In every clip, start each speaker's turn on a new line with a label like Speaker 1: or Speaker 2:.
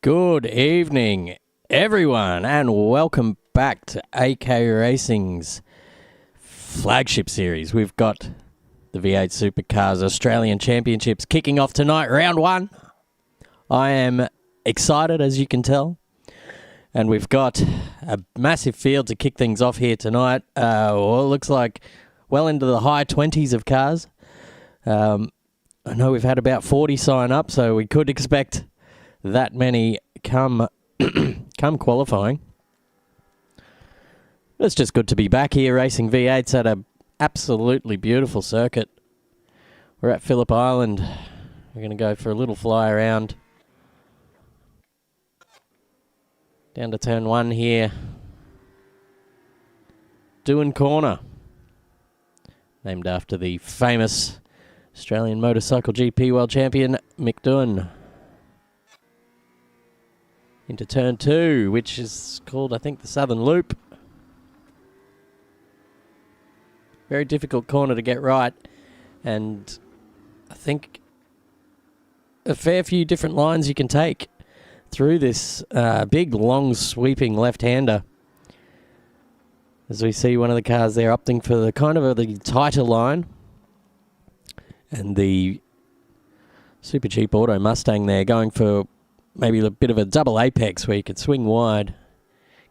Speaker 1: Good evening, everyone, and welcome back to AK Racing's flagship series. We've got the V8 Supercars Australian Championships kicking off tonight, round one. I am excited, as you can tell, and we've got a massive field to kick things off here tonight. It looks like well into the high 20s of cars. I know we've had about 40 sign up, so we could expect that many come qualifying. It's just good to be back here racing V8s at a absolutely beautiful circuit. We're at Phillip Island. We're going to go for a little fly around down to turn one here. Doohan Corner, named after the famous Australian Motorcycle GP World Champion Mick Doohan. Into turn two, which is called, I think, the Southern Loop. Very difficult corner to get right, and I think a fair few different lines you can take through this big, long, sweeping left-hander. As we see one of the cars there opting for the kind of the tighter line, and the super cheap auto Mustang there going for maybe a bit of a double apex where you could swing wide,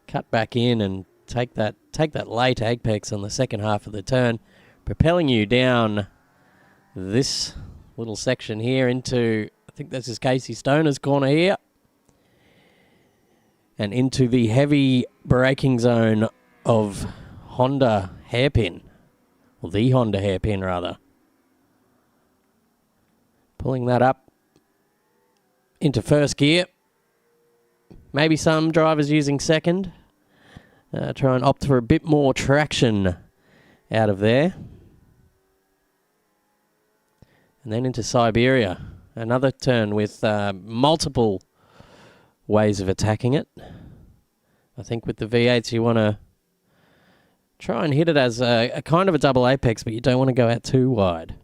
Speaker 1: cut back in and take that late apex on the second half of the turn, propelling you down this little section here into, I think this is Casey Stoner's corner here, and into the heavy braking zone of Honda Hairpin, or the Honda Hairpin rather. Pulling that up into first gear. Maybe some drivers using second. Try and opt for a bit more traction out of there. And then into Siberia. Another turn with multiple ways of attacking it. I think with the V8s you want to try and hit it as a kind of a double apex, but you don't want to go out too wide.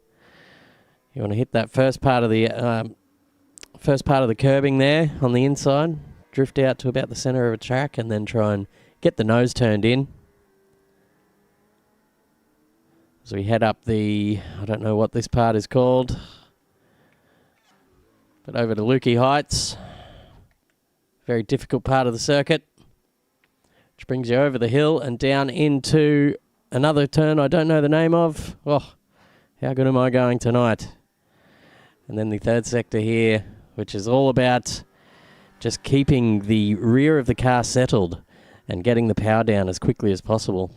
Speaker 1: You want to hit that first part of the curbing there on the inside, drift out to about the center of a track, and then try and get the nose turned in. As we head up the, I don't know what this part is called, but over to Lukey Heights. Very difficult part of the circuit, which brings you over the hill and down into another turn I don't know the name of. Oh, how good am I going tonight? And then the third sector here, which is all about just keeping the rear of the car settled and getting the power down as quickly as possible.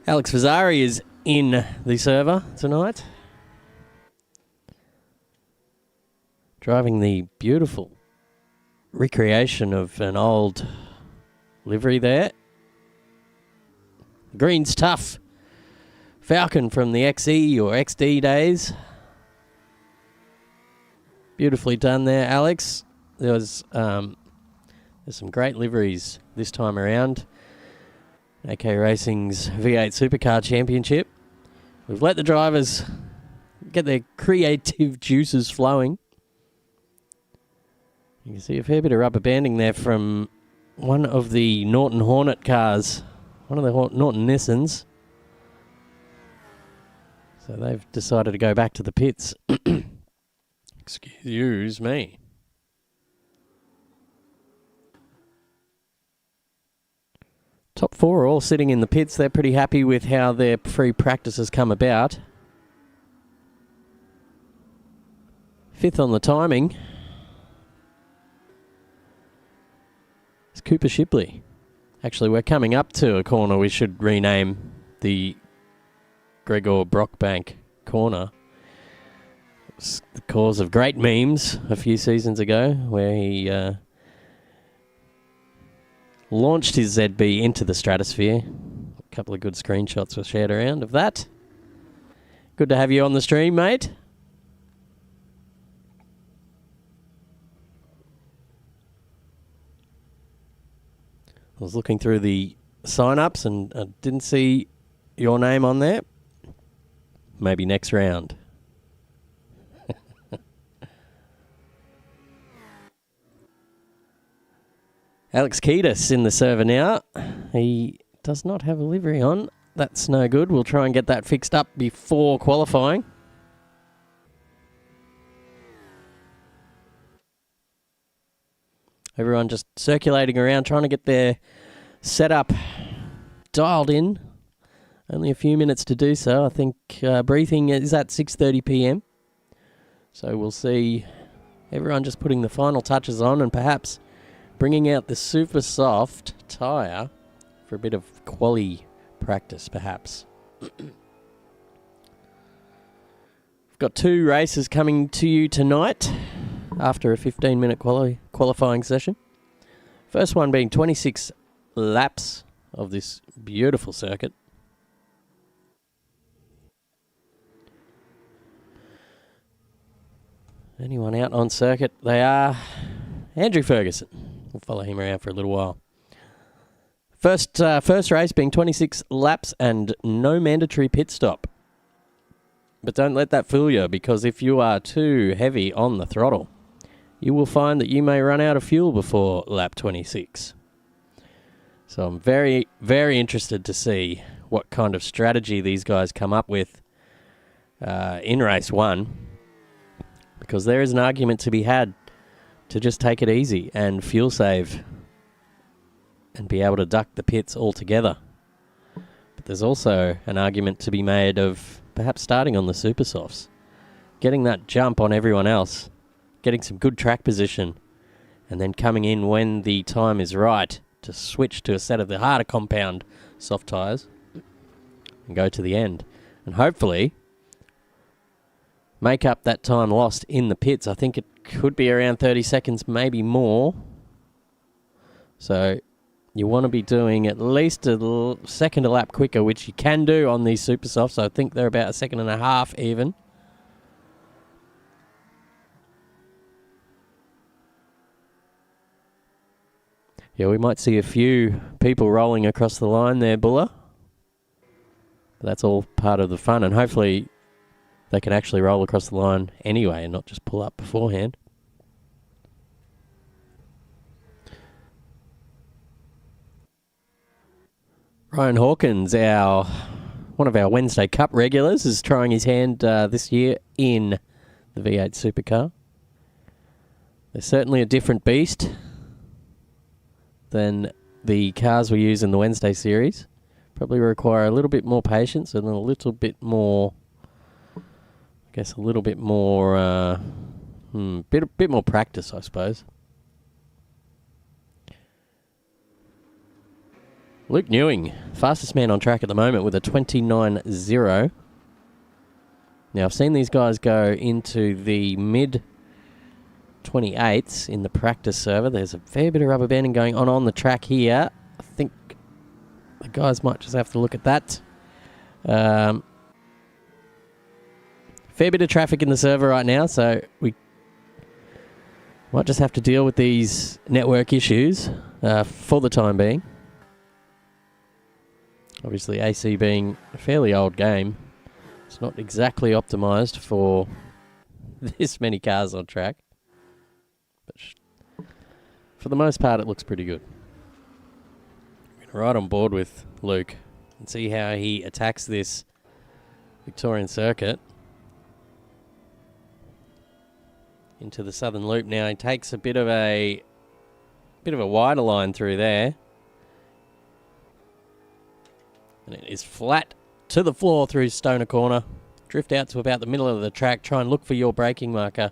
Speaker 1: Alex Fazzari is in the server tonight, driving the beautiful recreation of an old livery there. Green's tough. Falcon from the XE or XD days. Beautifully done there, Alex. There's some great liveries this time around. AK Racing's V8 Supercar Championship. We've let the drivers get their creative juices flowing. You can see a fair bit of rubber banding there from one of the Norton Hornet cars, one of the Norton Nissans. So they've decided to go back to the pits. Excuse me. Top four are all sitting in the pits. They're pretty happy with how their free practice has come about. Fifth on the timing is Cooper Shipley. Actually, we're coming up to a corner we should rename the Gregor Brockbank corner. It was the cause of great memes a few seasons ago, where he launched his ZB into the stratosphere. A couple of good screenshots were shared around of that. Good to have you on the stream, mate. I was looking through the sign-ups and I didn't see your name on there. Maybe next round. Alex Kiedis in the server now. He does not have a livery on. That's no good. We'll try and get that fixed up before qualifying. Everyone just circulating around, trying to get their setup dialed in. Only a few minutes to do so. I think briefing is at 6:30 p.m. So we'll see everyone just putting the final touches on and perhaps bringing out the super soft tyre for a bit of quali practice, perhaps. We've got 2 races coming to you tonight after a 15-minute qualifying session. First one being 26 laps of this beautiful circuit. Anyone out on circuit? They are Andrew Ferguson. We'll follow him around for a little while. First race being 26 laps and no mandatory pit stop. But don't let that fool you, because if you are too heavy on the throttle, you will find that you may run out of fuel before lap 26. So I'm very, very interested to see what kind of strategy these guys come up with in race 1. Because there is an argument to be had to just take it easy and fuel save and be able to duck the pits altogether. But there's also an argument to be made of perhaps starting on the super softs, getting that jump on everyone else, getting some good track position, and then coming in when the time is right to switch to a set of the harder compound soft tyres and go to the end. And hopefully make up that time lost in the pits. I think it could be around 30 seconds, maybe more. So you want to be doing at least a second a lap quicker, which you can do on these super softs. So I think they're about a second and a half even. Yeah, we might see a few people rolling across the line there, Buller. But that's all part of the fun, and hopefully they can actually roll across the line anyway and not just pull up beforehand. Ryan Hawkins, one of our Wednesday Cup regulars, is trying his hand this year in the V8 Supercar. They're certainly a different beast than the cars we use in the Wednesday series. Probably require a little bit more patience and a little bit more, bit more practice, I suppose. Luke Newing, fastest man on track at the moment with a 29.0. Now, I've seen these guys go into the mid 28s in the practice server. There's a fair bit of rubber banding going on the track here. I think the guys might just have to look at that. Fair bit of traffic in the server right now, so we might just have to deal with these network issues for the time being. Obviously, AC being a fairly old game, it's not exactly optimised for this many cars on track. But for the most part, it looks pretty good. Right on board with Luke and see how he attacks this Victorian circuit. Into the southern loop now. He takes a bit of a wider line through there. And it is flat to the floor through Stoner Corner. Drift out to about the middle of the track. Try and look for your braking marker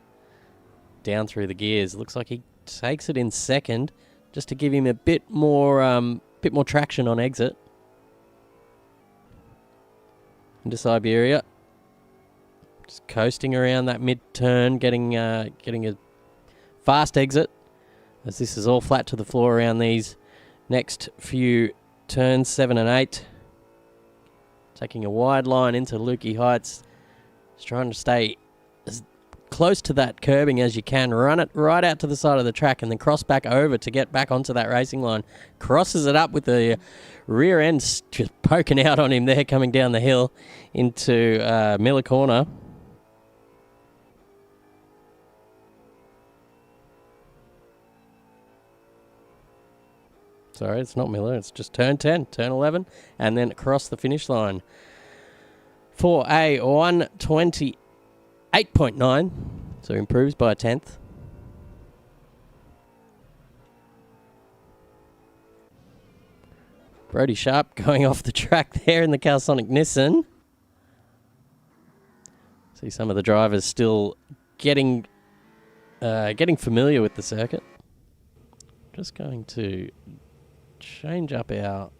Speaker 1: down through the gears. Looks like he takes it in second just to give him a bit more traction on exit. Into Siberia. Just coasting around that mid-turn, getting a fast exit, as this is all flat to the floor around these next few turns, 7 and 8. Taking a wide line into Lukey Heights. Just trying to stay as close to that curbing as you can. Run it right out to the side of the track and then cross back over to get back onto that racing line. Crosses it up with the rear end just poking out on him there, coming down the hill into Miller Corner. Sorry, it's not Miller. It's just turn 10, turn 11, and then across the finish line for a 128.9. So improves by a tenth. Brody Sharp going off the track there in the Calsonic Nissan. See some of the drivers still getting familiar with the circuit. Just going to change up our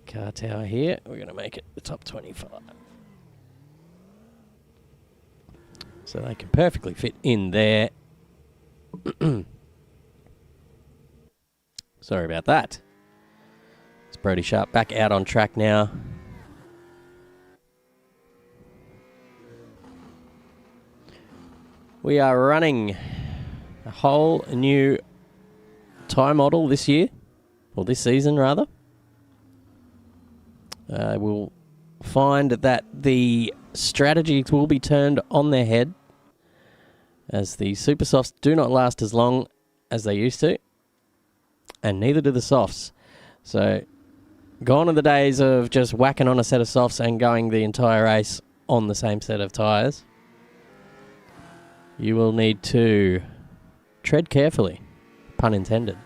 Speaker 1: car tower here. We're going to make it the top 25. So they can perfectly fit in there. Sorry about that. It's Brody Sharp back out on track now. We are running a whole new tyre model this year, or this season rather. We'll find that the strategies will be turned on their head as the super softs do not last as long as they used to, and neither do the softs. So gone are the days of just whacking on a set of softs and going the entire race on the same set of tyres. You will need to tread carefully, pun intended.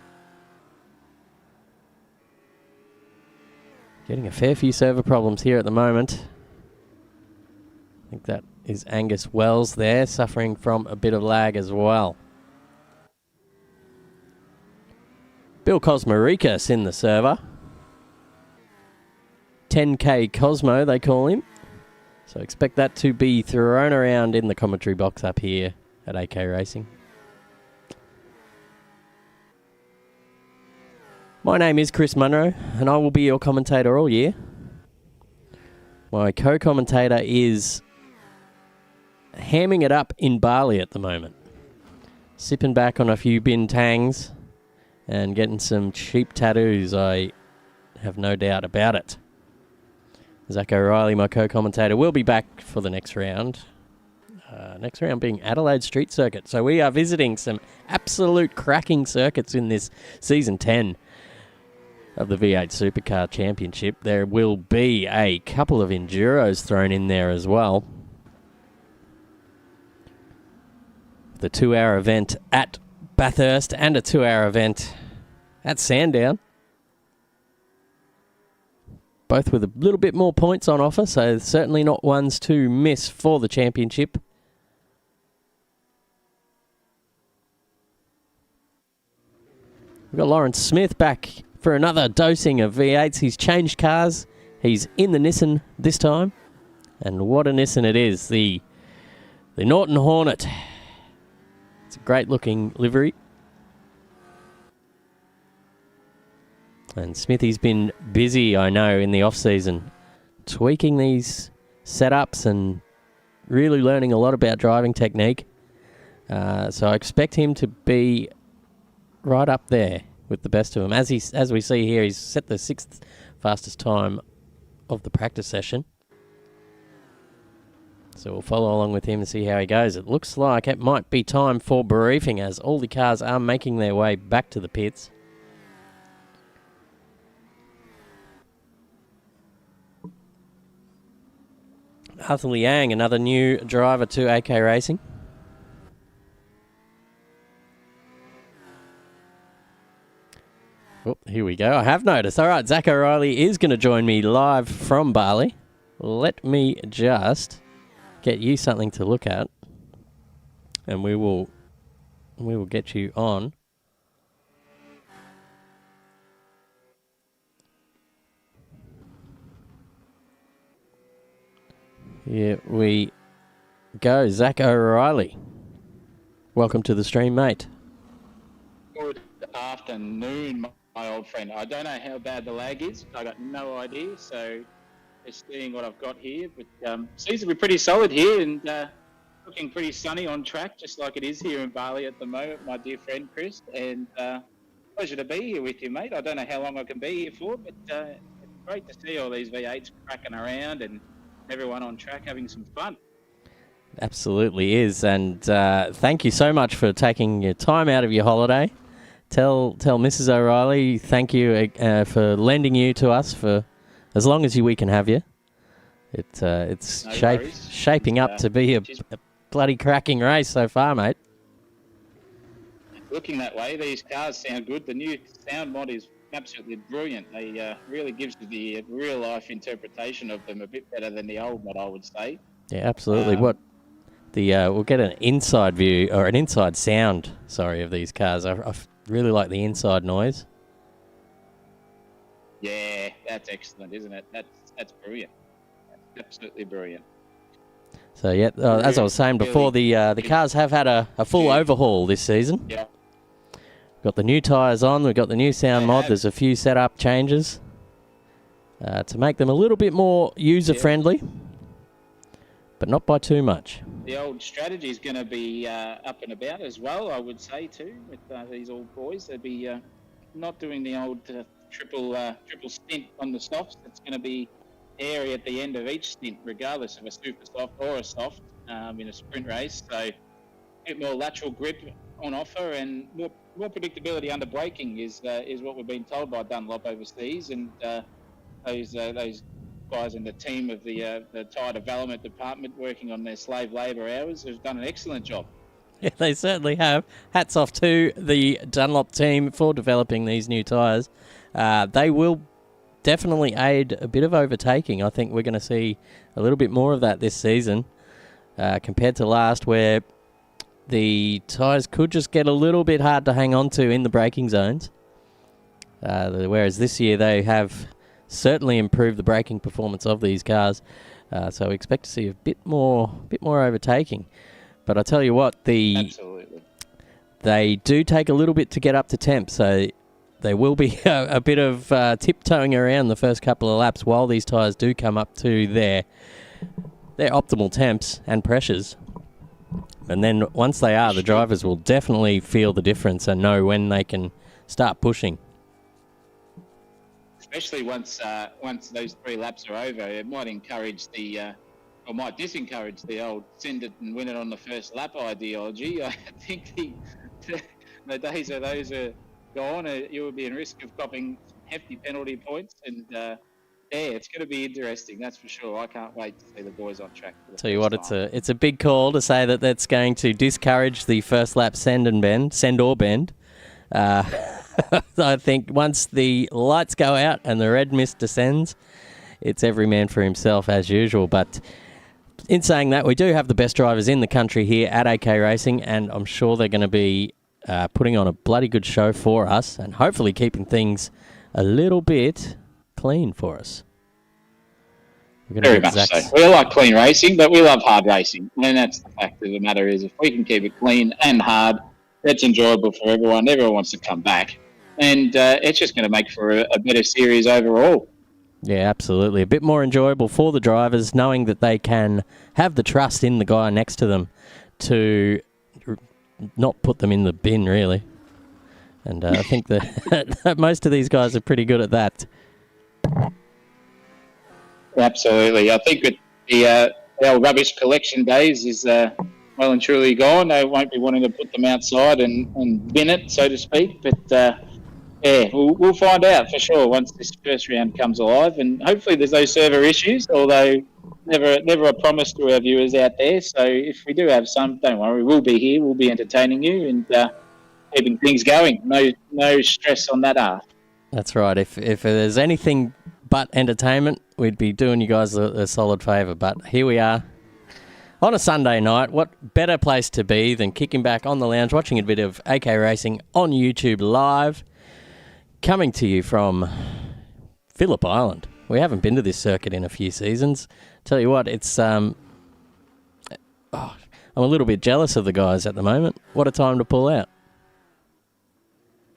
Speaker 1: Getting a fair few server problems here at the moment. I think that is Angus Wells there, suffering from a bit of lag as well. Bill Cosmoricus in the server. 10K Cosmo, they call him. So expect that to be thrown around in the commentary box up here at AK Racing. My name is Chris Munro, and I will be your commentator all year. My co-commentator is hamming it up in Bali at the moment. Sipping back on a few bintangs and getting some cheap tattoos, I have no doubt about it. Zach O'Reilly, my co-commentator, will be back for the next round. Next round being Adelaide Street Circuit. So we are visiting some absolute cracking circuits in this Season 10 of the V8 Supercar Championship. There will be a couple of Enduros thrown in there as well. The 2-hour event at Bathurst and a 2-hour event at Sandown. Both with a little bit more points on offer, so certainly not ones to miss for the championship. We've got Lawrence Smith back for another dosing of V8s. He's changed cars. He's in the Nissan this time. And what a Nissan it is. The Norton Hornet. It's a great looking livery. And Smithy's been busy, I know, in the off-season, tweaking these setups and really learning a lot about driving technique. So I expect him to be right up there with the best of them. As we see here, he's set the 6th fastest time of the practice session. So we'll follow along with him and see how he goes. It looks like it might be time for briefing as all the cars are making their way back to the pits. Arthur Liang, another new driver to AK Racing. Oh, here we go. I have noticed. All right, Zach O'Reilly is going to join me live from Bali. Let me just get you something to look at, and we will get you on. Here we go. Zach O'Reilly. Welcome to the stream, mate.
Speaker 2: Good afternoon, my old friend. I don't know how bad the lag is. I got no idea. So just seeing what I've got here. But seems to be pretty solid here and looking pretty sunny on track, just like it is here in Bali at the moment, my dear friend Chris. And pleasure to be here with you, mate. I don't know how long I can be here for, but it's great to see all these V8s cracking around and everyone on track having some fun.
Speaker 1: Absolutely is, and thank you so much for taking your time out of your holiday Tell Mrs. O'Reilly thank you for lending you to us for as long as we can have you. It's
Speaker 2: No worries.
Speaker 1: shaping up to be a bloody cracking race so far, mate.
Speaker 2: Looking that way, these cars sound good. The new sound mod is absolutely brilliant. They really gives you the real-life interpretation of them a bit better than the old mod, I would say.
Speaker 1: Yeah, absolutely. We'll get an inside view or an inside sound, of these cars. I really like the inside noise.
Speaker 2: Yeah, that's excellent, isn't it? That's brilliant. That's absolutely brilliant.
Speaker 1: So yeah, as I was saying before, the cars have had a full overhaul this season.
Speaker 2: Yeah.
Speaker 1: Got the new tyres on. We've got the new sound mod. There's a few setup changes to make them a little bit more user-friendly, but not by too much.
Speaker 2: The old strategy is going to be up and about as well, I would say, too, with these old boys. They'll be not doing the old triple stint on the softs. It's going to be airy at the end of each stint, regardless of a super soft or a soft in a sprint race. So a bit more lateral grip on offer and more predictability under braking is what we've been told by Dunlop overseas, and those guys in the team of the tyre development department working on their slave labour hours have done an excellent job.
Speaker 1: Yeah, they certainly have. Hats off to the Dunlop team for developing these new tyres. They will definitely aid a bit of overtaking. I think we're going to see a little bit more of that this season compared to last, where the tyres could just get a little bit hard to hang on to in the braking zones. Whereas this year they have certainly improved the braking performance of these cars. So we expect to see a bit more overtaking. But I tell you what,
Speaker 2: Absolutely.
Speaker 1: They do take a little bit to get up to temp, so there will be a bit of tiptoeing around the first couple of laps while these tyres do come up to their optimal temps and pressures. And then once they are, the drivers will definitely feel the difference and know when they can start pushing.
Speaker 2: Especially once those 3 laps are over, it might encourage or might disencourage the old send it and win it on the first lap ideology. I think the days of those are gone. You will be in risk of copping hefty penalty points, and it's going to be interesting, that's for sure. I can't wait to see the boys on track.
Speaker 1: Tell you what, it's a big call to say that that's going to discourage the first lap send or bend. I think once the lights go out and the red mist descends, it's every man for himself as usual. But in saying that, we do have the best drivers in the country here at AK Racing, and I'm sure they're going to be putting on a bloody good show for us and hopefully keeping things a little bit clean for us.
Speaker 2: Very much so. We like clean racing, but we love hard racing. And that's the fact of the matter is, if we can keep it clean and hard, that's enjoyable for everyone. Everyone wants to come back. And it's just going to make for a better series overall.
Speaker 1: Yeah, absolutely. A bit more enjoyable for the drivers, knowing that they can have the trust in the guy next to them to not put them in the bin, really. And I think that most of these guys are pretty good at that.
Speaker 2: Absolutely. I think that the old rubbish collection days is well and truly gone. They won't be wanting to put them outside and bin it, so to speak. But we'll find out for sure once this first round comes alive. And hopefully there's no server issues, although never a promise to our viewers out there. So if we do have some, don't worry, we'll be here. We'll be entertaining you and keeping things going. No stress on that half.
Speaker 1: That's right. If there's anything but entertainment, we'd be doing you guys a solid favour. But here we are on a Sunday night. What better place to be than kicking back on the lounge, watching a bit of AK Racing on YouTube live, coming to you from Phillip Island. We haven't been to this circuit in a few seasons. Tell you what, it's I'm a little bit jealous of the guys at the moment. What a time to pull out.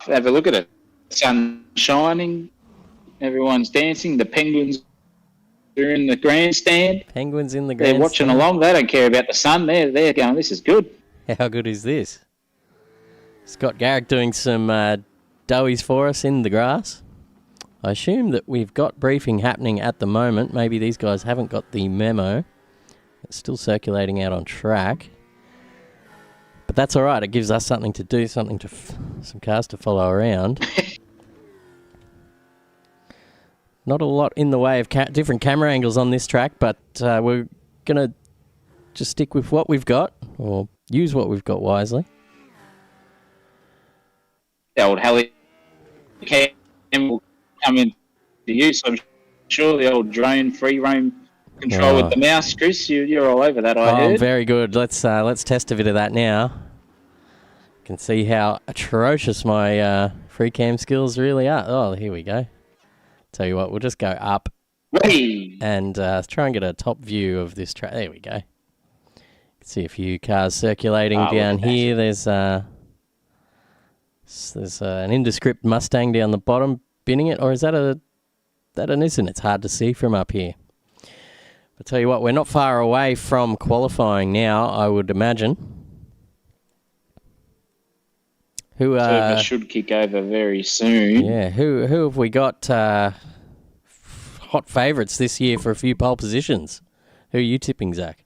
Speaker 2: Have a look at it. Sun shining. Everyone's dancing. The penguins are in the grandstand.
Speaker 1: Penguins in the grandstand.
Speaker 2: They're watching along. They don't care about the sun. They're going, this is good.
Speaker 1: How good is this? Scott Garrick doing some doughies for us in the grass. I assume that we've got briefing happening at the moment. Maybe these guys haven't got the memo. It's still circulating out on track. But that's all right. It gives us something to do, some cars to follow around. Not a lot in the way of different camera angles on this track, but we're going to just stick with what we've got, or use what we've got wisely.
Speaker 2: The old heli cam will come into use, I'm sure. The old drone free roam control with the mouse, Chris. You're all over that, I heard.
Speaker 1: Very good. Let's test a bit of that now. You can see how atrocious my free cam skills really are. Oh, here we go. Tell you what, we'll just go up and try and get a top view of this track. There we go. See a few cars circulating down here. There's an indescript Mustang down the bottom binning it, or is that an Nissan? It's hard to see from up here. But tell you what, we're not far away from qualifying now, I would imagine. Who
Speaker 2: should kick over very soon.
Speaker 1: Yeah, who have we got hot favourites this year for a few pole positions? Who are you tipping, Zach?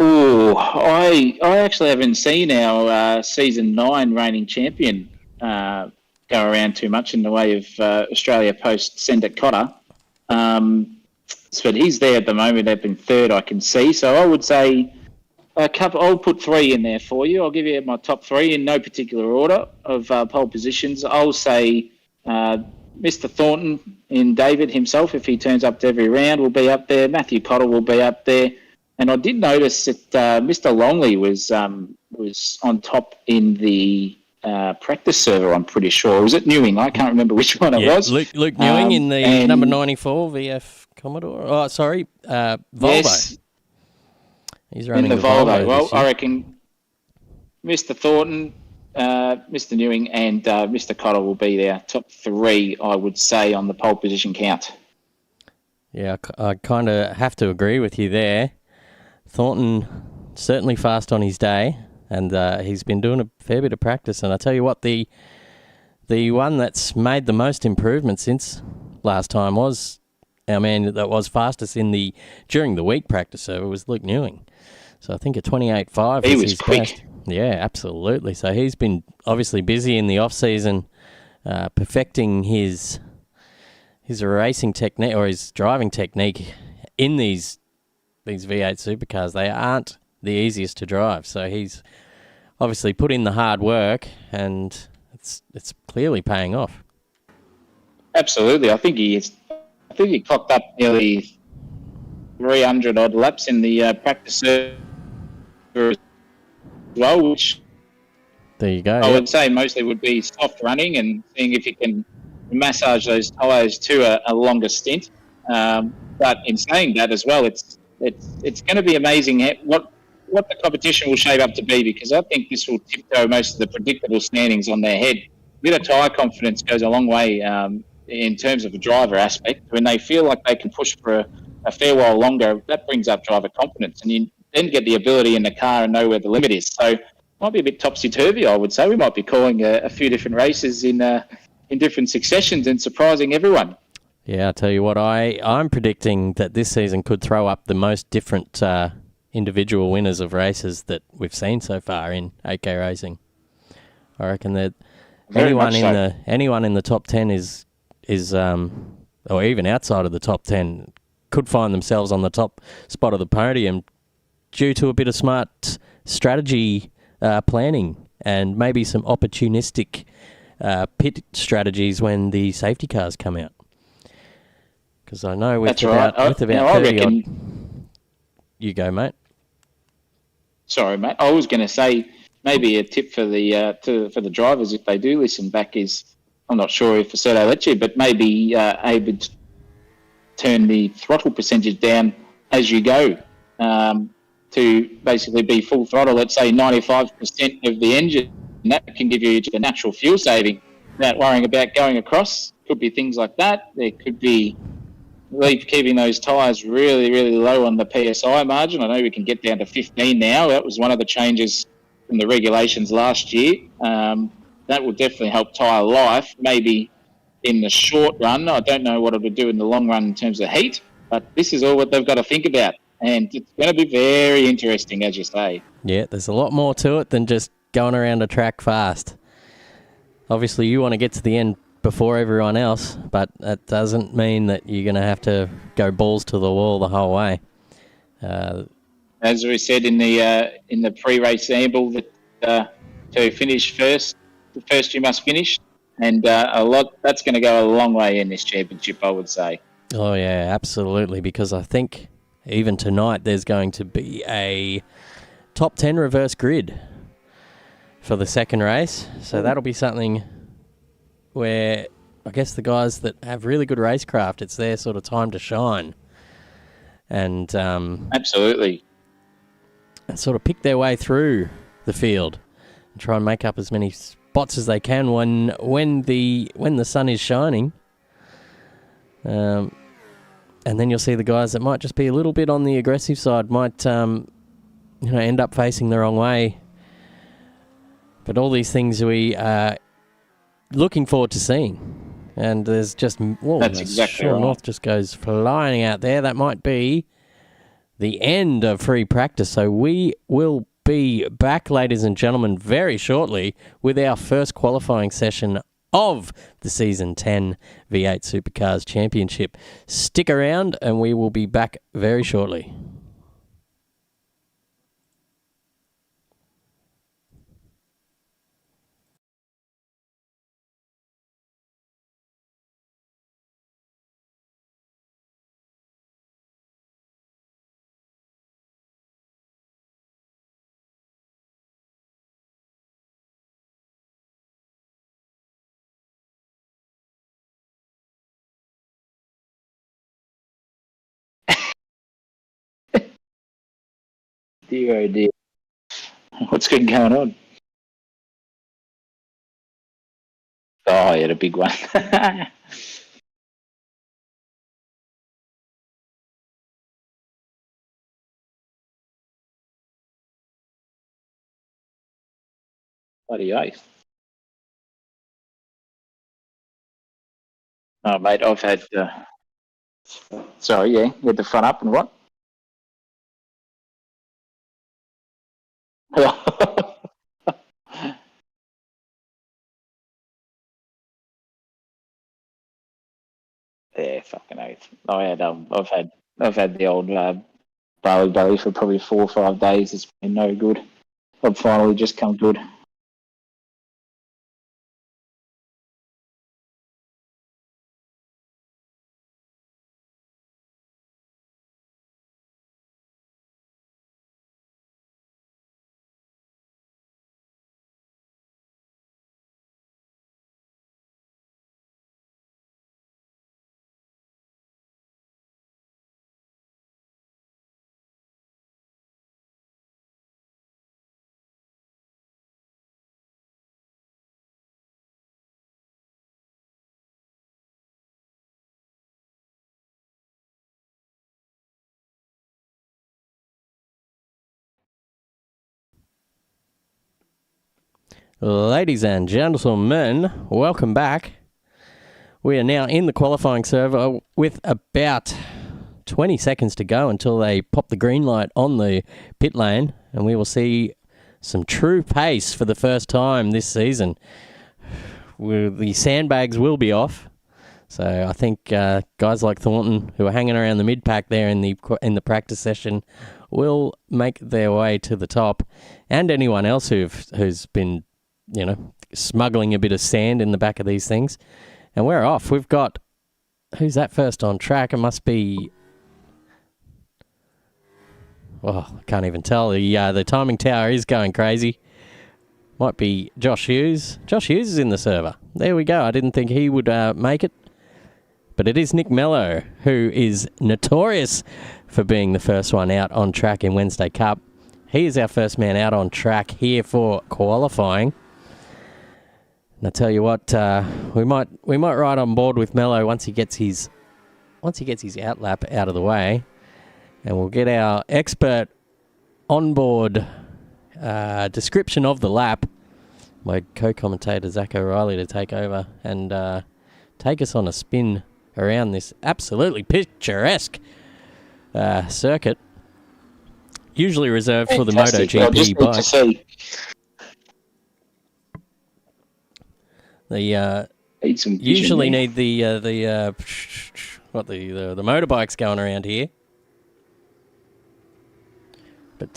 Speaker 2: Oh, I actually haven't seen our Season 9 reigning champion go around too much in the way of Australia Post Sendit Cotter. But he's there at the moment. They've been third, I can see. So I would say I'll put three in there for you. I'll give you my top three in no particular order of pole positions. I'll say Mr. Thornton in David himself, if he turns up to every round, will be up there. Matthew Cotter will be up there. And I did notice that Mr. Longley was on top in the practice server, I'm pretty sure. Was it Newing? I can't remember which one it was.
Speaker 1: Luke Newing in the number 94 VF Commodore. Oh, sorry, Volvo. Yes. He's running
Speaker 2: in the Volvo. Well,
Speaker 1: this year.
Speaker 2: I reckon Mr. Thornton, Mr. Newing, and Mr. Cotter will be their top three, I would say, on the pole position count.
Speaker 1: Yeah, I kind of have to agree with you there. Thornton certainly fast on his day, and he's been doing a fair bit of practice. And I tell you what, the one that's made the most improvement since last time was our man that was fastest during the week practice server was Luke Newing. So I think a 28.5
Speaker 2: he
Speaker 1: was
Speaker 2: was
Speaker 1: his
Speaker 2: quick.
Speaker 1: best. Yeah, absolutely. So he's been obviously busy in the off season, perfecting his racing technique or his driving technique in these V8 supercars. They aren't the easiest to drive, so he's obviously put in the hard work, and it's clearly paying off.
Speaker 2: Absolutely, I think he clocked up nearly 300 odd laps in the practice server as well, which
Speaker 1: there you go.
Speaker 2: I would say mostly would be soft running and seeing if you can massage those tyres to a longer stint. But in saying that as well, it's going to be amazing what the competition will shape up to be, because I think this will tiptoe most of the predictable standings on their head. A bit of tyre confidence goes a long way in terms of the driver aspect. When they feel like they can push for a fair while longer, that brings up driver confidence, and you then get the ability in the car and know where the limit is. So it might be a bit topsy-turvy, I would say. We might be calling a few different races in different successions and surprising everyone.
Speaker 1: Yeah, I'll tell you what, I'm predicting that this season could throw up the most different individual winners of races that we've seen so far in 8K racing. I reckon that anyone in the top 10 is or even outside of the top 10 could find themselves on the top spot of the podium due to a bit of smart strategy planning and maybe some opportunistic pit strategies when the safety cars come out. Because I know with about 30 odd... You go, mate.
Speaker 2: Sorry, mate. I was going to say maybe a tip for the drivers if they do listen back is, I'm not sure if Acerto let you, but maybe able to turn the throttle percentage down as you go to basically be full throttle, let's say 95% of the engine. And that can give you a natural fuel saving without worrying about going across. Could be things like that. There could be keeping those tyres really, really low on the PSI margin. I know we can get down to 15 now. That was one of the changes from the regulations last year. That will definitely help tyre life, maybe in the short run. I don't know what it would do in the long run in terms of heat, but this is all what they've got to think about. And it's going to be very interesting, as you say.
Speaker 1: Yeah, there's a lot more to it than just going around a track fast. Obviously, you want to get to the end before everyone else, but that doesn't mean that you're going to have to go balls to the wall the whole way.
Speaker 2: As we said in the pre-race amble, that to finish first, the first you must finish, and that's going to go a long way in this championship, I would say.
Speaker 1: Oh yeah, absolutely. Because I think even tonight there's going to be a top 10 reverse grid for the second race, so that'll be something where I guess the guys that have really good racecraft, it's their sort of time to shine, and
Speaker 2: absolutely,
Speaker 1: and sort of pick their way through the field and try and make up as many spots as they can when the sun is shining. And then you'll see the guys that might just be a little bit on the aggressive side might end up facing the wrong way. But all these things we are looking forward to seeing. And there's just...
Speaker 2: That's exactly right.
Speaker 1: North just goes flying out there. That might be the end of free practice. So we will be back, ladies and gentlemen, very shortly with our first qualifying session of the Season 10 V8 Supercars Championship. Stick around and we will be back very shortly.
Speaker 2: Dear, oh dear. What's been going on? Oh, I had a big one. Bloody oath. Oh, mate, I've had... Sorry, yeah, you had the front up and what? Yeah, fucking oath. I've had the old belly for probably 4 or 5 days. It's been no good. I've finally just come good.
Speaker 1: Ladies and gentlemen, welcome back. We are now in the qualifying server with about 20 seconds to go until they pop the green light on the pit lane, and we will see some true pace for the first time this season. The sandbags will be off, so I think guys like Thornton, who are hanging around the mid-pack there in the practice session, will make their way to the top, and anyone else who's been smuggling a bit of sand in the back of these things. And we're off. We've got... Who's that first on track? It must be... Oh, I can't even tell. The timing tower is going crazy. Might be Josh Hughes. Josh Hughes is in the server. There we go. I didn't think he would make it. But it is Nick Mello, who is notorious for being the first one out on track in Wednesday Cup. He is our first man out on track here for qualifying. And I tell you what, we might ride on board with Mello once he gets his outlap out of the way, and we'll get our expert onboard description of the lap. My co-commentator Zach O'Reilly to take over and take us on a spin around this absolutely picturesque circuit. Usually reserved for the
Speaker 2: Fantastic. I just
Speaker 1: MotoGP
Speaker 2: need to
Speaker 1: bike.
Speaker 2: see.
Speaker 1: The
Speaker 2: Some
Speaker 1: usually
Speaker 2: there.
Speaker 1: need the motorbikes going around here. But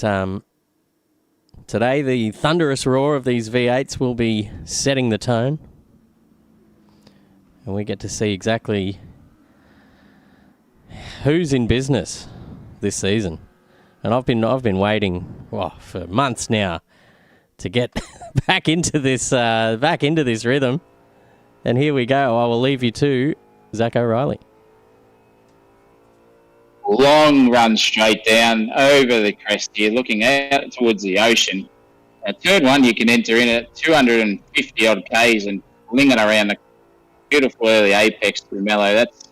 Speaker 1: today the thunderous roar of these V8s will be setting the tone. And we get to see exactly who's in business this season. And I've been waiting for months now to get back into this rhythm. And here we go. I will leave you to Zach O'Reilly.
Speaker 2: Long run straight down over the crest here, looking out towards the ocean. Turn one, you can enter in at 250 odd Ks and fling it around the beautiful early apex through Mellow. That's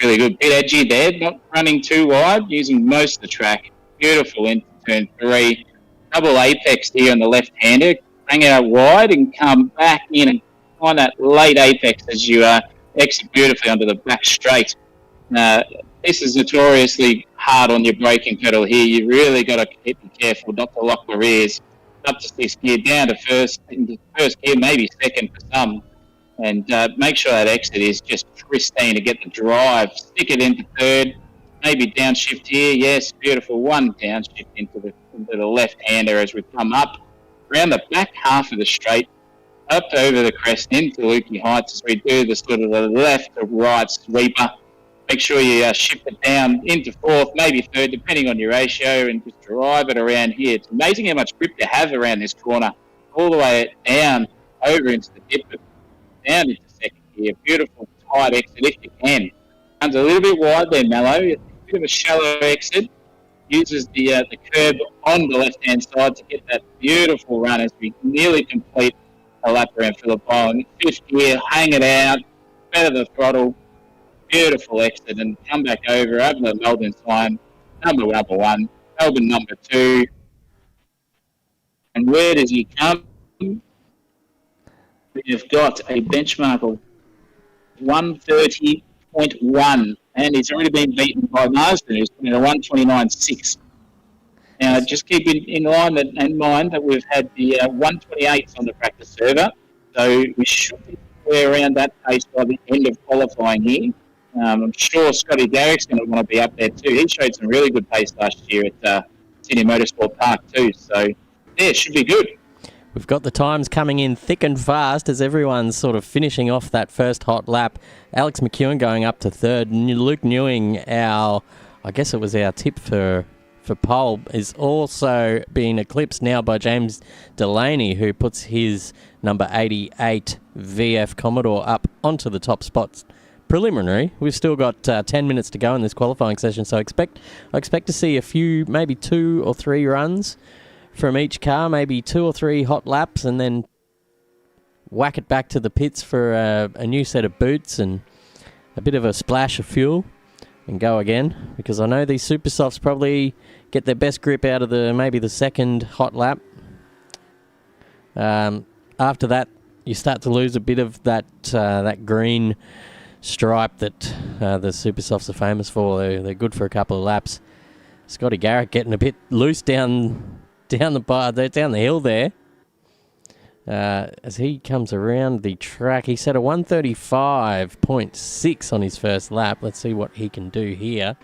Speaker 2: really good. Bit edgy there, not running too wide, using most of the track. Beautiful into turn three. Double apex here on the left-hander. Hang out wide and come back in and find that late apex as you exit beautifully onto the back straight. This is notoriously hard on your braking pedal here. You really got to be careful not to lock the rears. Up to sixth gear, down to first gear, maybe second for some. And make sure that exit is just pristine to get the drive. Stick it into third, maybe downshift here. Yes, beautiful. One downshift into the left-hander as we come up around the back half of the straight, up over the crest into Lukey Heights as we do the sort of the left to right sweeper. Make sure you shift it down into fourth, maybe third, depending on your ratio, and just drive it around here. It's amazing how much grip you have around this corner, all the way down, over into the dip, down into second gear. Beautiful tight exit if you can. Runs a little bit wide there, Mellow. A bit of a shallow exit. Uses the curb on the left-hand side to get that beautiful run as we nearly complete a lap around Phillip Island. Fifth gear, hang it out, better the throttle. Beautiful exit and come back over the Melbourne sign, number one, Melbourne number two. And where does he come? We've got a benchmark of 130.1, and he's already been beaten by Marsden, who's in a 129.6. Now, just keep in mind that we've had the 128s on the practice server, so we should be around that pace by the end of qualifying here. I'm sure Scotty Garrick's going to want to be up there too. He showed some really good pace last year at Sydney Motorsport Park too. So, yeah, it should be good.
Speaker 1: We've got the times coming in thick and fast as everyone's sort of finishing off that first hot lap. Alex McEwen going up to third. Luke Newing, I guess it was our tip for pole, is also being eclipsed now by James Delaney, who puts his number 88 VF Commodore up onto the top spots. Preliminary. We've still got 10 minutes to go in this qualifying session, so I expect to see a few, maybe 2 or 3 runs from each car, maybe 2 or 3 hot laps, and then whack it back to the pits for a new set of boots and a bit of a splash of fuel and go again, because I know these super softs probably get their best grip out of maybe the second hot lap. After that, you start to lose a bit of that green stripe that the super softs are famous for. They're good for a couple of laps. Scotty Garrett getting a bit loose down the hill there. As he comes around the track, he set a 135.6 on his first lap. Let's see what he can do here.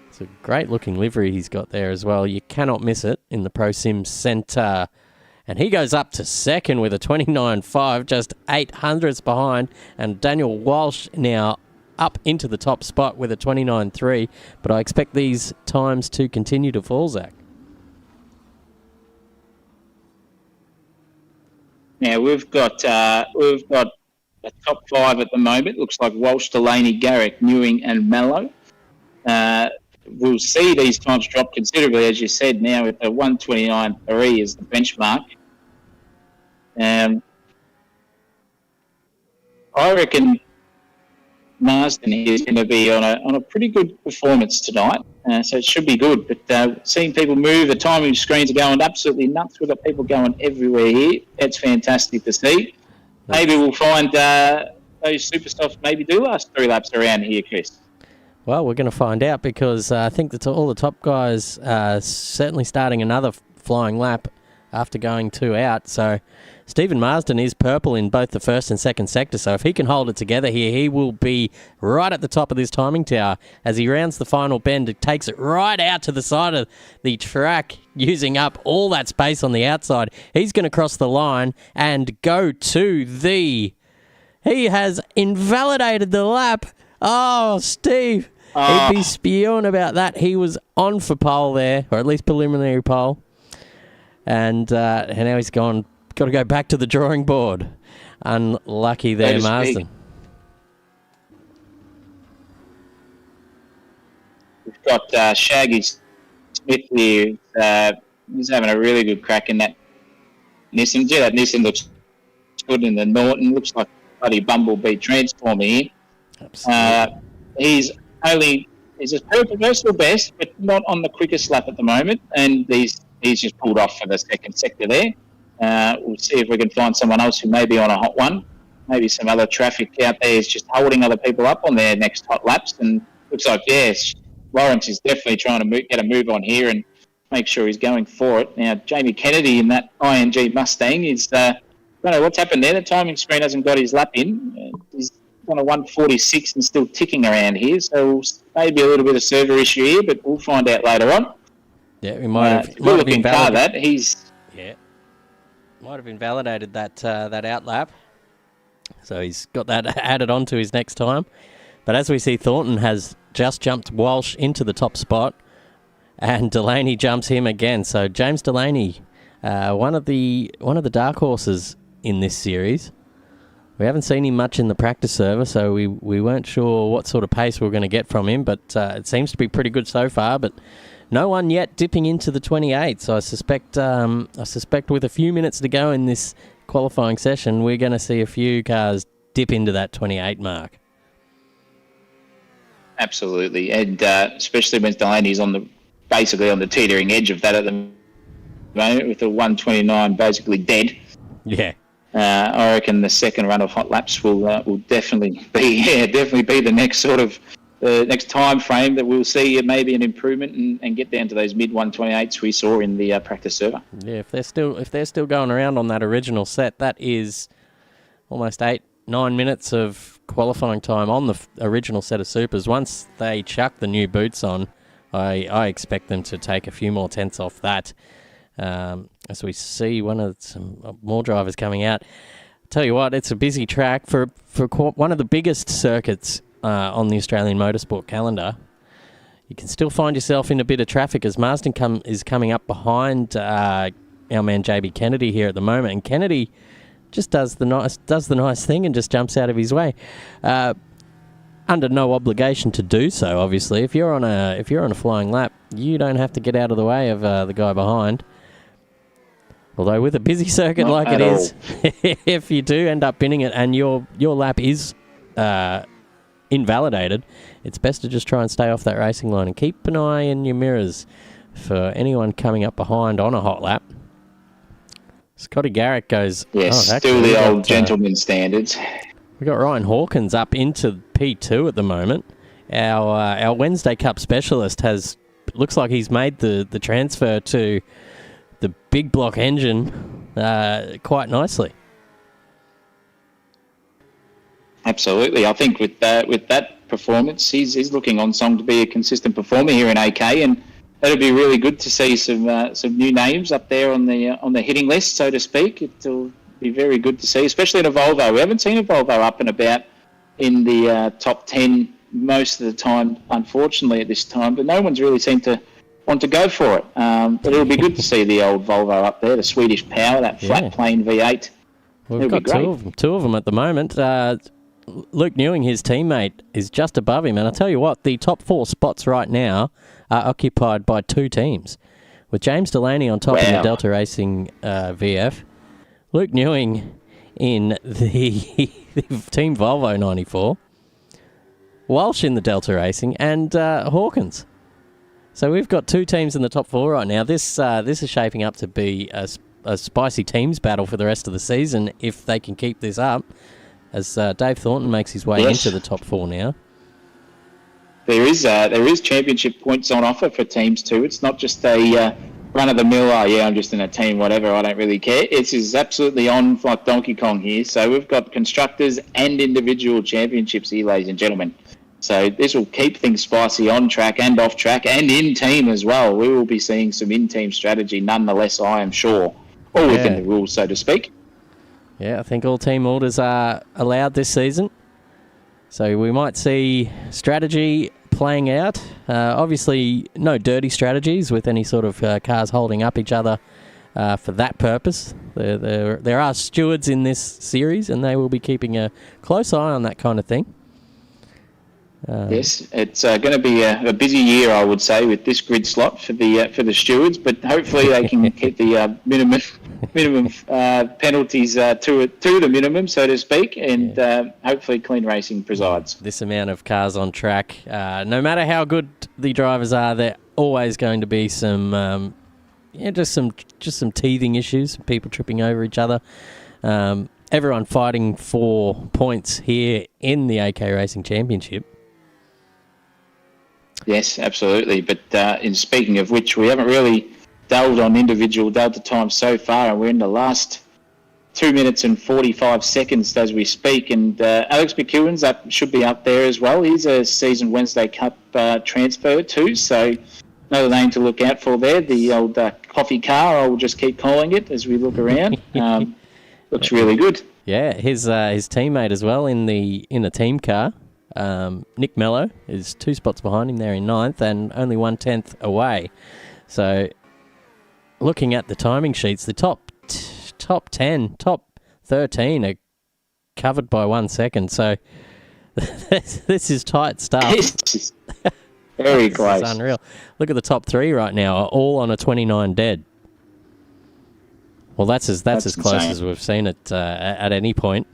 Speaker 1: It's a great looking livery he's got there as well. You cannot miss it in the Pro Sim Centre. And he goes up to second with a 29.5, just 0.08 behind. And Daniel Walsh now up into the top spot with a 29.3. But I expect these times to continue to fall, Zach.
Speaker 2: Now we've got a top 5 at the moment. Looks like Walsh, Delaney, Garrick, Newing, and Mello. We'll see these times drop considerably, as you said. Now with the 129.3 is the benchmark. I reckon Marsden is going to be on a pretty good performance tonight, so it should be good. But seeing people move, the timing screens are going absolutely nuts. We've got people going everywhere here. That's fantastic to see. Maybe we'll find those super softs maybe do last 3 laps around here, Chris.
Speaker 1: Well, we're going to find out because I think that all the top guys are certainly starting another flying lap after going 2 out. So Stephen Marsden is purple in both the first and second sector. So if he can hold it together here, he will be right at the top of this timing tower. As he rounds the final bend, it takes it right out to the side of the track, using up all that space on the outside. He's going to cross the line and go to the... He has invalidated the lap. Oh, Steve. He'd be spewing about that. He was on for pole there, or at least preliminary pole. And now he's got to go back to the drawing board. Unlucky there, Marsden.
Speaker 2: We've got Shaggy Smith here. He's having a really good crack in that Nissan. Yeah, that Nissan looks good in the Norton. Looks like a bloody Bumblebee Transformer here. He's his personal best, but not on the quickest lap at the moment. And he's just pulled off for the second sector there. We'll see if we can find someone else who may be on a hot one. Maybe some other traffic out there is just holding other people up on their next hot laps. And looks like, yes, Lawrence is definitely trying to get a move on here and make sure he's going for it. Now, Jamie Kennedy in that ING Mustang is, I don't know what's happened there. The timing screen hasn't got his lap in. He's on a 146 and still ticking around here. So maybe a little bit of server issue here, but we'll find out later on.
Speaker 1: Yeah, we might have invalidated might have invalidated that out lap. So he's got that added on to his next time. But as we see, Thornton has just jumped Walsh into the top spot, and Delaney jumps him again. So James Delaney, one of the dark horses in this series. We haven't seen him much in the practice server, so we weren't sure what sort of pace we were going to get from him, but it seems to be pretty good so far. But no one yet dipping into the 28, so I suspect with a few minutes to go in this qualifying session, we're going to see a few cars dip into that 28 mark.
Speaker 2: Absolutely, and especially when Delaney's basically on the teetering edge of that at the moment, with the 129 basically dead.
Speaker 1: Yeah.
Speaker 2: I reckon the second run of hot laps will definitely be the next sort of next time frame that we'll see maybe an improvement and get down to those mid 128s we saw in the practice server.
Speaker 1: Yeah, if they're still going around on that original set, that is almost 8-9 minutes of qualifying time on the original set of supers. Once they chuck the new boots on, I expect them to take a few more tenths off that. As we see some more drivers coming out. Tell you what, it's a busy track for one of the biggest circuits on the Australian motorsport calendar. You can still find yourself in a bit of traffic as Marsden is coming up behind our man JB Kennedy here at the moment, and Kennedy just does the nice thing and just jumps out of his way. Under no obligation to do so, obviously. If you're on a flying lap, you don't have to get out of the way of the guy behind. Although with a busy circuit
Speaker 2: Not
Speaker 1: like it is, if you do end up pinning it and your lap is invalidated, it's best to just try and stay off that racing line and keep an eye in your mirrors for anyone coming up behind on a hot lap. Scotty Garrett goes...
Speaker 2: Yes, still the old gentleman standards.
Speaker 1: We've got Ryan Hawkins up into P2 at the moment. Our Wednesday Cup specialist looks like he's made the transfer to the big block engine quite nicely.
Speaker 2: Absolutely. I think with that performance, he's looking on song to be a consistent performer here in AK, and that'll be really good to see some new names up there on the hitting list, so to speak. It'll be very good to see, especially in a Volvo. We haven't seen a Volvo up and about in the top 10 most of the time, unfortunately, at this time, but no one's really seemed to want to go for it. But it'll be good to see the old Volvo up there, the Swedish Power, that flat plane V8.
Speaker 1: We've got two of them at the moment. Luke Newing, his teammate, is just above him. And I'll tell you what, the top 4 spots right now are occupied by 2 teams. With James Delaney on top in the Delta Racing VF, Luke Newing in the Team Volvo 94, Walsh in the Delta Racing, and Hawkins. So we've got 2 teams in the top 4 right now. This is shaping up to be a spicy teams battle for the rest of the season if they can keep this up, as Dave Thornton makes his way into the top 4 now.
Speaker 2: there is championship points on offer for teams too. It's not just a run of the mill. Oh yeah, I'm just in a team, whatever. I don't really care. It is absolutely on like Donkey Kong here. So we've got constructors and individual championships here, ladies and gentlemen. So this will keep things spicy on track and off track and in team as well. We will be seeing some in-team strategy nonetheless, I am sure, all within the rules, so to speak.
Speaker 1: Yeah, I think all team orders are allowed this season. So we might see strategy playing out. Obviously, no dirty strategies with any sort of cars holding up each other for that purpose. There are stewards in this series, and they will be keeping a close eye on that kind of thing.
Speaker 2: Yes, it's going to be a busy year, I would say, with this grid slot for the stewards. But hopefully, they can keep the minimum penalties to the minimum, so to speak, and hopefully, clean racing presides.
Speaker 1: This amount of cars on track, no matter how good the drivers are, there always going to be some, just some teething issues, people tripping over each other. Everyone fighting for points here in the AK Racing Championship.
Speaker 2: Yes, absolutely. But in speaking of which, we haven't really delved on individual delta times so far, and we're in the last 2 minutes and 45 seconds as we speak. And Alex McEwen's should be up there as well. He's a season Wednesday Cup transfer too, so another name to look out for there. The old coffee car, I'll just keep calling it as we look around. Looks really good.
Speaker 1: Yeah, his teammate as well in the team car. Nick Mello is 2 spots behind him there in 9th and only 1/10 away. So looking at the timing sheets, the top 10, top 13 are covered by 1 second. So this is tight stuff.
Speaker 2: Very close.
Speaker 1: It's unreal. Look at the top 3 right now, are all on a 29 dead. Well, that's as close
Speaker 2: insane.
Speaker 1: as we've seen it at any point.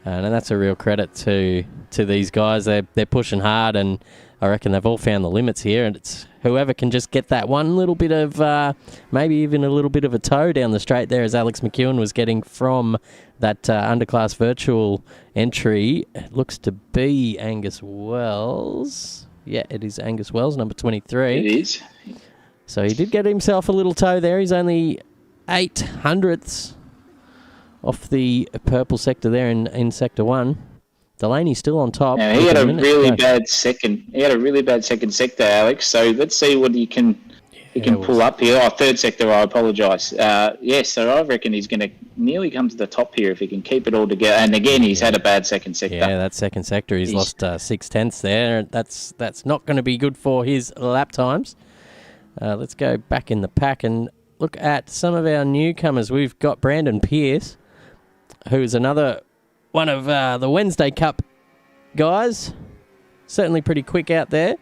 Speaker 1: And that's a real credit to these guys. They're pushing hard, and I reckon they've all found the limits here. And it's whoever can just get that one little bit of, maybe even a little bit of a toe down the straight there, as Alex McEwen was getting from that underclass virtual entry. It looks to be Angus Wells. Yeah, it is Angus Wells, number 23.
Speaker 2: It is.
Speaker 1: So he did get himself a little toe there. He's only 0.08 off the purple sector there in Sector 1. Delaney's still on top.
Speaker 2: Now, he had a really bad second. He had a really bad second sector, Alex. So let's see what he can pull up here. Oh, third sector, I apologise. So I reckon he's going to nearly come to the top here if he can keep it all together. And again, he's had a bad second sector.
Speaker 1: Yeah, that second sector, he's lost 6/10 there. That's not going to be good for his lap times. Let's go back in the pack and look at some of our newcomers. We've got Brandon Pearce, who's another one of the Wednesday Cup guys. Certainly pretty quick out there.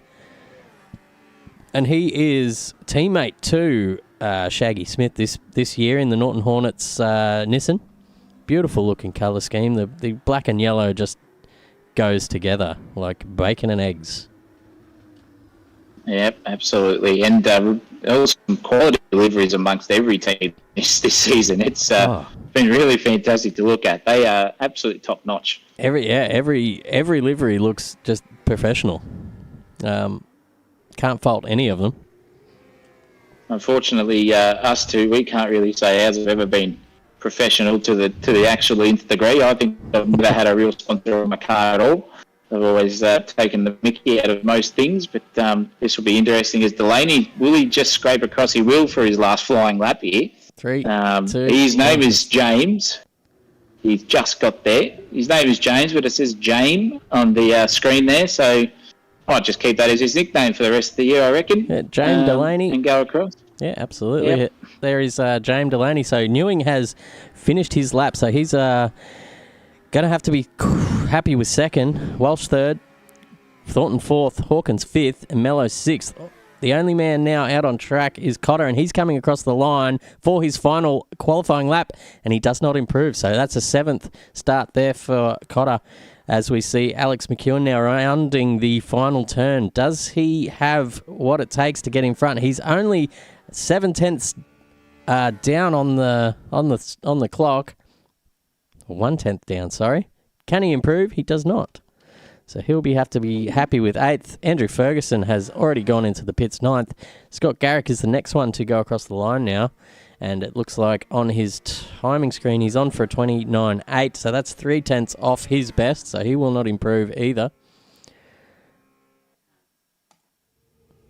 Speaker 1: And he is teammate to Shaggy Smith this year in the Norton Hornets Nissan. Beautiful looking colour scheme. The black and yellow just goes together like bacon and eggs.
Speaker 2: Yep, absolutely. And also some quality deliveries amongst every team this season. It's been really fantastic to look at. They are absolutely top notch.
Speaker 1: Every livery looks just professional. Can't fault any of them.
Speaker 2: Unfortunately, us two, we can't really say ours have ever been professional to the actual nth degree. I think I've never had a real sponsor on my car at all. I've always taken the mickey out of most things, but this will be interesting. As Delaney, will he just scrape across? He will for his last flying lap here.
Speaker 1: 3, 2,
Speaker 2: his name is James. He's just got there. His name is James, but it says James on the screen there, so I might just keep that as his nickname for the rest of the year, I recken.
Speaker 1: Yeah, James Delaney.
Speaker 2: And go across.
Speaker 1: Yeah, absolutely.
Speaker 2: Yep.
Speaker 1: There is James Delaney. So Newing has finished his lap, so he's going to have to be happy with second, Welsh third, Thornton fourth, Hawkins fifth, and Mello sixth. The only man now out on track is Cotter, and he's coming across the line for his final qualifying lap, and he does not improve. So that's a 7th start there for Cotter, as we see Alex McEwen now rounding the final turn. Does he have what it takes to get in front? He's only 7/10 down on the clock. 1/10 down, sorry. Can he improve? He does not. So he'll have to be happy with 8th. Andrew Ferguson has already gone into the pits 9th. Scott Garrick is the next one to go across the line now. And it looks like on his timing screen, he's on for a 29.8. So that's 0.3 off his best. So he will not improve either.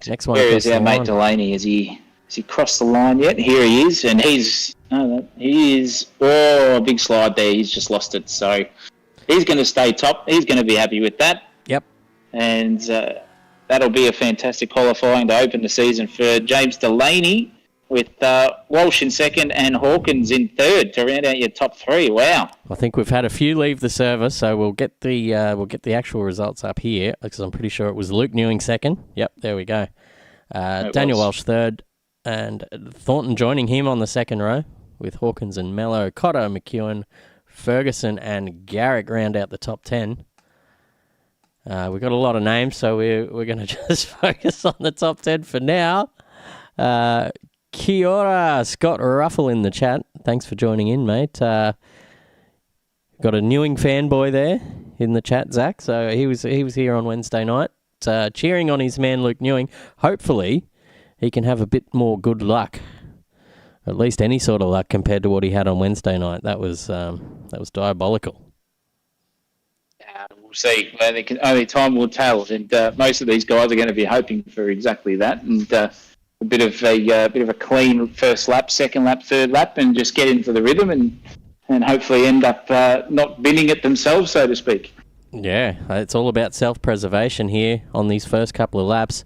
Speaker 1: Next one.
Speaker 2: Where is our mate Delaney? Has he crossed the line yet? Here he is, and he is a big slide there. He's just lost it. So he's going to stay top. He's going to be happy with that.
Speaker 1: Yep.
Speaker 2: And that'll be a fantastic qualifying to open the season for James Delaney, with Walsh in second and Hawkins in third to round out your top 3. Wow!
Speaker 1: I think we've had a few leave the service, so we'll get the actual results up here, because I'm pretty sure it was Luke Newing second. Yep, there we go. Daniel Walsh third, and Thornton joining him on the second row, with Hawkins and Mello, Cotter, McEwen, Ferguson and Garrick round out the top 10. We've got a lot of names, so we're going to just focus on the top 10 for now. Kia ora, Scott Ruffle in the chat. Thanks for joining in, mate. Got a Newing fanboy there in the chat, Zach. So he was here on Wednesday night, cheering on his man Luke Newing. Hopefully, he can have a bit more good luck, at least any sort of luck compared to what he had on Wednesday night. That was diabolical.
Speaker 2: We'll see. Only time will tell, and most of these guys are going to be hoping for exactly that. And a bit of a clean first lap, second lap, third lap, and just get into the rhythm and hopefully end up not binning it themselves, so to speak.
Speaker 1: Yeah, it's all about self-preservation here on these first couple of laps.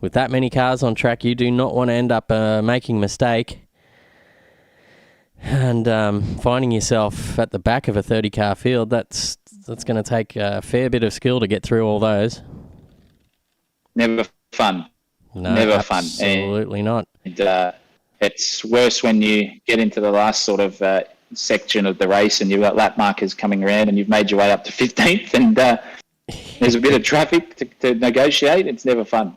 Speaker 1: With that many cars on track, you do not want to end up making a mistake and finding yourself at the back of a 30-car field. That's going to take a fair bit of skill to get through all those.
Speaker 2: Never fun.
Speaker 1: No,
Speaker 2: never fun.
Speaker 1: Absolutely not.
Speaker 2: And it's worse when you get into the last sort of section of the race and you've got lap markers coming around and you've made your way up to 15th and there's a bit of traffic to negotiate. It's never fun.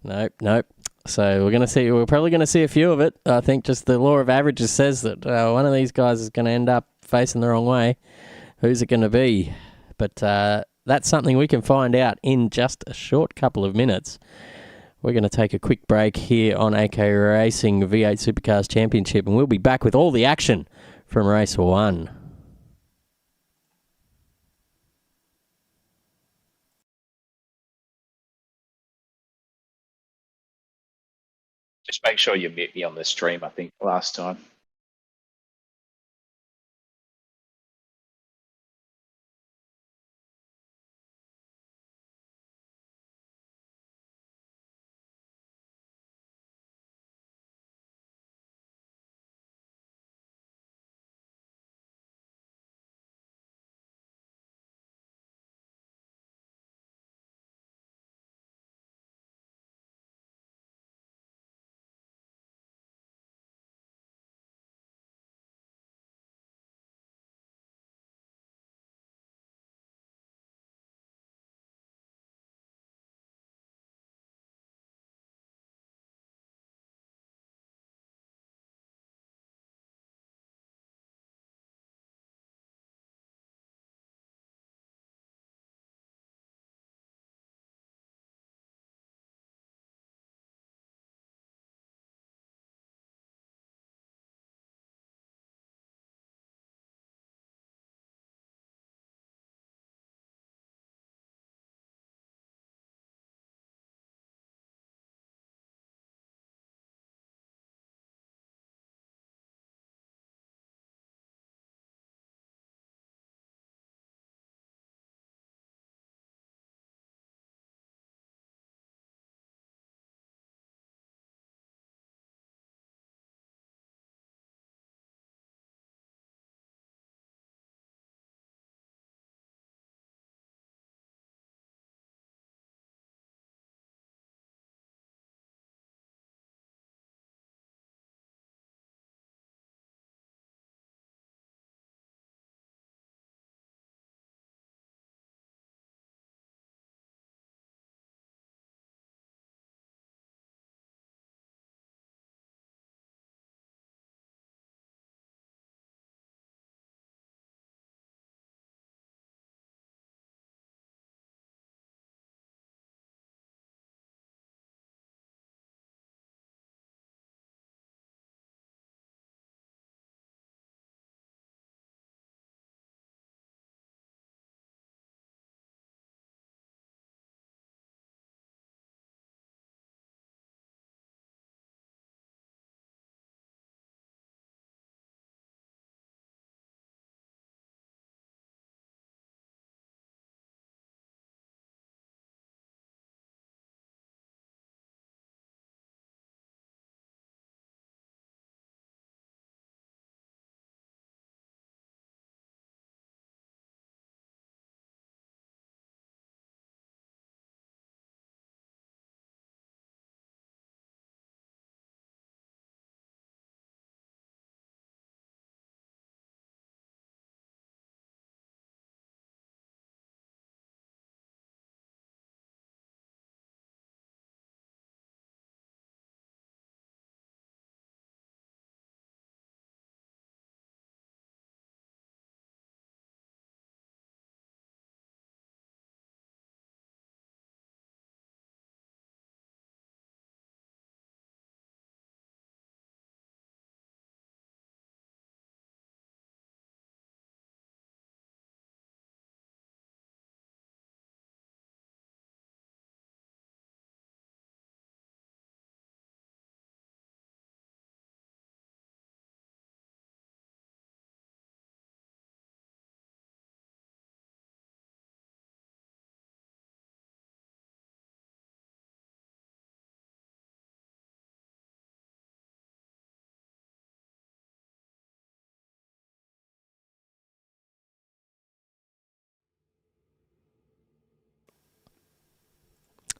Speaker 1: Nope. So we're probably going to see a few of it. I think just the law of averages says that one of these guys is going to end up facing the wrong way. Who's it going to be? But that's something we can find out in just a short couple of minutes. We're going to take a quick break here on AK Racing V8 Supercars Championship, and we'll be back with all the action from race 1.
Speaker 2: Just make sure you mute me on the stream, I think, last time.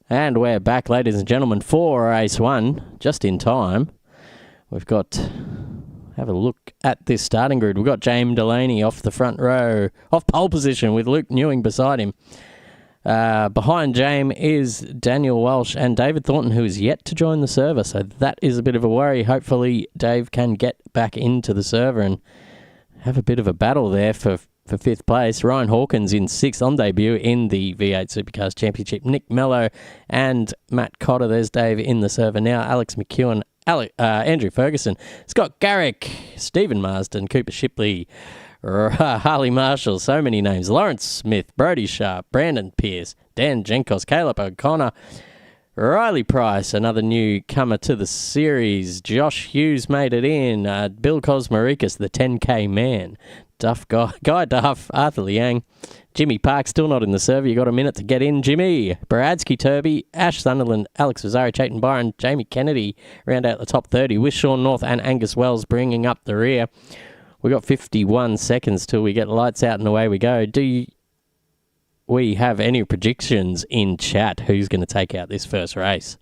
Speaker 1: And we're back, ladies and gentlemen, for race 1, just in time. We've got, have a look at this starting grid. We've got James Delaney off the front row, off pole position with Luke Newing beside him. Behind James is Daniel Walsh and David Thornton, who is yet to join the server. So that is a bit of a worry. Hopefully Dave can get back into the server and have a bit of a battle there for 5th place. Ryan Hawkins in 6th on debut in the V8 Supercars Championship. Nick Mello and Matt Cotter. There's Dave in the server now. Alex McEwen, Andrew Ferguson, Scott Garrick, Stephen Marsden, Cooper Shipley, Harley Marshall, so many names. Lawrence Smith, Brody Sharp, Brandon Pierce, Dan Jenkos, Caleb O'Connor, Riley Price, another newcomer to the series. Josh Hughes made it in. Bill Kosmarikis, the 10K man. Guy Duff, Arthur Liang, Jimmy Park, still not in the server. You got a minute to get in. Jimmy, Baradsky Turby, Ash Sunderland, Alex Vazzari, Chayton Byron, Jamie Kennedy round out the top 30, with Sean North and Angus Wells bringing up the rear. We got 51 seconds till we get lights out and away we go. We have any predictions in chat who's going to take out this first race?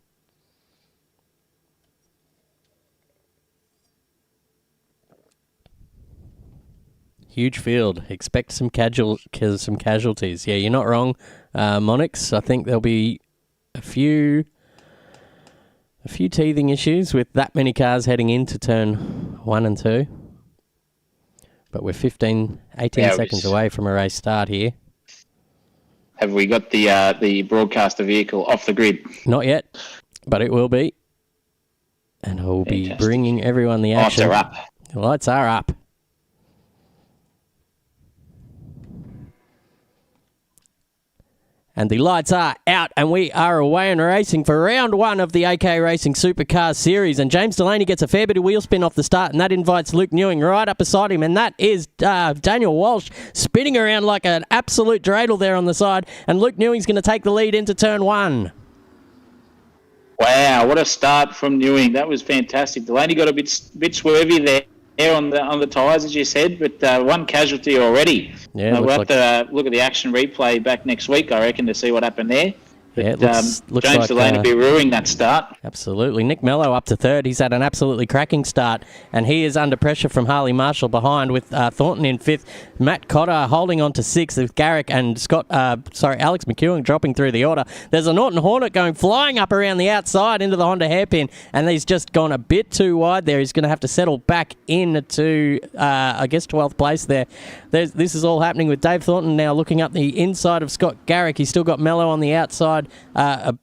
Speaker 1: Huge field. Expect some casualties. Yeah, you're not wrong, Monix. I think there'll be a few teething issues with that many cars heading into turn 1 and 2. But we're 18 seconds away from a race start here.
Speaker 2: Have we got the broadcaster vehicle off the grid?
Speaker 1: Not yet, but it will be. And I will be bringing everyone the action.
Speaker 2: Lights are up.
Speaker 1: The lights are up. And the lights are out, and we are away and racing for round 1 of the AK Racing Supercars Series. And James Delaney gets a fair bit of wheel spin off the start, and that invites Luke Newing right up beside him. And that is Daniel Walsh spinning around like an absolute dreidel there on the side. And Luke Newing's going to take the lead into turn 1.
Speaker 2: Wow, what a start from Newing. That was fantastic. Delaney got a bit swervy there on the tyres, as you said, but one casualty already.
Speaker 1: Yeah,
Speaker 2: we'll have to look at the action replay back next week, I reckon, to see what happened there. But,
Speaker 1: yeah, looks
Speaker 2: James
Speaker 1: like
Speaker 2: Delaney be ruining that start.
Speaker 1: Absolutely. Nick Mello up to 3rd. He's had an absolutely cracking start, and he is under pressure from Harley Marshall behind with Thornton in 5th. Matt Cotter holding on to 6th with Garrick and Alex McEwen dropping through the order. There's a Norton Hornet going flying up around the outside into the Honda hairpin, and he's just gone a bit too wide there. He's going to have to settle back into, 12th place there. This is all happening with Dave Thornton now looking up the inside of Scott Garrick. He's still got Mello on the outside.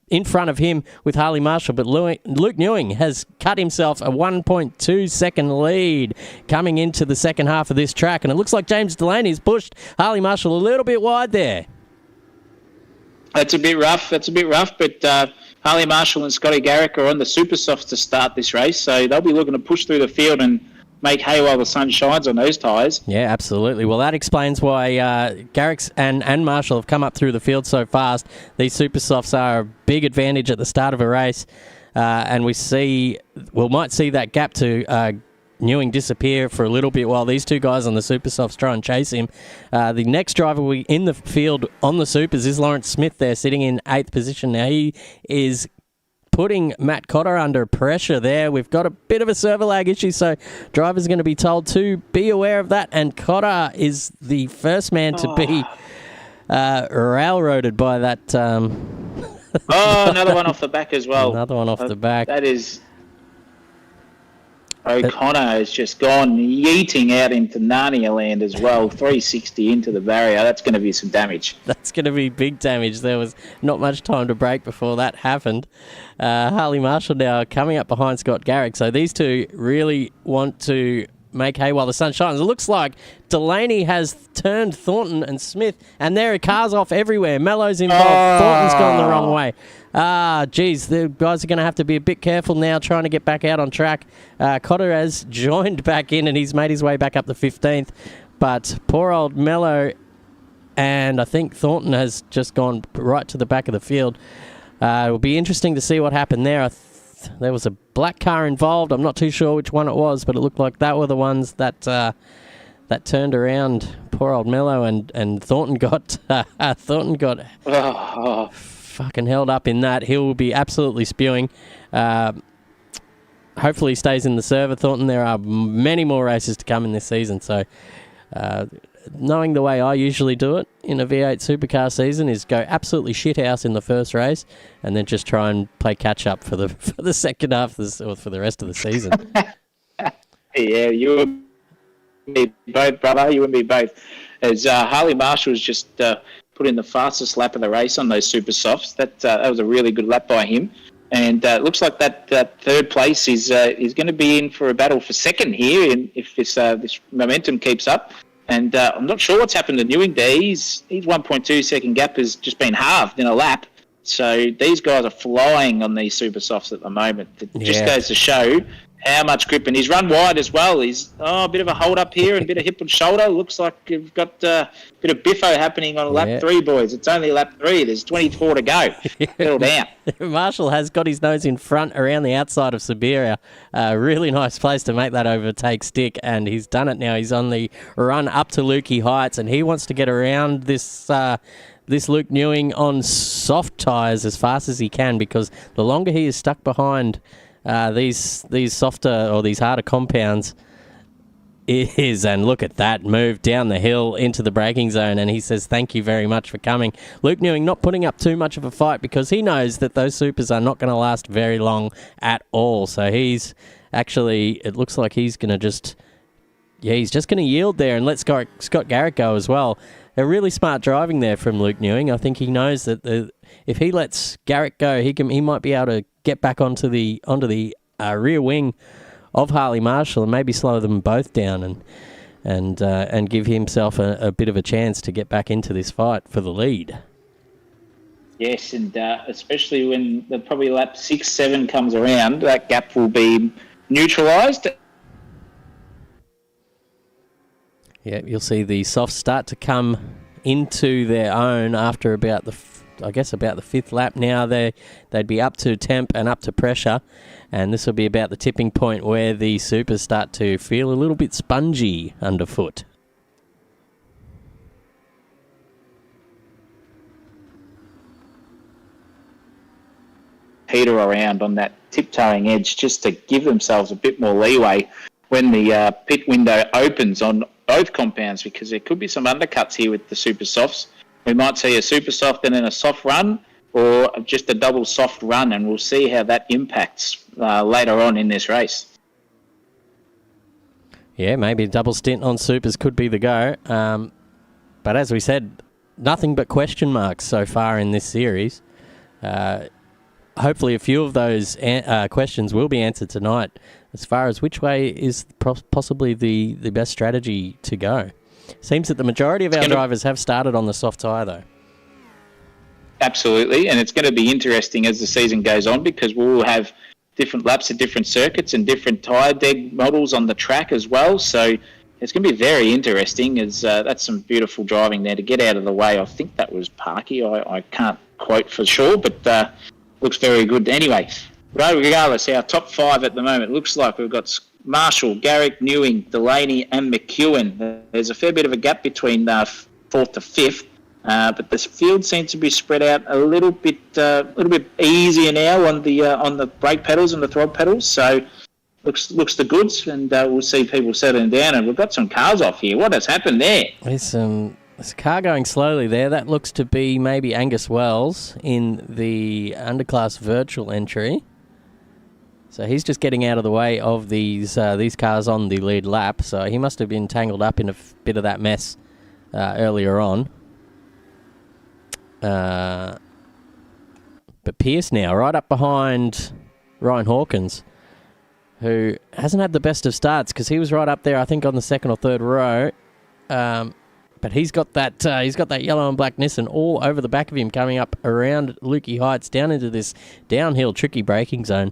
Speaker 1: In front of him with Harley Marshall, but Luke Newing has cut himself a 1.2 second lead coming into the second half of this track, and it looks like James Delaney's pushed Harley Marshall a little bit wide there.
Speaker 2: That's a bit rough, but Harley Marshall and Scotty Garrick are on the super softs to start this race, so they'll be looking to push through the field and make hay while the sun shines on those tyres.
Speaker 1: Yeah, absolutely. Well, that explains why Garrick's and Marshall have come up through the field so fast. These super softs are a big advantage at the start of a race, and we might see that gap to Newing disappear for a little bit while these two guys on the super softs try and chase him. The next driver in the field on the supers is Lawrence Smith there, sitting in 8th position. Now he is putting Matt Cotter under pressure there. We've got a bit of a server lag issue, so drivers are going to be told to be aware of that. And Cotter is the first man to be railroaded by that.
Speaker 2: Another one off the back as well.
Speaker 1: Another one off the back.
Speaker 2: That is... O'Connor has just gone yeeting out into Narnia land as well, 360 into the barrier. That's going to be some damage.
Speaker 1: That's going to be big damage. There was not much time to brake before that happened. Harley Marshall now coming up behind Scott Garrick. So these two really want to make hay while the sun shines. It looks like Delaney has turned Thornton and Smith, and there are cars off everywhere. Mello's involved. Thornton's gone the wrong way. Geez, the guys are going to have to be a bit careful now trying to get back out on track. Cotter has joined back in, and he's made his way back up to 15th. But poor old Mello, and I think Thornton has just gone right to the back of the field. It will be interesting to see what happened there. There was a black car involved. I'm not too sure which one it was, but it looked like that were the ones that turned around poor old Mello, and Thornton got fucking held up in that. He'll be absolutely spewing. Hopefully he stays in the server, Thornton. There are many more races to come in this season, so knowing the way I usually do it in a V8 supercar season is go absolutely shithouse in the first race and then just try and play catch-up for the second half or for the rest of the season.
Speaker 2: Yeah, you and me both, brother. You and me both. As Harley Marshall's just put in the fastest lap of the race on those super softs. That was a really good lap by him. And it looks like that third place is going to be in for a battle for second here, if this momentum keeps up. And I'm not sure what's happened to Newing there. His 1.2 second gap has just been halved in a lap. So these guys are flying on these super softs at the moment. It just goes to show how much grip. And he's run wide as well. He's a bit of a hold up here and a bit of hip and shoulder. Looks like you've got a bit of biffo happening on lap 3, boys. It's only lap 3. There's 24 to go. Settle down.
Speaker 1: Marshall has got his nose in front around the outside of Siberia. Really nice place to make that overtake stick, and he's done it now. He's on the run up to Lukey Heights, and he wants to get around this Luke Newing on soft tyres as fast as he can, because the longer he is stuck behind these softer or these harder compounds is, and look at that move down the hill into the braking zone, and he says thank you very much for coming. Luke Newing not putting up too much of a fight because he knows that those supers are not going to last very long at all, so he's actually, it looks like he's going to just going to yield there and let Scott Garrett go as well. A really smart driving there from Luke Newing. I think he knows that if he lets Garrett go, he might be able to get back onto the rear wing of Harley Marshall and maybe slow them both down and give himself a bit of a chance to get back into this fight for the lead.
Speaker 2: Yes, and especially when probably lap 6, 7 comes around, that gap will be neutralised.
Speaker 1: Yeah, you'll see the softs start to come into their own after about the 5th lap now. They'd be up to temp and up to pressure, and this will be about the tipping point where the supers start to feel a little bit spongy underfoot.
Speaker 2: Peter around on that tiptoeing edge just to give themselves a bit more leeway when the pit window opens on both compounds, because there could be some undercuts here with the super softs. We might see a super soft and then a soft run, or just a double soft run, and we'll see how that impacts later on in this race.
Speaker 1: Yeah, maybe a double stint on supers could be the go. But as we said, nothing but question marks so far in this series. Hopefully a few of those questions will be answered tonight as far as which way is possibly the best strategy to go. Seems that the majority of our drivers have started on the soft tyre, though.
Speaker 2: Absolutely, and it's going to be interesting as the season goes on, because we'll have different laps at different circuits and different tyre deg models on the track as well. So it's going to be very interesting. That's some beautiful driving there to get out of the way. I think that was Parky. I can't quote for sure, but looks very good. Anyway, regardless, our top 5 at the moment looks like we've got Marshall, Garrick, Newing, Delaney and McEwen. There's a fair bit of a gap between 4th to 5th, but this field seems to be spread out a little bit easier now on the brake pedals and the throttle pedals. So looks the goods, and we'll see people settling down. And we've got some cars off here. What has happened there?
Speaker 1: There's a car going slowly there. That looks to be maybe Angus Wells in the underclass virtual entry. So he's just getting out of the way of these cars on the lead lap. So he must have been tangled up in a bit of that mess earlier on. But Pierce now, right up behind Ryan Hawkins, who hasn't had the best of starts because he was right up there, I think, on the 2nd or 3rd row. But he's got that yellow and black Nissan all over the back of him, coming up around Lukey Heights down into this downhill tricky braking zone.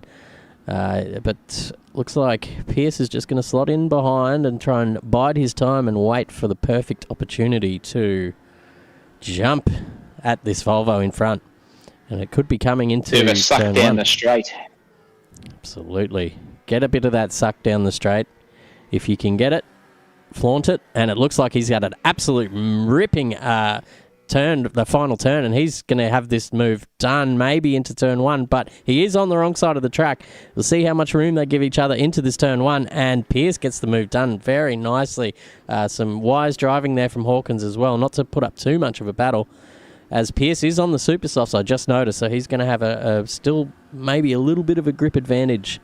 Speaker 1: But looks like Pierce is just going to slot in behind and try and bide his time and wait for the perfect opportunity to jump at this Volvo in front. And it could be coming into
Speaker 2: bit of a suck down the straight.
Speaker 1: Absolutely. Get a bit of that suck down the straight. If you can get it, flaunt it. And it looks like he's got an absolute ripping the final turn, and he's going to have this move done maybe into turn 1, but he is on the wrong side of the track. We'll see how much room they give each other into this turn 1, and Pierce gets the move done very nicely. Some wise driving there from Hawkins as well, not to put up too much of a battle, as Pierce is on the super softs, I just noticed, so he's going to have a still maybe a little bit of a grip advantage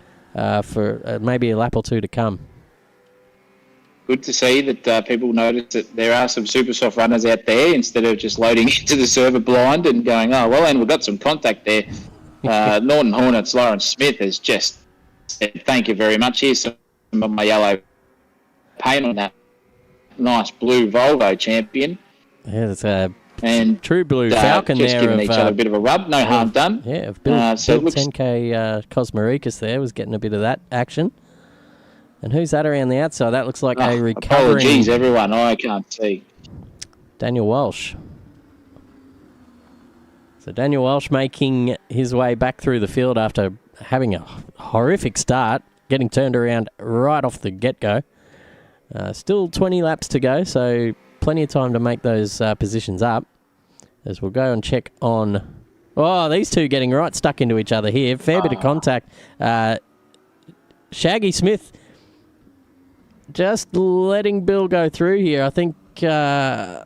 Speaker 1: for maybe a lap or two to come.
Speaker 2: Good to see that people notice that there are some super soft runners out there instead of just loading into the server blind and going, oh, well, and we've got some contact there. Norton Hornets, Lawrence Smith has just said, thank you very much. Here's some of my yellow paint on that nice blue Volvo champion.
Speaker 1: Yeah, that's a
Speaker 2: and
Speaker 1: true blue Falcon
Speaker 2: just
Speaker 1: there.
Speaker 2: Just giving each other a bit of a rub, no harm done.
Speaker 1: Yeah, Bill, so Bill 10K Cosmerikas there was getting a bit of that action. And who's that around the outside? That looks like a recovering...
Speaker 2: Apologies, everyone. I can't see.
Speaker 1: Daniel Walsh. So Daniel Walsh making his way back through the field after having a horrific start, getting turned around right off the get-go. Still 20 laps to go, so plenty of time to make those positions up. As we'll go and check on... Oh, these two getting right stuck into each other here. Fair bit of contact. Shaggy Smith... just letting Bill go through here. I think might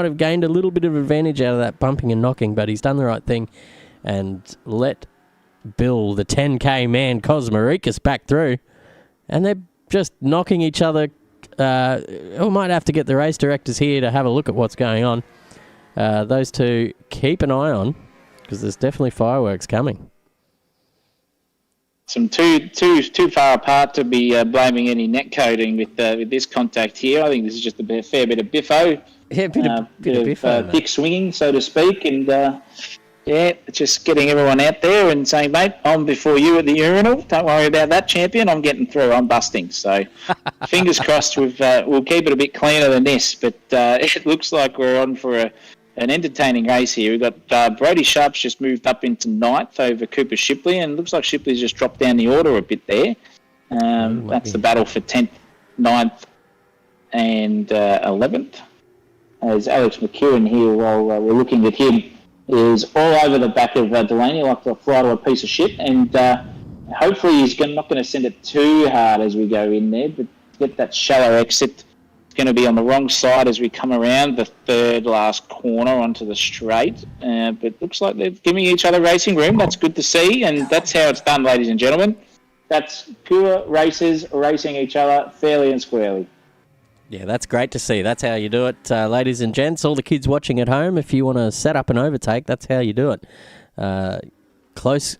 Speaker 1: have gained a little bit of advantage out of that bumping and knocking, but he's done the right thing and let Bill, the 10K man, Cosmerikas, back through. And they're just knocking each other. We might have to get the race directors here to have a look at what's going on. Those two, keep an eye on, because there's definitely fireworks coming.
Speaker 2: Some too far apart to be blaming any net coding with this contact here. I think this is just a fair bit of biffo.
Speaker 1: Yeah, a bit of biffo,
Speaker 2: thick swinging, so to speak, and just getting everyone out there and saying, mate, I'm before you at the urinal. Don't worry about that, champion. I'm getting through. I'm busting. So, fingers crossed. We'll keep it a bit cleaner than this, but it looks like we're on for an entertaining race here. We've got Brody Sharp's just moved up into 9th over Cooper Shipley, and it looks like Shipley's just dropped down the order a bit there. That's the battle for 10th, 9th, and 11th. As Alex McEwen here, while we're looking at him, is all over the back of Delaney like to fly to a piece of shit, and hopefully he's not going to send it too hard as we go in there, but get that shallow exit. Going to be on the wrong side as we come around the third last corner onto the straight, but looks like they're giving each other racing room. That's good to see, and that's how it's done, ladies and gentlemen. That's pure racers racing each other fairly and squarely.
Speaker 1: Yeah, that's great to see. That's how you do it, ladies and gents. All the kids watching at home, if you want to set up an overtake, that's how you do it. Close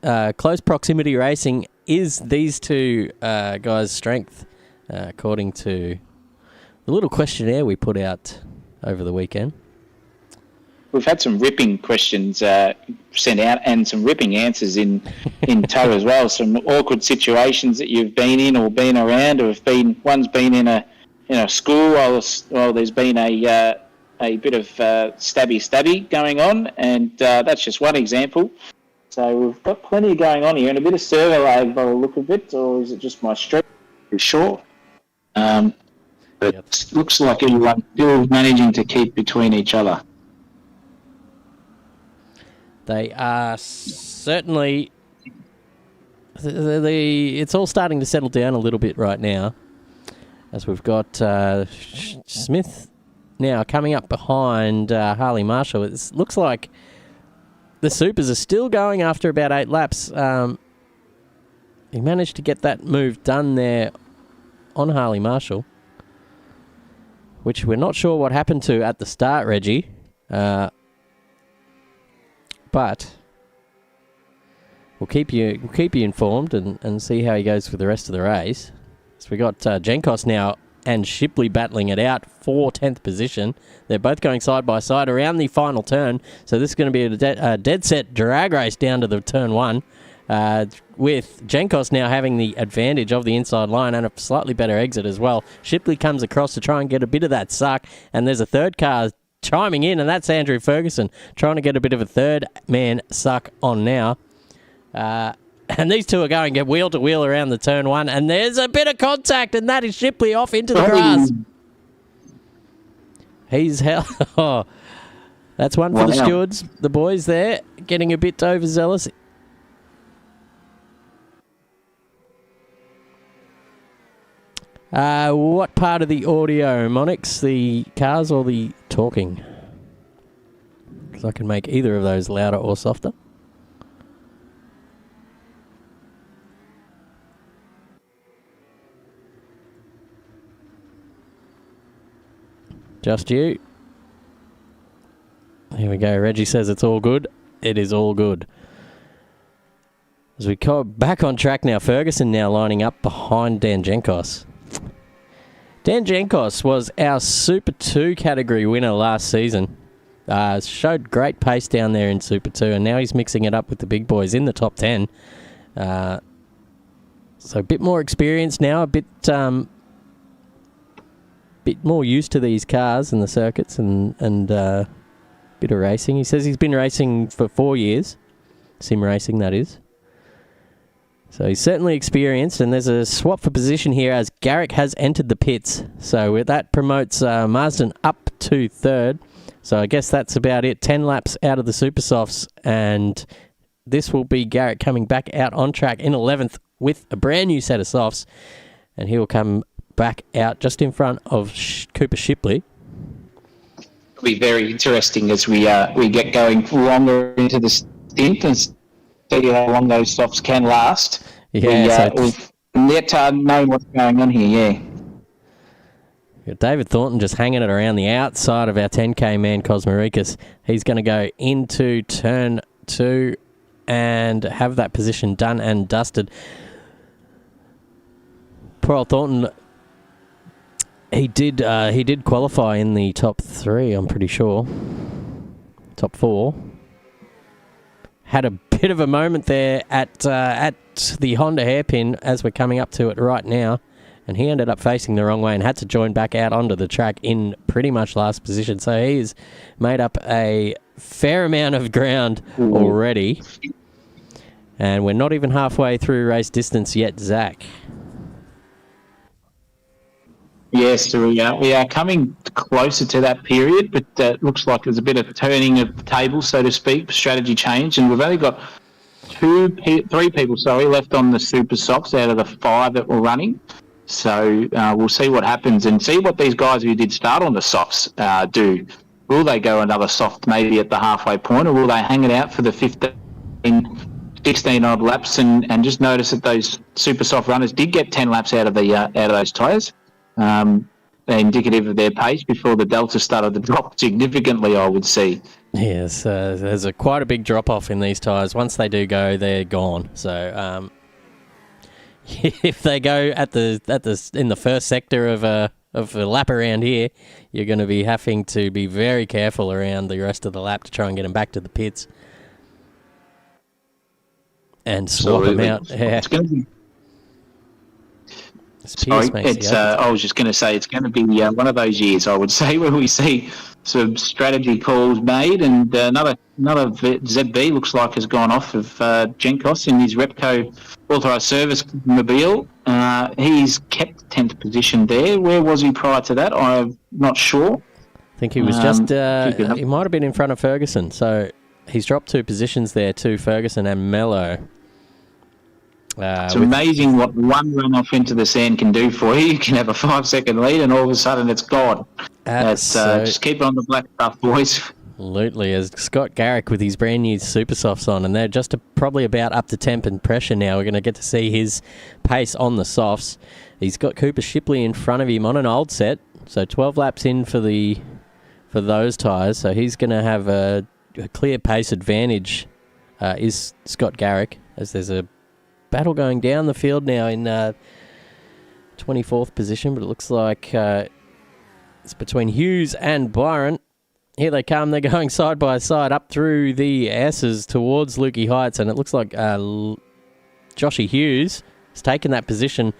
Speaker 1: proximity racing is these two guys' strength, according to the little questionnaire we put out over the weekend.
Speaker 2: We've had some ripping questions sent out and some ripping answers in tow as well. Some awkward situations that you've been in or been around, or one's been in a school while there's been a bit of stabby going on, and that's just one example. So we've got plenty going on here, and a bit of server lag by the look of it, or is it just my streak? For sure. But it looks like everyone's still managing to keep between each other.
Speaker 1: They are certainly... It's all starting to settle down a little bit right now, as we've got Smith now coming up behind Harley Marshall. It looks like the Supers are still going after about 8 laps. He managed to get that move done there on Harley Marshall, which we're not sure what happened to at the start, Reggie. But we'll keep you informed and see how he goes for the rest of the race. So we got Jenkos now and Shipley battling it out for 10th position. They're both going side by side around the final turn. So this is going to be a dead set drag race down to the turn 1. With Jenkos now having the advantage of the inside line and a slightly better exit as well. Shipley comes across to try and get a bit of that suck, and there's a third car chiming in, and that's Andrew Ferguson trying to get a bit of a third man suck on now. And these two are going to get wheel to wheel around the turn 1, and there's a bit of contact, and that is Shipley off into the grass. He's held. That's one for the stewards. The boys there getting a bit overzealous. What part of the audio, Monix? The cars or the talking? Because I can make either of those louder or softer. Just you. Here we go. Reggie says it's all good. It is all good. As we go back on track now, Ferguson now lining up behind Dan Jenkos. Dan Jenkos was our Super 2 category winner last season. Showed great pace down there in Super 2, and now he's mixing it up with the big boys in the top 10. So a bit more experience now, a bit more used to these cars and the circuits and bit of racing. He says he's been racing for 4 years. Sim racing, that is. So he's certainly experienced, and there's a swap for position here as Garrick has entered the pits. So that promotes Marsden up to third. So I guess that's about it. 10 laps out of the Super Softs, and this will be Garrick coming back out on track in 11th with a brand new set of softs, and he'll come back out just in front of Cooper Shipley.
Speaker 2: It'll be very interesting as we get going longer into the stint and see how long those softs can last.
Speaker 1: Yeah,
Speaker 2: we've yet to know what's going on here, yeah.
Speaker 1: David Thornton just hanging it around the outside of our 10K man, Cosmoricus. He's going to go into turn 2 and have that position done and dusted. Poor old Thornton, he did qualify in the top 3, I'm pretty sure. Top 4. Had a bit of a moment there at the Honda hairpin as we're coming up to it right now, and he ended up facing the wrong way and had to join back out onto the track in pretty much last position. So he's made up a fair amount of ground already, and we're not even halfway through race distance yet, Zach.
Speaker 2: Yes, we are coming closer to that period, but it looks like there's a bit of turning of the table, so to speak, strategy change, and we've only got three people left on the Super Softs out of the 5 that were running. So we'll see what happens and see what these guys who did start on the softs do. Will they go another soft maybe at the halfway point, or will they hang it out for the 16 odd laps and just notice that those Super Soft runners did get 10 laps out of those tyres? Indicative of their pace before the delta started to drop significantly, I would see.
Speaker 1: Yes, there's quite a big drop-off in these tyres. Once they do go, they're gone. So if they go in the first sector of a lap around here, you're going to be having to be very careful around the rest of the lap to try and get them back to the pits and swap them out. Yeah.
Speaker 2: It's going to be... I was just going to say it's going to be one of those years, I would say, where we see some strategy calls made, and another ZB looks like has gone off of Jenkos in his Repco authorised service mobile. He's kept 10th position there. Where was he prior to that? I'm not sure.
Speaker 1: I think he was he might have been in front of Ferguson, so he's dropped 2 positions there to Ferguson and Mello.
Speaker 2: It's amazing what one run off into the sand can do for you. You can have a 5-second lead and all of a sudden it's gone. Just keep on the black stuff, boys.
Speaker 1: Absolutely. As Scott Garrick with his brand new Super Softs on, and they're just probably about up to temp and pressure now. We're going to get to see his pace on the softs. He's got Cooper Shipley in front of him on an old set, so 12 laps in for those tyres. So he's going to have a clear pace advantage, is Scott Garrick, as there's a battle going down the field now in 24th position, but it looks like it's between Hughes and Byron. Here they come. They're going side by side up through the S's towards Lukey Heights, and it looks like Joshy Hughes has taken that position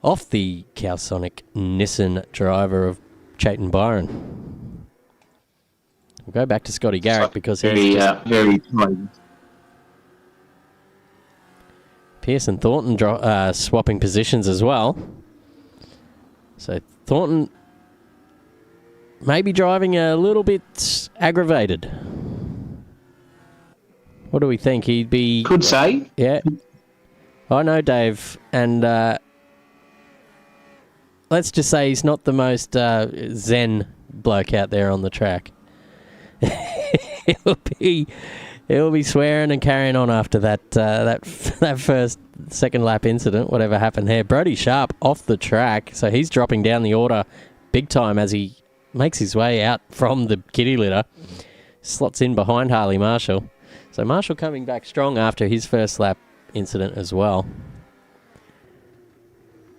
Speaker 1: off the Calsonic Nissan driver of Chayton Byron. We'll go back to Scotty Garrick because he's
Speaker 2: very
Speaker 1: Pearson Thornton swapping positions as well. So Thornton maybe driving a little bit aggravated. What do we think? He'd be...
Speaker 2: Could say.
Speaker 1: Yeah. I know, Dave. And let's just say he's not the most zen bloke out there on the track. He'll be swearing and carrying on after that first second lap incident, whatever happened there. Brodie Sharp off the track, so he's dropping down the order big time as he makes his way out from the kitty litter. Slots in behind Harley Marshall. So Marshall coming back strong after his first lap incident as well.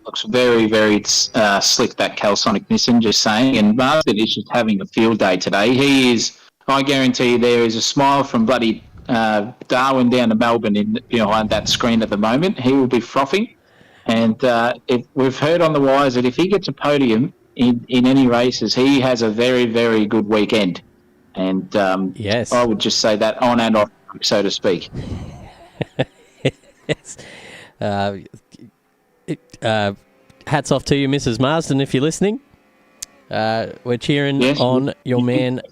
Speaker 2: Looks very, very slick, that Calsonic Nissan, just saying. And Marsden is just having a field day today. He is, I guarantee you, there is a smile from bloody Darwin down to Melbourne behind that screen at the moment. He will be frothing. And if we've heard on the wires that if he gets a podium in any races, he has a very, very good weekend. And
Speaker 1: yes.
Speaker 2: I would just say that on and off, so to speak.
Speaker 1: Yes. Hats off to you, Mrs. Marsden, if you're listening. We're cheering on your man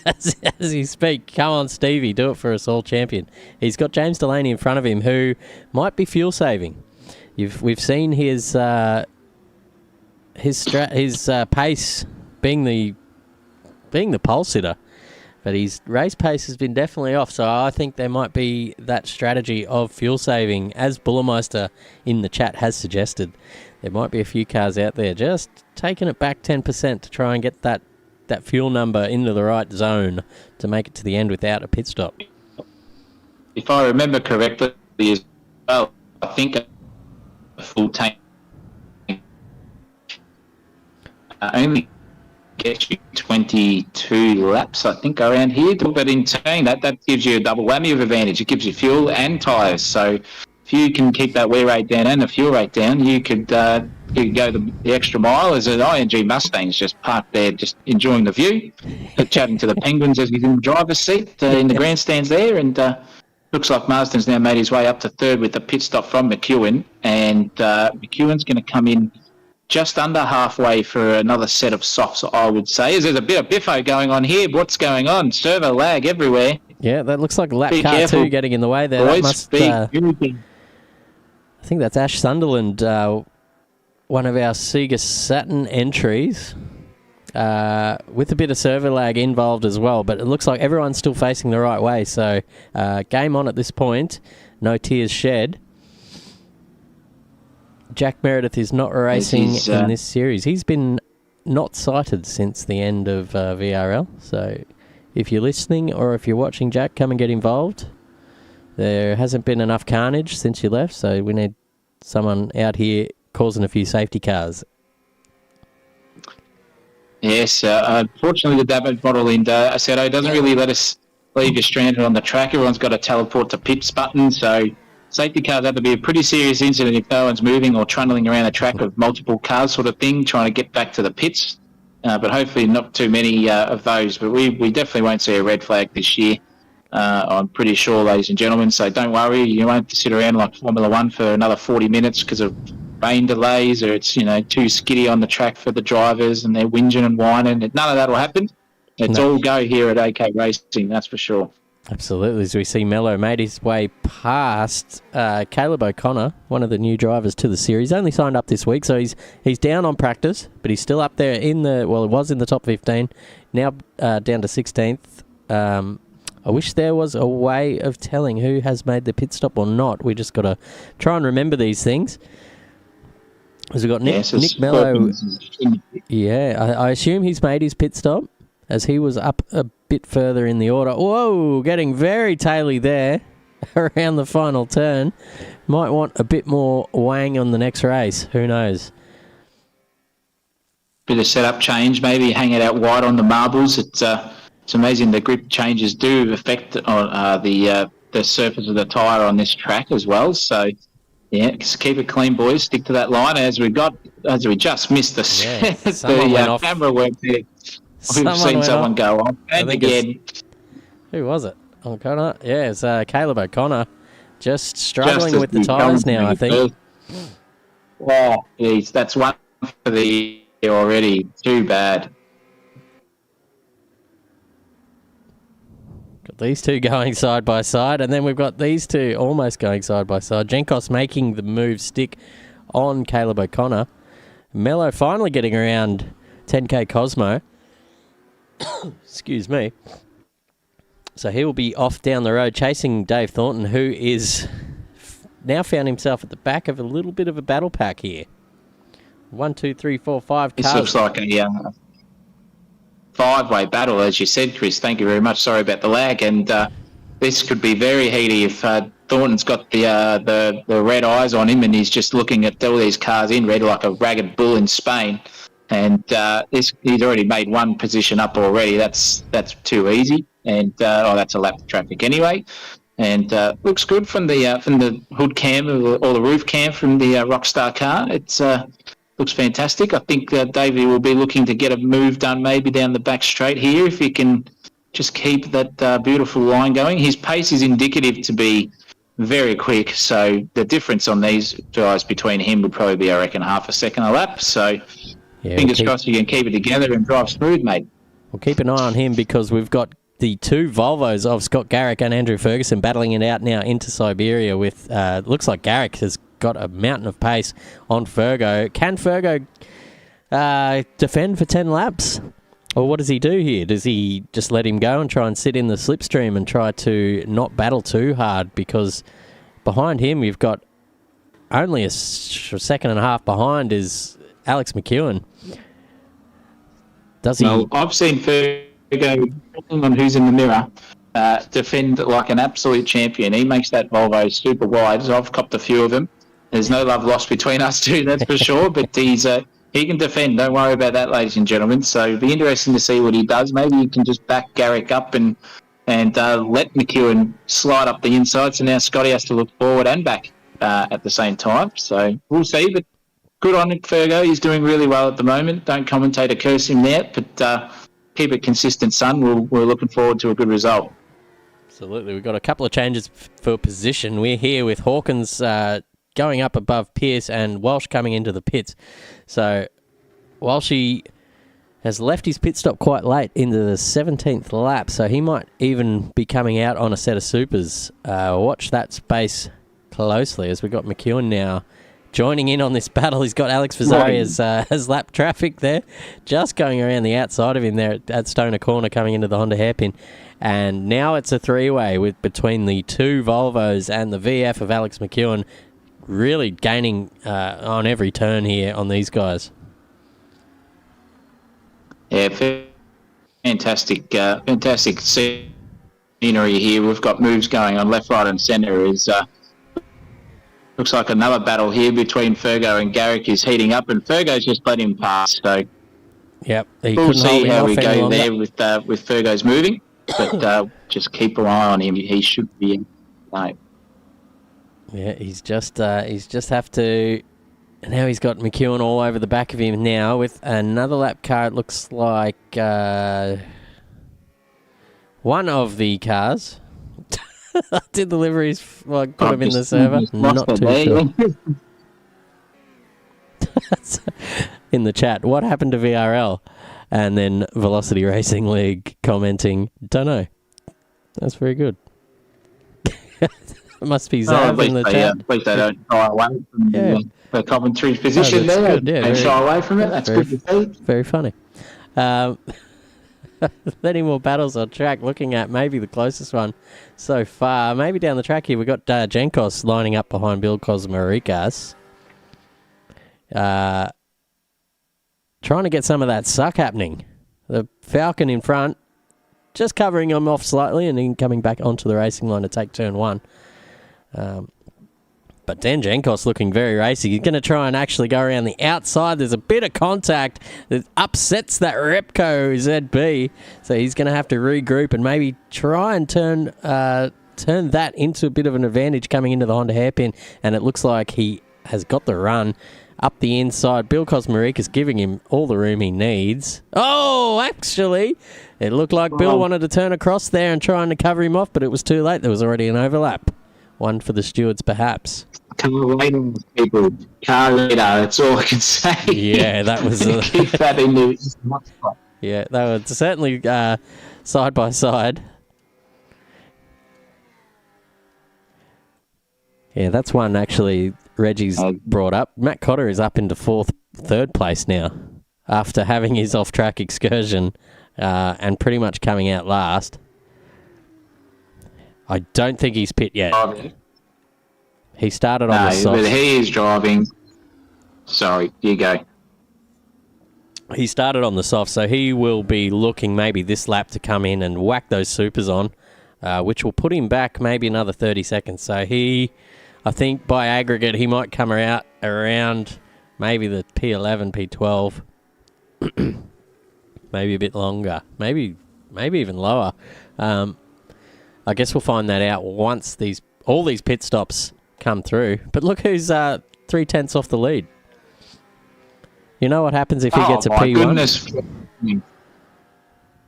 Speaker 1: as you speak. Come on, Stevie, do it for us all, champion. He's got James Delaney in front of him, who might be fuel saving. We've seen his pace being the pole sitter, but his race pace has been definitely off. So I think there might be that strategy of fuel saving, as Bullermeister in the chat has suggested. There might be a few cars out there just taking it back 10% to try and get that fuel number into the right zone to make it to the end without a pit stop.
Speaker 2: If I remember correctly as well, I think a full tank only gets you 22 laps, I think, around here. But in saying that gives you a double whammy of advantage. It gives you fuel and tyres. So if you can keep that wear rate down and the fuel rate down, you could go the extra mile. As an ING Mustang's just parked there, just enjoying the view, chatting to the Penguins as he's in the driver's seat in the grandstands there. And looks like Marsden's now made his way up to third with a pit stop from McEwen. And McEwen's going to come in just under halfway for another set of softs, I would say. There's a bit of biffo going on here. What's going on? Servo lag everywhere.
Speaker 1: Yeah, that looks like a lap
Speaker 2: Be
Speaker 1: car
Speaker 2: careful,
Speaker 1: 2 getting in the way there.
Speaker 2: Boys,
Speaker 1: That must, I think that's Ash Sunderland, one of our Sega Saturn entries, with a bit of servo lag involved as well. But it looks like everyone's still facing the right way. So game on at this point. No tears shed. Jack Meredith is not racing in this series. He's been not sighted since the end of VRL. So if you're listening or if you're watching, Jack, come and get involved. There hasn't been enough carnage since you left, so we need someone out here causing a few safety cars.
Speaker 2: Yes, unfortunately the damage model in Assetto doesn't really let us leave you stranded on the track. Everyone's got a teleport to pits button, so safety cars have to be a pretty serious incident if no one's moving or trundling around a track of multiple cars sort of thing, trying to get back to the pits. But hopefully not too many of those. But we definitely won't see a red flag this year, I'm pretty sure, ladies and gentlemen. So don't worry, you won't have to sit around like Formula One for another 40 minutes because of rain delays or it's, too skiddy on the track for the drivers and they're whinging and whining. None of that will happen. It's all go here at AK Racing, that's for sure.
Speaker 1: Absolutely. As we see Mello made his way past Caleb O'Connor, one of the new drivers to the series. Only signed up this week, so he's down on practice, but he's still up there he was in the top 15, now down to 16th. I wish there was a way of telling who has made the pit stop or not. We just got to try and remember these things. As we've got Nick Mello. Yeah, I assume he's made his pit stop as he was up a bit further in the order. Whoa, getting very taily there around the final turn. Might want a bit more wang on the next race. Who knows?
Speaker 2: Bit of setup change, maybe hang it out wide on the marbles. It's amazing the grip changes do affect on the surface of the tyre on this track as well. So, yeah, just keep it clean, boys. Stick to that line as we just missed the camera work there. We've seen someone go on. And again.
Speaker 1: Who was it? O'Connor? Yeah, it's Caleb O'Connor. Just struggling with the tyres now, I think.
Speaker 2: Oh, geez, that's one for the year already. Too bad.
Speaker 1: Got these two going side by side, and then we've got these two almost going side by side. Jenkos making the move stick on Caleb O'Connor. Mello finally getting around 10K Cosmo. Excuse me. So he will be off down the road chasing Dave Thornton, who is now found himself at the back of a little bit of a battle pack here. 1, 2, 3, 4, 5 cars.
Speaker 2: This looks like a five-way battle, as you said, Chris. Thank you very much. Sorry about the lag. And this could be very heaty if Thornton's got the red eyes on him and he's just looking at all these cars in red like a ragged bull in Spain. And he's already made one position up already. That's too easy. And that's a lap of traffic anyway. And looks good from the hood cam or the roof cam from the Rockstar car. It's looks fantastic. I think Davey will be looking to get a move done maybe down the back straight here if he can just keep that beautiful line going. His pace is indicative to be very quick, so the difference on these guys between him would probably be, I reckon, half a second a lap. So fingers crossed you can keep it together and drive smooth, mate.
Speaker 1: We'll keep an eye on him because we've got the two Volvos of Scott Garrick and Andrew Ferguson battling it out now into Siberia with, looks like Garrick has got a mountain of pace on Fergo. Can Fergo defend for 10 laps? Or what does he do here? Does he just let him go and try and sit in the slipstream and try to not battle too hard? Because behind him, we've got only a second and a half behind is Alex McEwen. Does he?
Speaker 2: Well, I've seen Fergo, on who's in the mirror, defend like an absolute champion. He makes that Volvo super wide. I've copped a few of them. There's no love lost between us two, that's for sure. But he can defend. Don't worry about that, ladies and gentlemen. So it'll be interesting to see what he does. Maybe you can just back Garrick up and let McEwen slide up the inside. So now Scotty has to look forward and back at the same time. So we'll see. But good on Nick Fergo. He's doing really well at the moment. Don't commentate or curse him there. But keep it consistent, son. We're looking forward to a good result.
Speaker 1: Absolutely. We've got a couple of changes for position. We're here with Hawkins going up above Pierce and Walsh coming into the pits. So Walshy has left his pit stop quite late into the 17th lap, so he might even be coming out on a set of supers. Watch that space closely as we've got McEwen now joining in on this battle. He's got Alex Fazzari as lap traffic there, just going around the outside of him there at Stoner Corner coming into the Honda hairpin. And now it's a three-way between the two Volvos and the VF of Alex McEwen, really gaining on every turn here on these guys.
Speaker 2: Yeah, fantastic scenery here. We've got moves going on left, right and centre. Looks like another battle here between Fergo and Garrick is heating up, and Fergo's just let him pass. So
Speaker 1: yep,
Speaker 2: we'll see how we go there with Fergo's moving, but just keep an eye on him. He should be in. No.
Speaker 1: Yeah, he's just have to. Now he's got McEwen all over the back of him now with another lap car. It looks like one of the cars. Did the liveries put him in the server? Not too sure. In the chat, what happened to VRL? And then Velocity Racing League commenting, don't know. That's very good. It must be Zav in the chat.
Speaker 2: At least they don't shy away from the commentary position there.
Speaker 1: Good. Yeah,
Speaker 2: don't shy away from it. That's good to see.
Speaker 1: Very funny. Any more battles on track? Looking at maybe the closest one so far. Maybe down the track here, we've got Jenkos lining up behind Bill Cosmarikas. Trying to get some of that suck happening. The Falcon in front, just covering him off slightly and then coming back onto the racing line to take turn one. But Dan Jenkos looking very racy. He's going to try and actually go around the outside. There's a bit of contact that upsets that Repco ZB. So he's going to have to regroup and maybe try and turn that into a bit of an advantage coming into the Honda hairpin. And it looks like he has got the run up the inside. Bill Cosmaric is giving him all the room he needs. Oh, actually, it looked like Bill wanted to turn across there and trying to cover him off, but it was too late. There was already an overlap. One for the stewards, perhaps.
Speaker 2: Car later, people. Car later, that's all I can say.
Speaker 1: Yeah, that was...
Speaker 2: Keep that in the...
Speaker 1: Yeah, they were certainly side by side. Yeah, that's one actually Reggie's brought up. Matt Cotter is up into third place now after having his off-track excursion and pretty much coming out last. I don't think he's pit yet. He started on the soft.
Speaker 2: But he is driving. Sorry, you go.
Speaker 1: He started on the soft, so he will be looking maybe this lap to come in and whack those supers on, which will put him back maybe another 30 seconds. So I think by aggregate, he might come out around maybe the P11, P12, maybe a bit longer, maybe even lower. I guess we'll find that out once all these pit stops come through. But look who's 3/10 off the lead. You know what happens if he gets a P1?
Speaker 2: Goodness.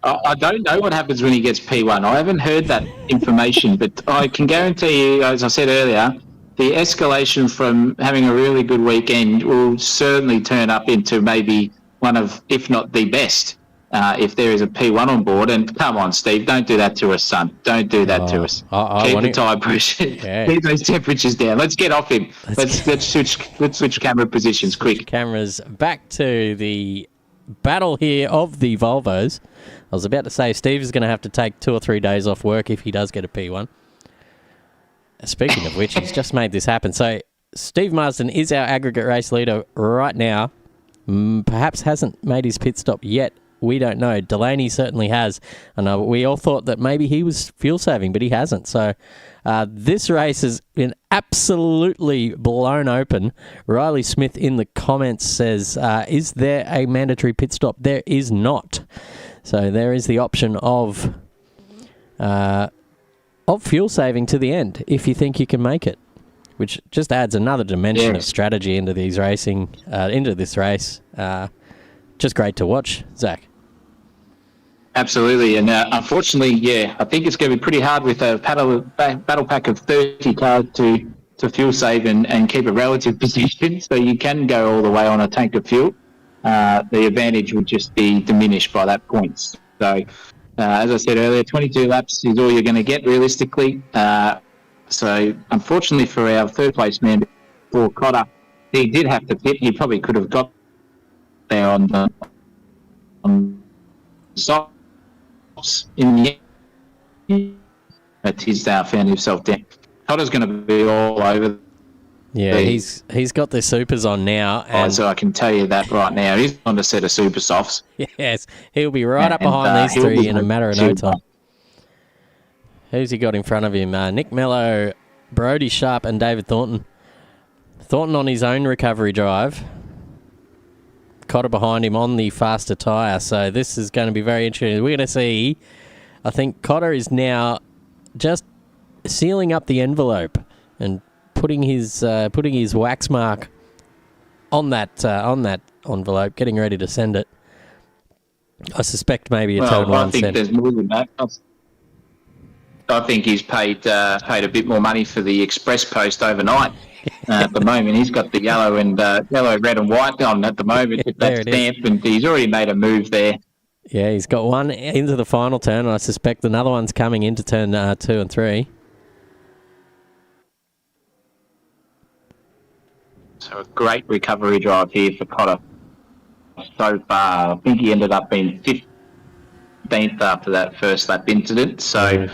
Speaker 2: I don't know what happens when he gets P1. I haven't heard that information, but I can guarantee you, as I said earlier, the escalation from having a really good weekend will certainly turn up into maybe one of, if not the best, if there is a P1 on board. And come on, Steve, don't do that to us, son. Don't do that to us. Keep the tire pressure. Yeah. Keep those temperatures down. Let's get off him. Let's switch camera positions quick.
Speaker 1: Cameras back to the battle here of the Volvos. I was about to say Steve is going to have to take 2 or 3 days off work if he does get a P1. Speaking of which, he's just made this happen. So Steve Marsden is our aggregate race leader right now. Perhaps hasn't made his pit stop yet. We don't know. Delaney certainly has. And we all thought that maybe he was fuel saving, but he hasn't. So this race has been absolutely blown open. Riley Smith in the comments says, is there a mandatory pit stop? There is not. So there is the option of fuel saving to the end if you think you can make it, which just adds another dimension of strategy into this race. Just great to watch, Zach.
Speaker 2: Absolutely, and unfortunately, I think it's going to be pretty hard with a battle pack of 30 cars to fuel save and keep a relative position, so you can go all the way on a tank of fuel. The advantage would just be diminished by that point. So, as I said earlier, 22 laps is all you're going to get realistically. So, unfortunately for our third place man, Paul Cotter, he did have to pit. He probably could have got there on the softs in the end. But he's found himself down. Cotter's going to be all over.
Speaker 1: Yeah, he's got the supers on now. And
Speaker 2: so I can tell you that right now. He's on a set of super softs.
Speaker 1: Yes, he'll be right up behind these three in a matter of no time. Who's he got in front of him? Nick Mello, Brody Sharp, and David Thornton. Thornton on his own recovery drive. Cotter behind him on the faster tyre. So this is going to be very interesting. We're going to see, I think Cotter is now just sealing up the envelope and putting his wax mark on that envelope, getting ready to send it. I suspect maybe a total 1 cent.
Speaker 2: I think there's more than that. I think he's paid a bit more money for the express post overnight. At the moment, he's got the yellow, red, and white on at the moment with that stamp, and he's already made a move there.
Speaker 1: Yeah, he's got one into the final turn, and I suspect another one's coming into turn 2 and 3.
Speaker 2: So a great recovery drive here for Cotter so far. I think he ended up being 15th after that first lap incident. So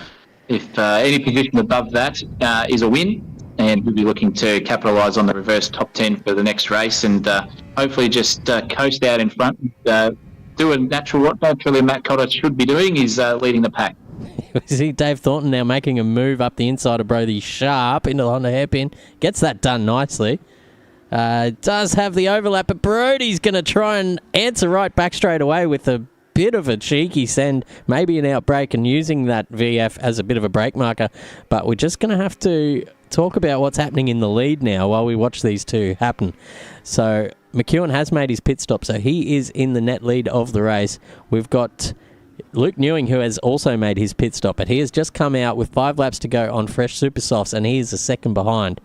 Speaker 2: if any position above that is a win, and we'll be looking to capitalise on the reverse top 10 for the next race, and hopefully just coast out in front. Do what naturally Matt Cotter should be doing is leading the pack.
Speaker 1: We see Dave Thornton now making a move up the inside of Brody Sharp into the Honda hairpin. Gets that done nicely. Does have the overlap, but Brody's going to try and answer right back straight away with a bit of a cheeky send, maybe an outbreak, and using that VF as a bit of a brake marker. But we're just going to have to talk about what's happening in the lead now while we watch these two happen. So McEwen has made his pit stop, so he is in the net lead of the race. We've got Luke Newing, who has also made his pit stop, but he has just come out with 5 laps to go on fresh super softs, and he is a second behind.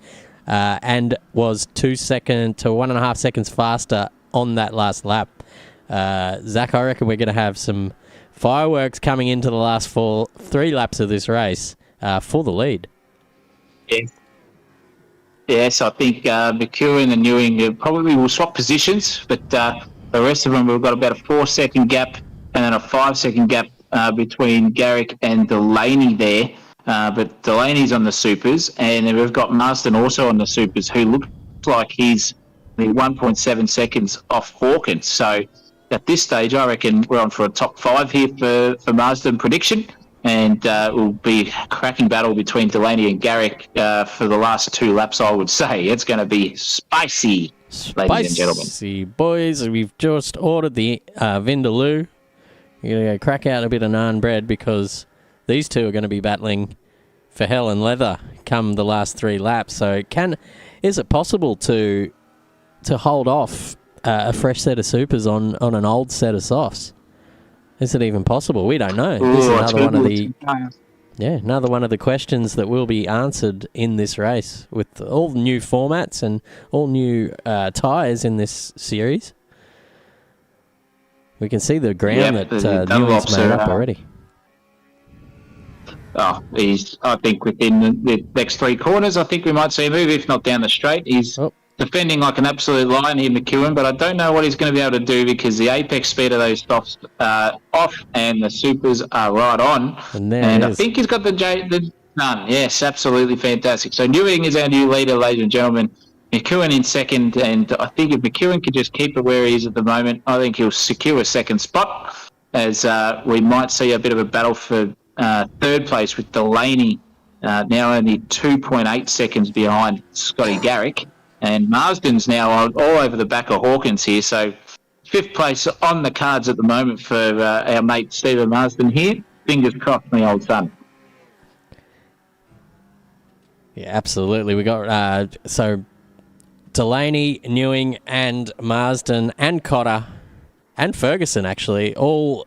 Speaker 1: And was 2 seconds to 1.5 seconds faster on that last lap. Zach, I reckon we're going to have some fireworks coming into the last 3 laps of this race for the lead.
Speaker 2: Yes, I think McEwen and Ewing probably will swap positions, but the rest of them, we've got about a 4-second gap and then a 5-second gap between Garrick and Delaney there. But Delaney's on the supers, and then we've got Marsden also on the supers, who looks like he's 1.7 seconds off Hawkins. So at this stage, I reckon we're on for a top 5 here for Marsden prediction. And it will be a cracking battle between Delaney and Garrick for the last 2 laps, I would say. It's going to be spicy, ladies and gentlemen.
Speaker 1: Spicy, boys. We've just ordered the Vindaloo. You're going to go crack out a bit of naan bread because these two are going to be battling for hell and leather come the last 3 laps. So is it possible to hold off a fresh set of supers on an old set of softs? Is it even possible? We don't know. This is another one of the questions that will be answered in this race with all new formats and all new tyres in this series. We can see the ground that Newell's made up already.
Speaker 2: I think within the next 3 corners, I think we might see a move, if not down the straight. He's defending like an absolute lion here, McEwen, but I don't know what he's going to be able to do because the apex speed of those softs off and the supers are right on. And I think he's got the none. Yes, absolutely fantastic. So Ewing is our new leader, ladies and gentlemen. McEwen in second, and I think if McEwen could just keep it where he is at the moment, I think he'll secure a second spot, as we might see a bit of a battle for third place with Delaney now only 2.8 seconds behind Scotty Garrick. And Marsden's now all over the back of Hawkins here. So 5th place on the cards at the moment for our mate Stephen Marsden here. Fingers crossed, my old son.
Speaker 1: Yeah, absolutely. We got so Delaney, Ewing, and Marsden, and Cotter, and Ferguson actually all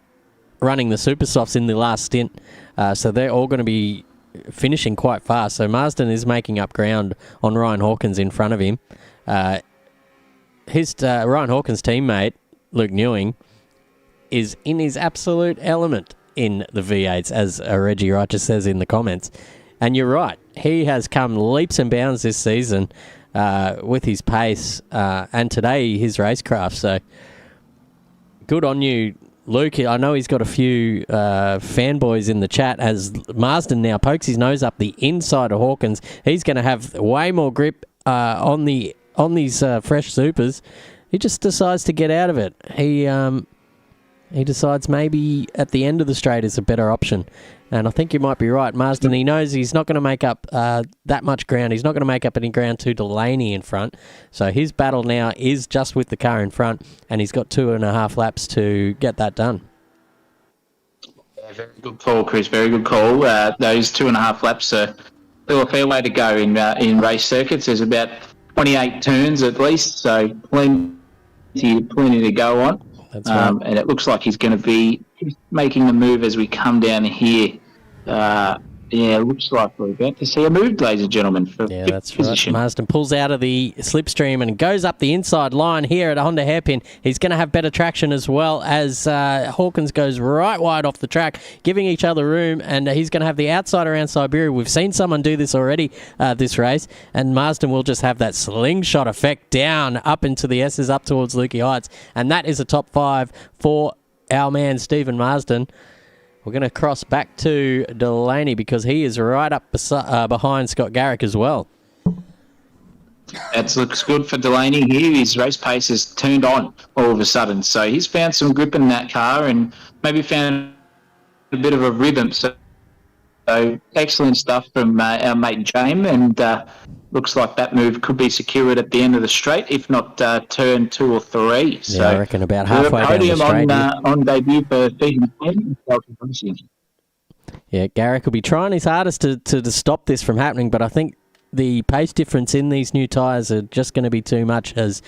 Speaker 1: running the super softs in the last stint. So they're all going to be finishing quite fast. So Marsden is making up ground on Ryan Hawkins in front of him. His Ryan Hawkins' teammate, Luke Ewing, is in his absolute element in the V8s, as Reggie Righteous says in the comments. And you're right. He has come leaps and bounds this season with his pace and today his racecraft. So good on you, Luke. I know he's got a few fanboys in the chat as Marsden now pokes his nose up the inside of Hawkins. He's going to have way more grip on these fresh supers. He just decides to get out of it. He decides maybe at the end of the straight is a better option. And I think you might be right. Marsden, he knows he's not going to make up that much ground. He's not going to make up any ground to Delaney in front. So his battle now is just with the car in front, and he's got 2.5 laps to get that done.
Speaker 2: Yeah, very good call, Chris. Very good call. Those 2.5 laps are still a fair way to go in race circuits. There's about 28 turns at least, so plenty to go on.
Speaker 1: That's right.
Speaker 2: And it looks like he's going to be making the move as we come down here. It looks like we're about to see a move, ladies and gentlemen.
Speaker 1: Yeah, that's right. Marsden pulls out of the slipstream and goes up the inside line here at a Honda hairpin. He's going to have better traction as well as Hawkins goes right wide off the track, giving each other room, and he's going to have the outside around Siberia. We've seen someone do this already this race, and Marsden will just have that slingshot effect down up into the S's up towards Lukey Heights, and that is a top 5 for our man Stephen Marsden. We're going to cross back to Delaney because he is right up behind Scott Garrick as well.
Speaker 2: That looks good for Delaney here. His race pace has turned on all of a sudden. So he's found some grip in that car and maybe found a bit of a rhythm. So excellent stuff from our mate James, and looks like that move could be secured at the end of the straight, if not turn 2 or 3.
Speaker 1: Yeah, so I reckon about halfway down the straight.
Speaker 2: On debut for season 10.
Speaker 1: Yeah, Garrick will be trying his hardest to stop this from happening, but I think the pace difference in these new tyres are just going to be too much as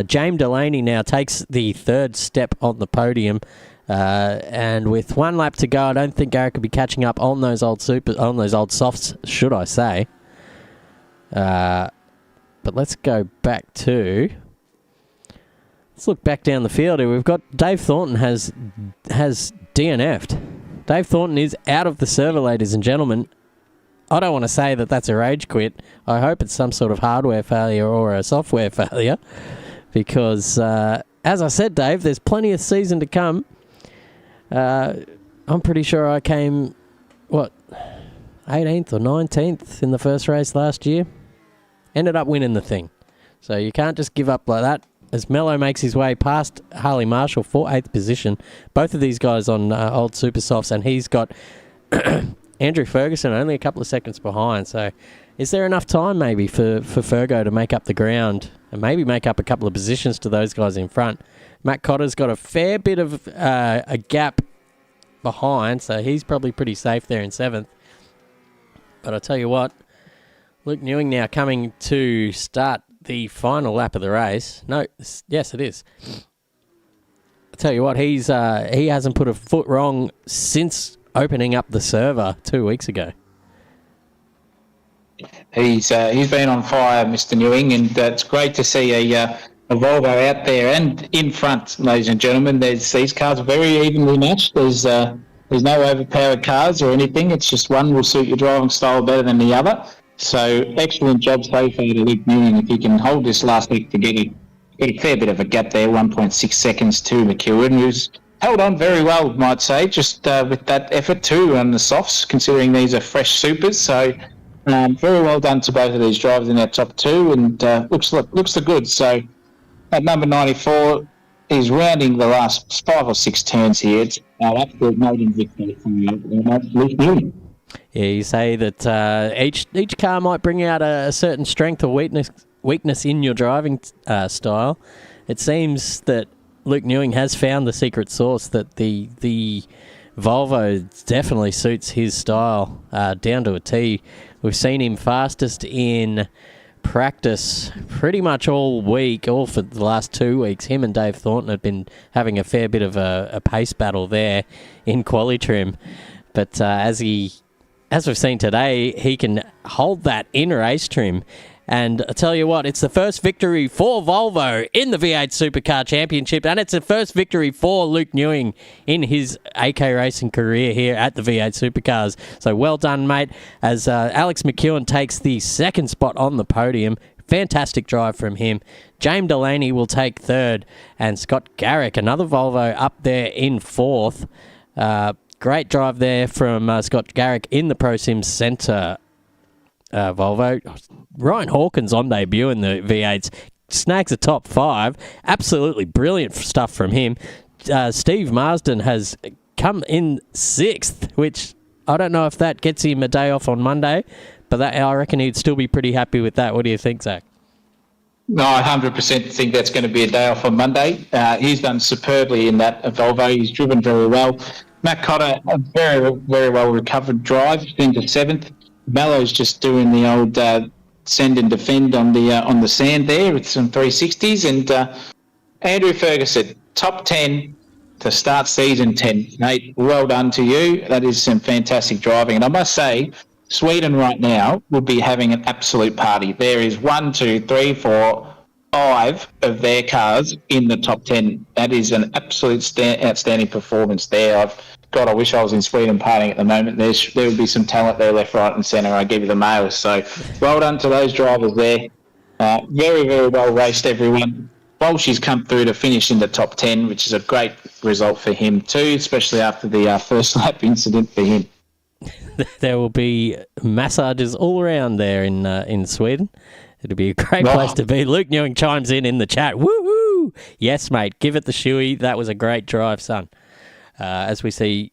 Speaker 1: James Delaney now takes the 3rd step on the podium. And with 1 lap to go, I don't think Garrick could be catching up on those old softs, should I say. But let's go back to... Let's look back down the field here. We've got Dave Thornton has DNF'd. Dave Thornton is out of the server, ladies and gentlemen. I don't want to say that that's a rage quit. I hope it's some sort of hardware failure or a software failure because, as I said, Dave, there's plenty of season to come. I'm pretty sure I came, 18th or 19th in the first race last year. Ended up winning the thing. So you can't just give up like that. As Mello makes his way past Harley Marshall for 8th position, both of these guys on old Super Softs, and he's got Andrew Ferguson only a couple of seconds behind. So is there enough time maybe for Fergo to make up the ground and maybe make up a couple of positions to those guys in front? Matt Cotter's got a fair bit of a gap behind, so he's probably pretty safe there in 7th. But I tell you what, Luke Newing now coming to start the final lap of the race. No, yes, it is. I tell you what, he hasn't put a foot wrong since opening up the server 2 weeks ago.
Speaker 2: He's been on fire, Mr. Newing, and it's great to see a Volvo out there and in front, ladies and gentlemen. These cars are very evenly matched. There's no overpowered cars or anything. It's just one will suit your driving style better than the other. So excellent job so far to Luke Newing. If he can hold this last week to get a fair bit of a gap there, 1.6 seconds to McEwen, who's held on very well, might say, just with that effort too on the softs, considering these are fresh supers. So very well done to both of these drivers in our top two, and looks the good. So at number 94, he's rounding the last 5 or 6 turns here. It's an absolute maiden victory from Luke Newing.
Speaker 1: Yeah, you say that each car might bring out a certain strength or weakness in your driving style. It seems that Luke Newing has found the secret sauce, that the Volvo definitely suits his style down to a T. We've seen him fastest in practice pretty much all week, all for the last 2 weeks. Him and Dave Thornton have been having a fair bit of a pace battle there in quali trim. But as we've seen today, he can hold that in race trim. And I tell you what, it's the first victory for Volvo in the V8 Supercar Championship, and it's the first victory for Luke Newing in his AK racing career here at the V8 Supercars. So well done, mate, as Alex McEwen takes the 2nd spot on the podium. Fantastic drive from him. James Delaney will take 3rd, and Scott Garrick, another Volvo, up there in 4th. Great drive there from Scott Garrick in the ProSim Centre Volvo. Ryan Hawkins on debut in the V8s snags a top 5. Absolutely brilliant stuff from him. Steve Marsden has come in 6th, which I don't know if that gets him a day off on Monday, but I reckon he'd still be pretty happy with that. What do you think, Zach?
Speaker 2: No, I 100% think that's going to be a day off on Monday. He's done superbly in that Volvo. He's driven very well. Matt Cotter, a very, very well recovered drive into 7th. Mallo's just doing the old send and defend on the sand there with some 360s. And Andrew Ferguson, top 10 to start season 10. Mate, well done to you. That is some fantastic driving. And I must say, Sweden right now would be having an absolute party. There is 1, 2, 3, 4, 5 of their cars in the top 10. That is an absolute outstanding performance there. I wish I was in Sweden partying at the moment. There would be some talent there left, right and centre. I give you the mail. So well done to those drivers there. Very, very well raced, everyone. Walshy's come through to finish in the top 10, which is a great result for him too, especially after the first lap incident for him.
Speaker 1: There will be massages all around there in Sweden. It'll be a great place to be. Luke Newing chimes in the chat. Woohoo! Yes, mate. Give it the shoey. That was a great drive, son. As we see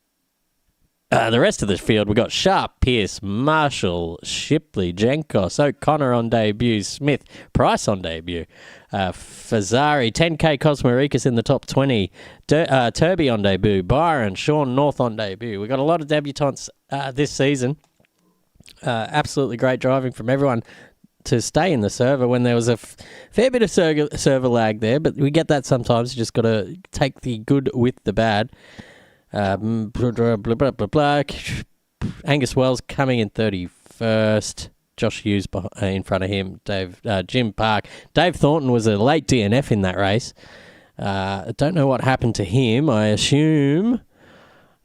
Speaker 1: the rest of the field, we've got Sharp, Pierce, Marshall, Shipley, Jenkos, O'Connor on debut, Smith, Price on debut, Fazari, 10K Cosmoricus in the top 20, Turby on debut, Byron, Sean North on debut. We've got a lot of debutants this season. Absolutely great driving from everyone to stay in the server when there was a fair bit of server lag there, but we get that sometimes. You just got to take the good with the bad. Blah, blah, blah, blah, blah. Angus Wells coming in 31st. Josh Hughes in front of him. Jim Park. Dave Thornton was a late DNF in that race. I don't know what happened to him. I assume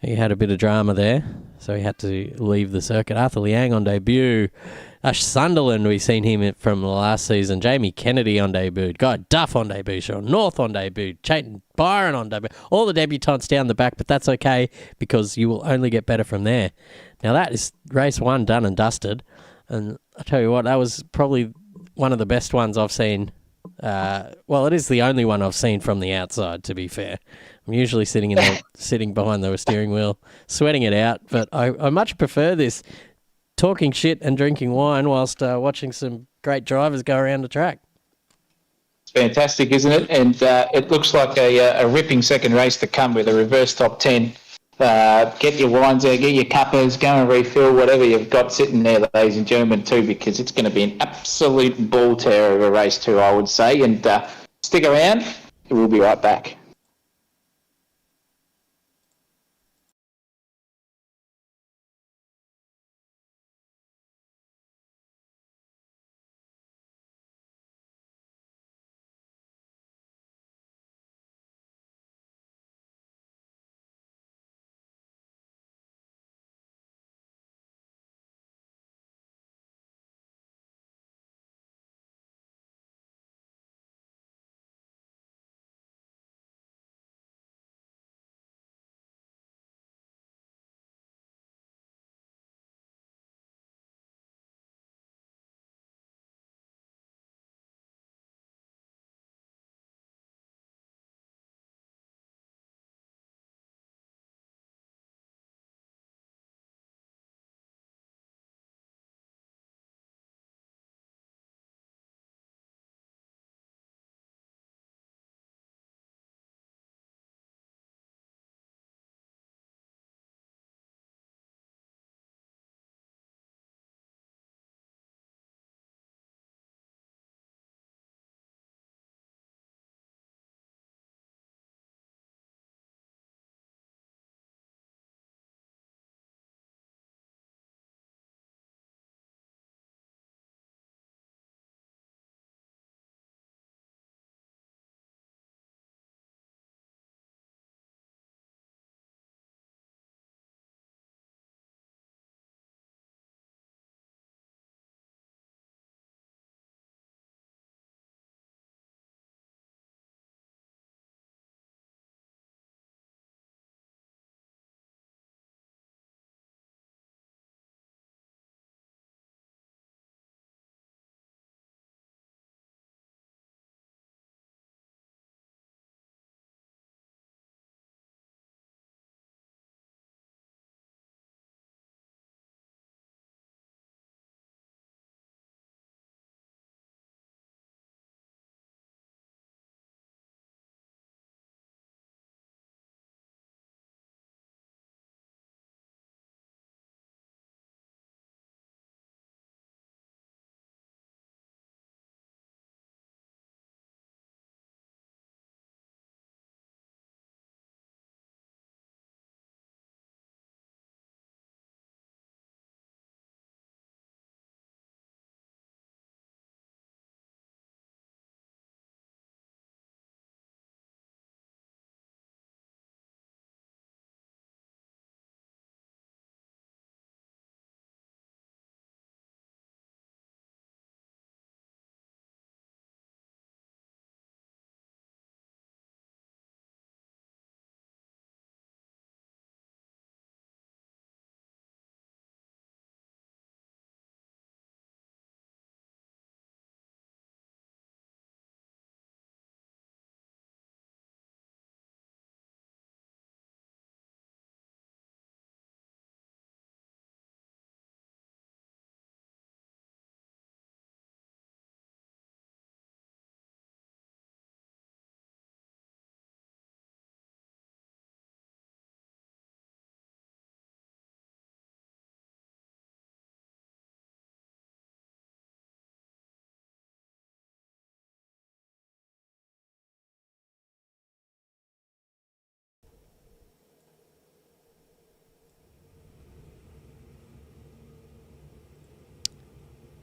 Speaker 1: He had a bit of drama there, so he had to leave the circuit. Arthur Liang on debut. Ash Sunderland, we've seen him from last season. Jamie Kennedy on debut. Guy Duff on debut. Sean North on debut. Chayton Byron on debut. All the debutants down the back, but that's okay because you will only get better from there. Now that is race 1 done and dusted. And I tell you what, that was probably one of the best ones I've seen. Well, it is the only one I've seen from the outside, to be fair. I'm usually sitting behind the steering wheel, sweating it out, but I much prefer this, talking shit and drinking wine whilst watching some great drivers go around the track.
Speaker 3: It's fantastic, isn't it? And it looks like a ripping second race to come with a reverse top 10. Get your wines out, get your cuppers, go and refill whatever you've got sitting there, ladies and gentlemen, too, because it's going to be an absolute ball terror of a race too, I would say. And stick around, we'll be right back.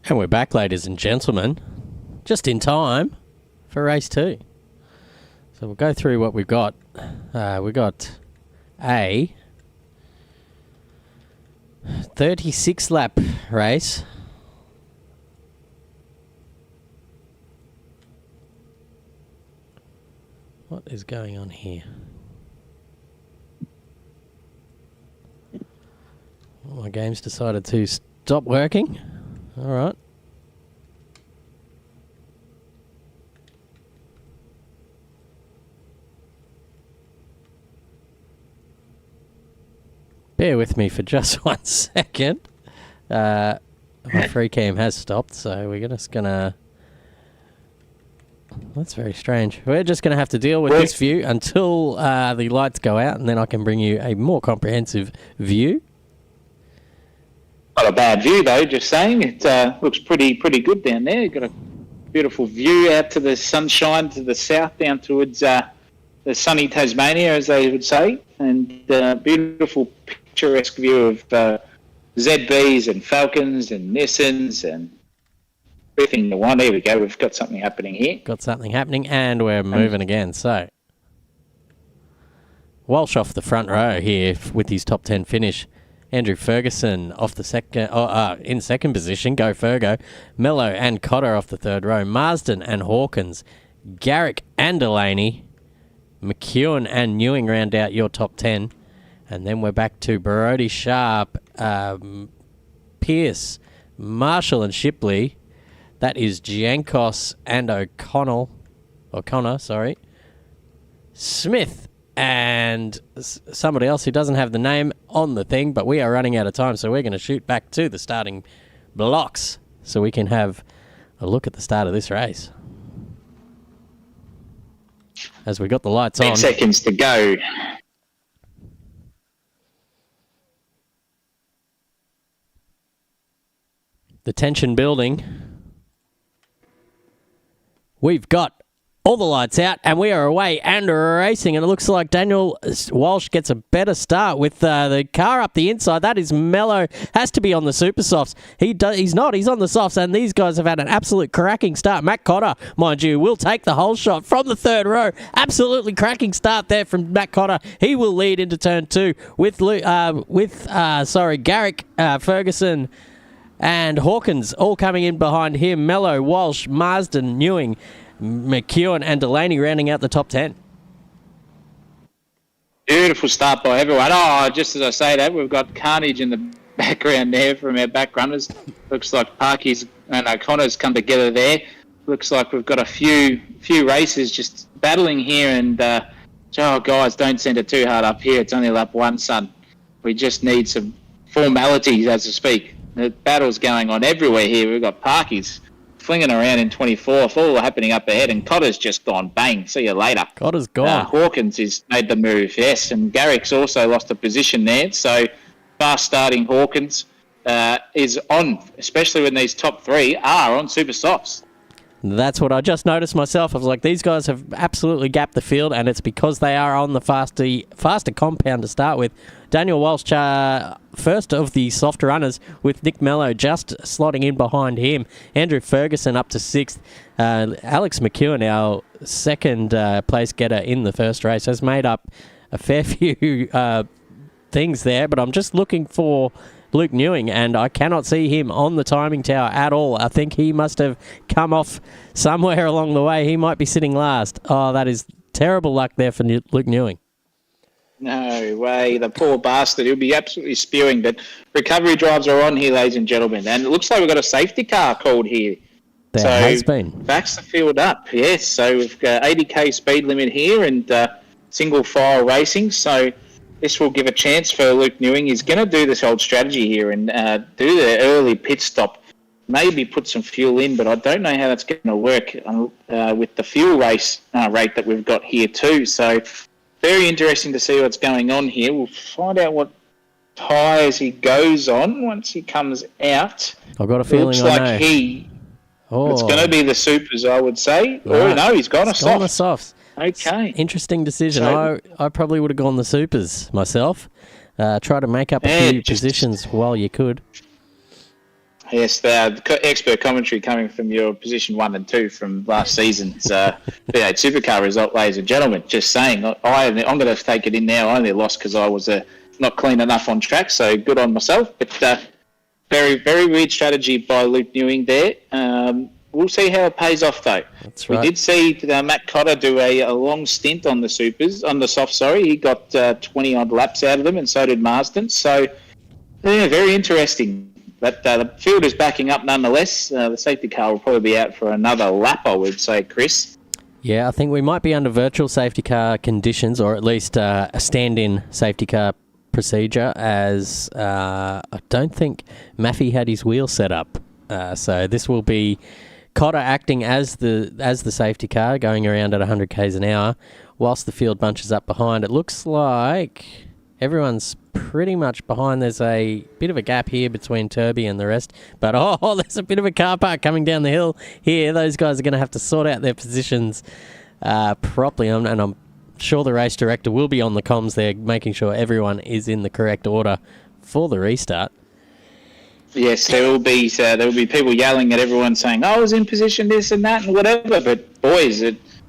Speaker 1: And we're back, ladies and gentlemen, just in time for race 2. So we'll go through what we've got. We've got A, 36 lap race. What is going on here? Well, my game's decided to stop working. All right. Bear with me for just 1 second. My free cam has stopped, so we're just gonna... That's very strange. We're just gonna have to deal with this view until the lights go out, and then I can bring you a more comprehensive view.
Speaker 3: Not a bad view though, just saying. It looks pretty good down there. You've got a beautiful view out to the sunshine to the south, down towards the sunny Tasmania, as they would say, and beautiful picturesque view of ZBs and Falcons and Nissans and everything you want. There we go. We've got something happening here.
Speaker 1: Got something happening, and we're moving again. So Walsh off the front row here with his top 10 finish. Andrew Ferguson off the in second position. Go Fergo. Mello and Cotter off the third row. Marsden and Hawkins. Garrick and Delaney. McEwen and Newing round out your top 10. And then we're back to Brody Sharp, Pierce, Marshall and Shipley. That is Giancos and O'Connor, sorry. Smith and somebody else who doesn't have the name on the thing, but we are running out of time, so we're going to shoot back to the starting blocks so we can have a look at the start of this race. As we got the lights
Speaker 3: 10
Speaker 1: on.
Speaker 3: seconds to go.
Speaker 1: The tension building. We've got all the lights out, and we are away and racing, and it looks like Daniel Walsh gets a better start with the car up the inside. That is Mello. Has to be on the super softs. He's not. He's on the softs, and these guys have had an absolute cracking start. Matt Cotter, mind you, will take the whole shot from the third row. Absolutely cracking start there from Matt Cotter. He will lead into turn 2 with Garrick, Ferguson, and Hawkins all coming in behind him. Mello, Walsh, Marsden, Newing, McEwen and Delaney rounding out the top 10.
Speaker 3: Beautiful start by everyone. Oh, just as I say that, we've got carnage in the background there from our back runners. Looks like Parky's and O'Connor's come together there. Looks like we've got a few races just battling here, and guys, don't send it too hard up here. It's only lap 1, son. We just need some formalities, as to speak. The battle's going on everywhere here. We've got Parky's flinging around in 24th, all happening up ahead, and Cotter's just gone bang. See you later.
Speaker 1: Cotter's gone.
Speaker 3: Hawkins has made the move, yes, and Garrick's also lost a position there. So fast starting Hawkins is on, especially when these top 3 are on super softs.
Speaker 1: That's what I just noticed myself. I was like, these guys have absolutely gapped the field, and it's because they are on the faster compound to start with. Daniel Walsh, first of the softer runners, with Nick Mello just slotting in behind him. Andrew Ferguson up to 6th. Alex McEwen, our second place getter in the first race, has made up a fair few things there, but I'm just looking for Luke Newing, and I cannot see him on the timing tower at all. I think he must have come off somewhere along the way. He might be sitting last. Oh, that is terrible luck there for Luke Newing.
Speaker 3: No way, the poor bastard. He'll be absolutely spewing, but recovery drives are on here, ladies and gentlemen, and it looks like we've got a safety car called here.
Speaker 1: There has been.
Speaker 3: Backs the field up, yes. So we've got 80k speed limit here and single file racing, so this will give a chance for Luke Newing. He's going to do this old strategy here and do the early pit stop, maybe put some fuel in, but I don't know how that's going to work with the fuel race rate that we've got here too. So very interesting to see what's going on here. We'll find out what tyres he goes on once he comes out.
Speaker 1: I've got a feeling
Speaker 3: Looks like it's going to be the supers, I would say. Right. Oh, no, he's gone a soft.
Speaker 1: Gone a softs.
Speaker 3: Okay.
Speaker 1: Interesting decision. I probably would have gone the supers myself. Try to make up a few positions while you could.
Speaker 3: Yes, the expert commentary coming from your position 1 and 2 from last season's V8 Supercar result, ladies and gentlemen. Just saying, I'm going to take it in now. I only lost because I was a
Speaker 2: not clean enough on track, so good on myself. But very, very weird strategy by Luke Newing there. We'll see how it pays off, though.
Speaker 1: That's right.
Speaker 2: We did see Matt Cotter do a long stint on the softs. Sorry, he got 20 odd laps out of them, and so did Marsden. So, yeah, very interesting. But the field is backing up nonetheless. The safety car will probably be out for another lap, I would say, Chris.
Speaker 1: Yeah, I think we might be under virtual safety car conditions, or at least a stand-in safety car procedure, as I don't think Maffey had his wheel set up. So this will be Cotter acting as the safety car, going around at 100 k's an hour, whilst the field bunches up behind. It looks like everyone's pretty much behind. There's a bit of a gap here between Turby and the rest, but there's a bit of a car park coming down the hill here. Those guys are going to have to sort out their positions properly, and I'm sure the race director will be on the comms there, making sure everyone is in the correct order for the restart.
Speaker 2: Yes, there will be people yelling at everyone saying, "I was in position this and that and whatever." But boys,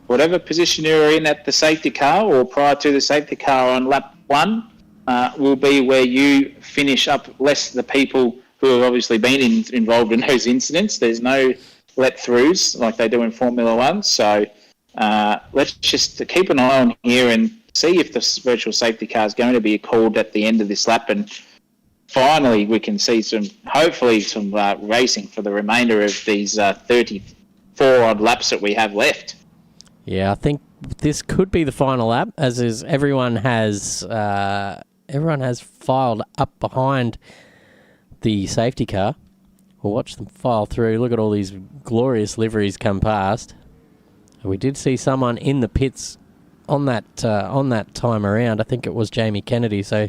Speaker 2: whatever position you're in at the safety car or prior to the safety car on lap 1 will be where you finish up, less the people who have obviously been involved in those incidents. There's no let-throughs like they do in Formula 1. So let's just keep an eye on here and see if the virtual safety car is going to be called at the end of this lap, and finally we can see hopefully some racing for the remainder of these 34 odd laps that we have left.
Speaker 1: Yeah, I think this could be the final lap, as is everyone has filed up behind the safety car. We'll watch them file through. Look at all these glorious liveries come past. We did see someone in the pits on that time around. I think it was Jamie Kennedy, so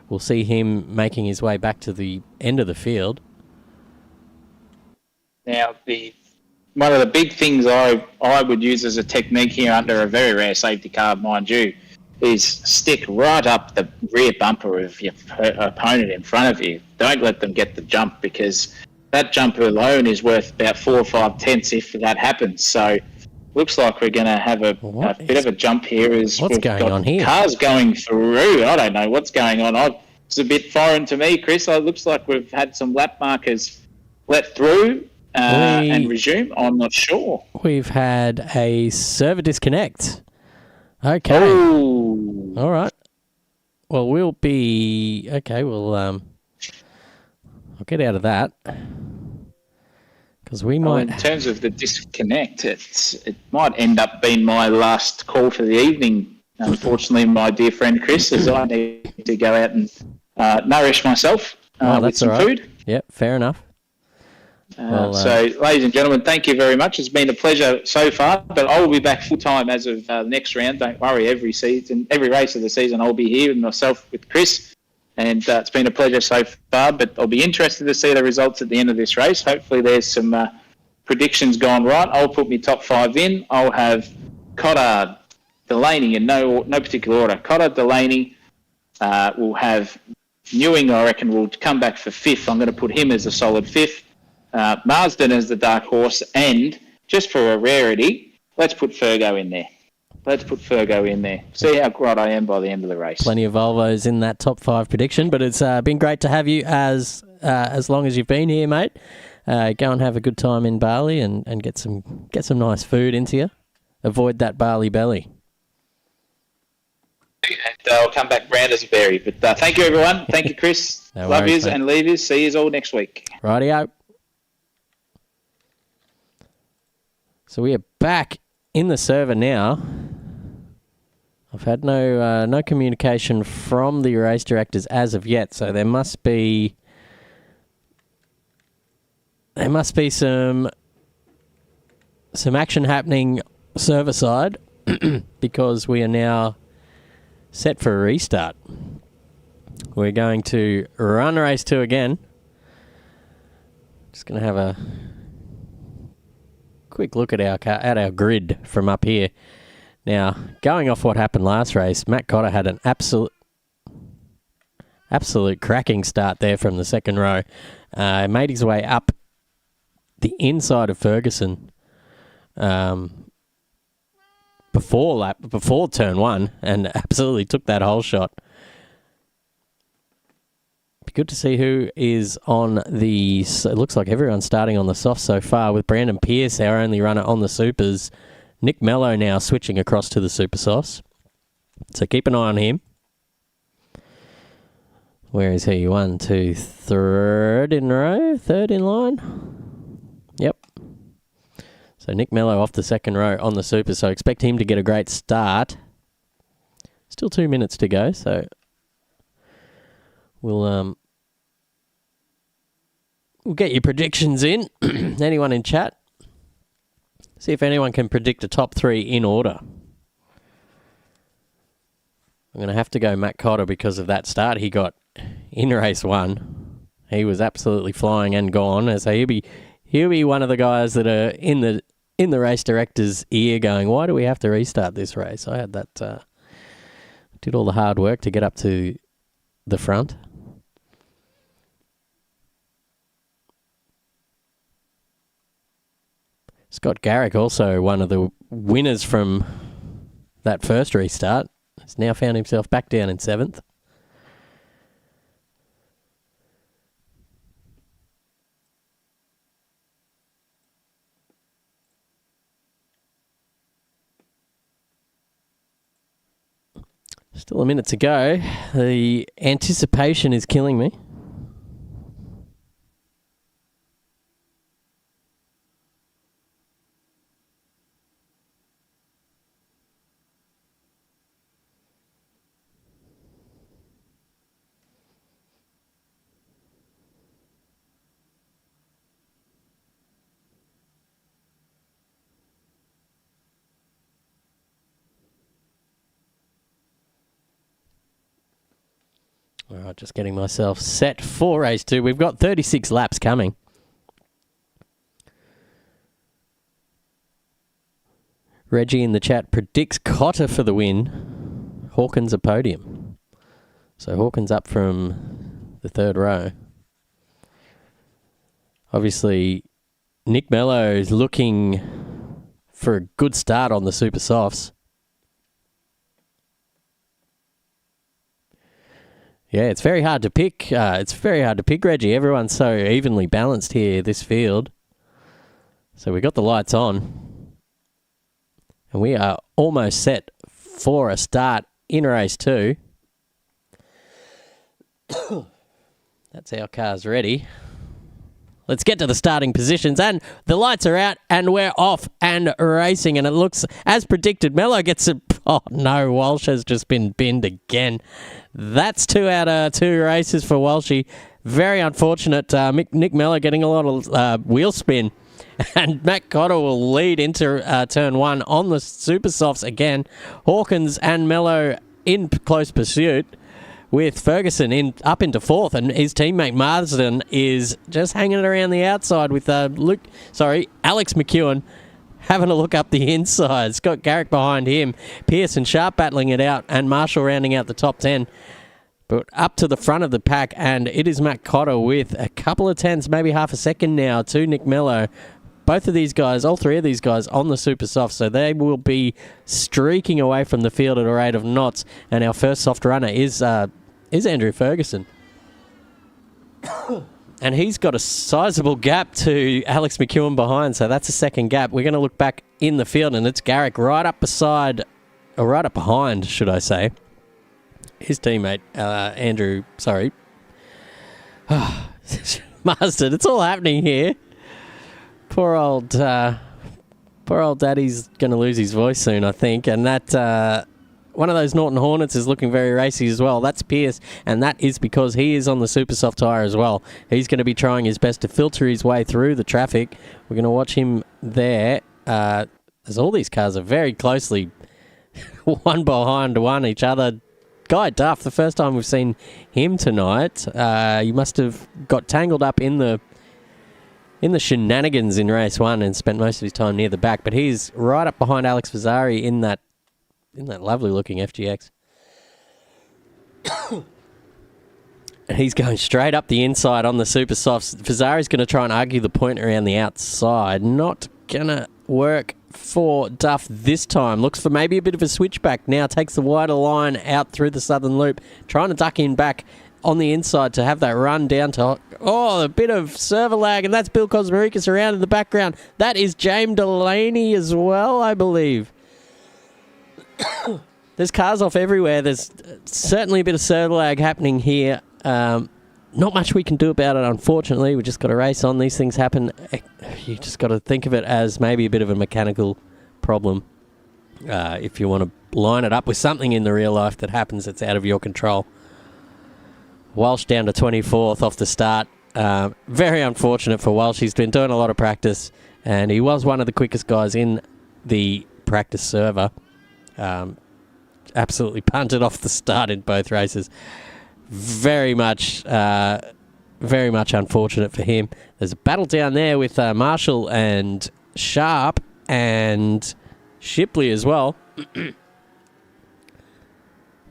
Speaker 1: we'll see him making his way back to the end of the field.
Speaker 2: Now, one of the big things I would use as a technique here under a very rare safety car, mind you, is stick right up the rear bumper of your opponent in front of you. Don't let them get the jump, because that jump alone is worth about 4 or 5 tenths if that happens. So looks like we're going to have a bit of a jump here.
Speaker 1: What's going on here?
Speaker 2: Cars going through. I don't know what's going on. It's a bit foreign to me, Chris. It looks like we've had some lap markers let through and resume. I'm not sure.
Speaker 1: We've had a server disconnect. Okay.
Speaker 2: Oh.
Speaker 1: All right. Well, we'll be... Okay, I'll get out of that. Because we might...
Speaker 2: in terms of the disconnect, it might end up being my last call for the evening. Unfortunately, my dear friend Chris, as I need to go out and nourish myself with some food.
Speaker 1: Yep, fair enough.
Speaker 2: So, ladies and gentlemen, thank you very much. It's been a pleasure so far, but I will be back full-time as of the next round. Don't worry, every race of the season I'll be here with myself, with Chris, and it's been a pleasure so far, but I'll be interested to see the results at the end of this race. Hopefully there's some predictions gone right. I'll put my top 5 in. I'll have Cotter, Delaney in no particular order. Cotter, Delaney, we'll have Newing, I reckon, will come back for 5th. I'm going to put him as a solid 5th. Marsden as the dark horse, and just for a rarity, let's put Fergo in there. See how right I am by the end of the race.
Speaker 1: Plenty of Volvos in that top 5 prediction, but it's been great to have you as long as you've been here, mate. Go and have a good time in Bali and get some nice food into you. Avoid that Bali belly.
Speaker 2: And I'll come back round as a berry. But thank you, everyone. Thank you, Chris.
Speaker 1: No
Speaker 2: Love
Speaker 1: worries,
Speaker 2: yous and leave yous. See yous all next week.
Speaker 1: Rightio. So we are back in the server now. I've had no communication from the race directors as of yet, so there must be some action happening server side because we are now set for a restart. We're going to run race 2 again. Just going to have a quick look at our grid from up here. Now, going off what happened last race, Matt Cotter had an absolute cracking start there from the second row. Made his way up the inside of Ferguson before turn 1 and absolutely took that whole shot. Be good to see who is on the... It looks like everyone's starting on the soft so far, with Brandon Pearce, our only runner on the supers. Nick Mello now switching across to the super softs. So keep an eye on him. Where is he? 1, 2, third in row? Third in line? Yep. So Nick Mello off the second row on the super, so expect him to get a great start. Still 2 minutes to go, so we'll get your predictions in. Anyone in chat? See if anyone can predict a top 3 in order. I'm going to have to go Matt Cotter because of that start he got in race 1. He was absolutely flying and gone. So he'll be one of the guys that are in the race director's ear going, why do we have to restart this race? I had that, did all the hard work to get up to the front. Scott Garrick, also one of the winners from that first restart, has now found himself back down in 7th. Still a minute to go. The anticipation is killing me. All right, just getting myself set for race 2. We've got 36 laps coming. Reggie in the chat predicts Cotter for the win. Hawkins a podium. So Hawkins up from the 3rd row. Obviously, Nick Mello is looking for a good start on the Super Softs. Yeah, it's very hard to pick. Reggie. Everyone's so evenly balanced here, this field. So we got the lights on. And we are almost set for a start in race 2. That's our cars ready. Let's get to the starting positions. And the lights are out and we're off and racing. And it looks, as predicted, Mello gets a... Oh, no, Walsh has just been binned again. That's 2 out of 2 races for Walshy. Very unfortunate. Nick Mello getting a lot of wheel spin. And Matt Cotter will lead into turn 1 on the Super Softs again. Hawkins and Mello in close pursuit, with Ferguson up into 4th, and his teammate Marsden is just hanging around the outside with Alex McEwen having a look up the inside. Scott Garrick behind him. Pearce and Sharp battling it out, and Marshall rounding out the top 10. But up to the front of the pack, and it is Matt Cotter with a couple of tenths, maybe half a second now, to Nick Mello. Both of these guys, all 3 of these guys on the Super Soft, so they will be streaking away from the field at a rate of knots. And our first soft runner is Andrew Ferguson. And he's got a sizable gap to Alex McEwen behind, so that's a second gap. We're going to look back in the field, and it's Garrick right up behind, should I say. His teammate, Andrew, sorry. Marsden, it's all happening here. Poor old daddy's going to lose his voice soon, I think. And that... one of those Norton Hornets is looking very racy as well. That's Pearce, and that is because he is on the super soft tyre as well. He's going to be trying his best to filter his way through the traffic. We're going to watch him there. As all these cars are very closely one behind one each other. Guy Duff, the first time we've seen him tonight. He must have got tangled up in the shenanigans in race 1 and spent most of his time near the back. But he's right up behind Alex Fazzari in that lovely-looking FGX. And he's going straight up the inside on the Super Softs. Fazzari's going to try and argue the point around the outside. Not going to work for Duff this time. Looks for maybe a bit of a switchback now. Takes the wider line out through the southern loop. Trying to duck in back on the inside to have that run down to... Oh, a bit of server lag, and that's Bill Kosmarikis around in the background. That is James Delaney as well, I believe. There's cars off everywhere. There's certainly a bit of server lag happening here. Not much we can do about it, unfortunately. We just got to race on. These things happen. You just got to think of it as maybe a bit of a mechanical problem. If you want to line it up with something in the real life that happens that's out of your control. Walsh down to 24th off the start. Very unfortunate for Walsh. He's been doing a lot of practice, and he was one of the quickest guys in the practice server. Absolutely punted off the start in both races. Very much unfortunate for him. There's a battle down there with Marshall and Sharp and Shipley as well.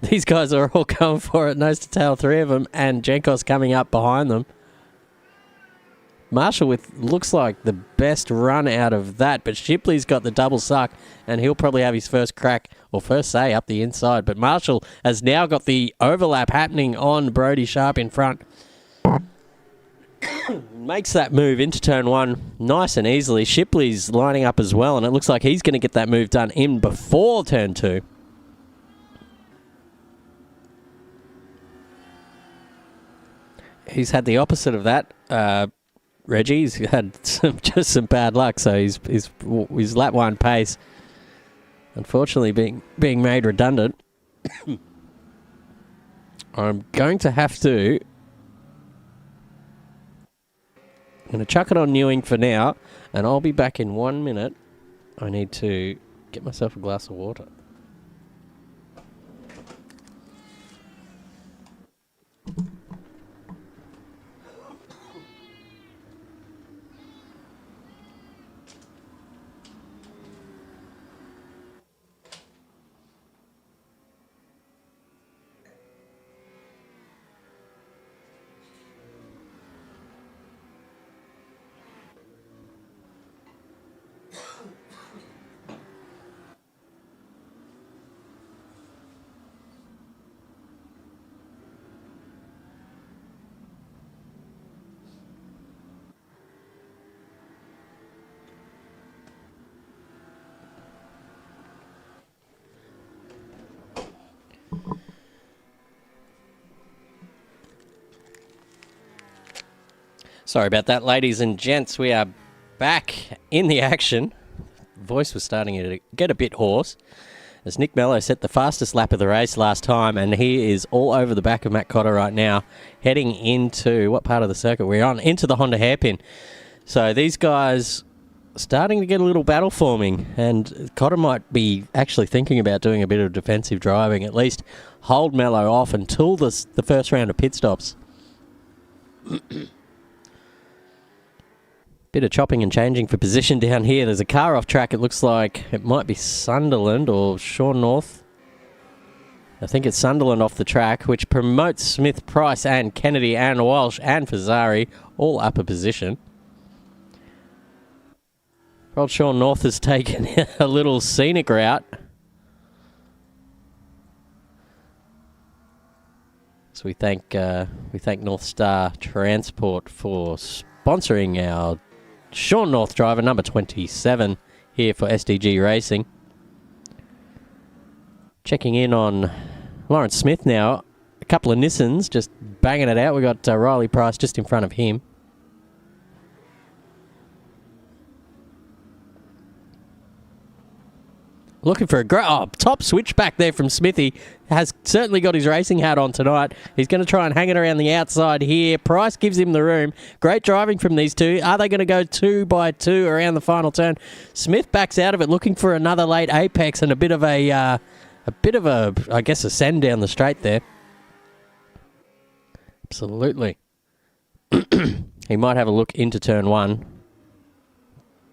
Speaker 1: These guys are all going for it, nose to tail, three of them, and Jenkos coming up behind them. Marshall with looks like the best run out of that, but Shipley's got the double suck, and he'll probably have his first crack, or first say, up the inside. But Marshall has now got the overlap happening on Brodie Sharp in front. Makes that move into turn one nice and easily. Shipley's lining up as well, and it looks like he's going to get that move done in before turn two. He's had the opposite of that. Reggie's had just some bad luck, so his lap one pace, unfortunately, being made redundant. I'm going to chuck it on Newing for now, and I'll be back in 1 minute. I need to get myself a glass of water. Sorry about that, ladies and gents. We are back in the action. Voice was starting to get a bit hoarse as Nick Mello set the fastest lap of the race last time, and he is all over the back of Matt Cotter right now, heading into what part of the circuit we're on? Into the Honda hairpin. So these guys starting to get a little battle forming, and Cotter might be actually thinking about doing a bit of defensive driving, at least hold Mello off until the first round of pit stops. Bit of chopping and changing for position down here. There's a car off track. It looks like it might be Sunderland or Sean North. I think it's Sunderland off the track, which promotes Smith, Price and Kennedy and Walsh and Fazzari all up a position. Old Sean North has taken a little scenic route. So we thank North Star Transport for sponsoring our Sean North driver, number 27, here for SDG Racing. Checking in on Lawrence Smith now. A couple of Nissans just banging it out. We got Riley Price just in front of him. Looking for a top switchback there from Smithy. Has certainly got his racing hat on tonight. He's going to try and hang it around the outside here. Price gives him the room. Great driving from these two. Are they going to go 2 by 2 around the final turn? Smith backs out of it, looking for another late apex and a bit of a, I guess, a send down the straight there. Absolutely. He might have a look into turn one.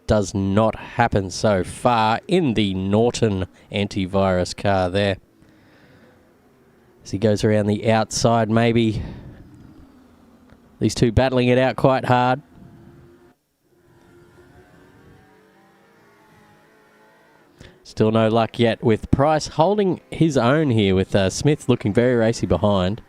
Speaker 1: Does not happen so far in the Norton antivirus car there. As he goes around the outside, maybe. These two battling it out quite hard. Still no luck yet with Price holding his own here with Smith looking very racy behind.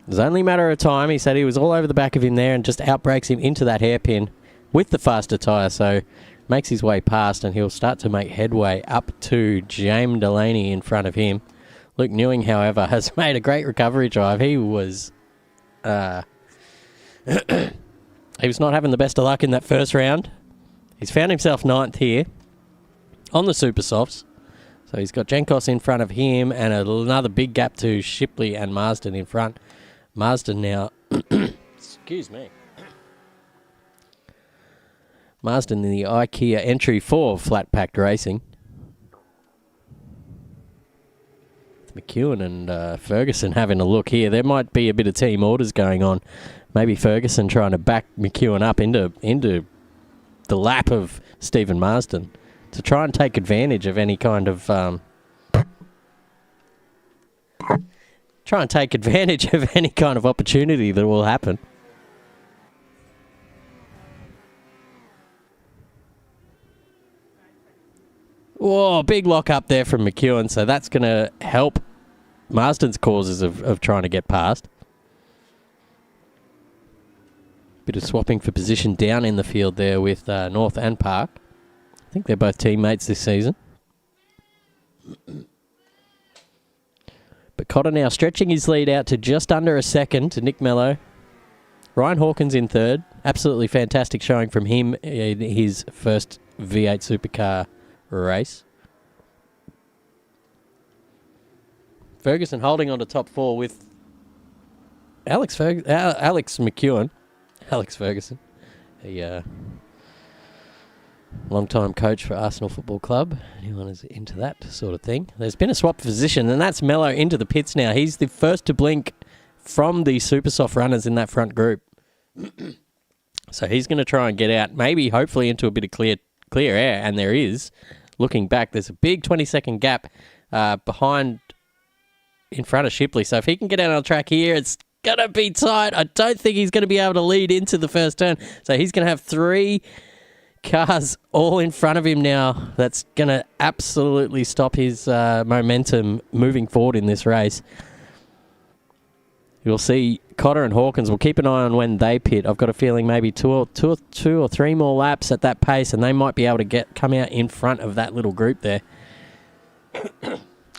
Speaker 1: It was only a matter of time. He said he was all over the back of him there and just outbrakes him into that hairpin with the faster tyre. So makes his way past and he'll start to make headway up to James Delaney in front of him. Luke Newing, however, has made a great recovery drive. He was he was not having the best of luck in that first round. He's found himself 9th here on the Super Softs. So he's got Jenkos in front of him and another big gap to Shipley and Marsden in front. Marsden now... excuse me. Marsden in the IKEA entry for flat-packed racing. McEwen and Ferguson having a look here. There might be a bit of team orders going on. Maybe Ferguson trying to back McEwen up into the lap of Stephen Marsden to try and take advantage of any kind of opportunity that will happen. Whoa, big lock up there from McEwen, so that's going to help Marsden's causes of trying to get past. Bit of swapping for position down in the field there with North and Park. I think they're both teammates this season. But Cotter now stretching his lead out to just under a second to Nick Mello. Ryan Hawkins in third. Absolutely fantastic showing from him in his first V8 supercar race. Ferguson holding on to top 4 with Alex McEwen. Alex Ferguson, a long-time coach for Arsenal Football Club. Anyone is into that sort of thing. There's been a swap position, and that's Mello into the pits now. He's the first to blink from the super soft runners in that front group. So he's going to try and get out, maybe hopefully into a bit of clear air, and there is. Looking back, there's a big 20-second gap in front of Shipley. So if he can get out on track here, it's going to be tight. I don't think he's going to be able to lead into the first turn. So he's going to have 3 cars all in front of him now. That's going to absolutely stop his momentum moving forward in this race. You'll see Cotter and Hawkins. We'll keep an eye on when they pit. I've got a feeling maybe two or three more laps at that pace, and they might be able to come out in front of that little group there.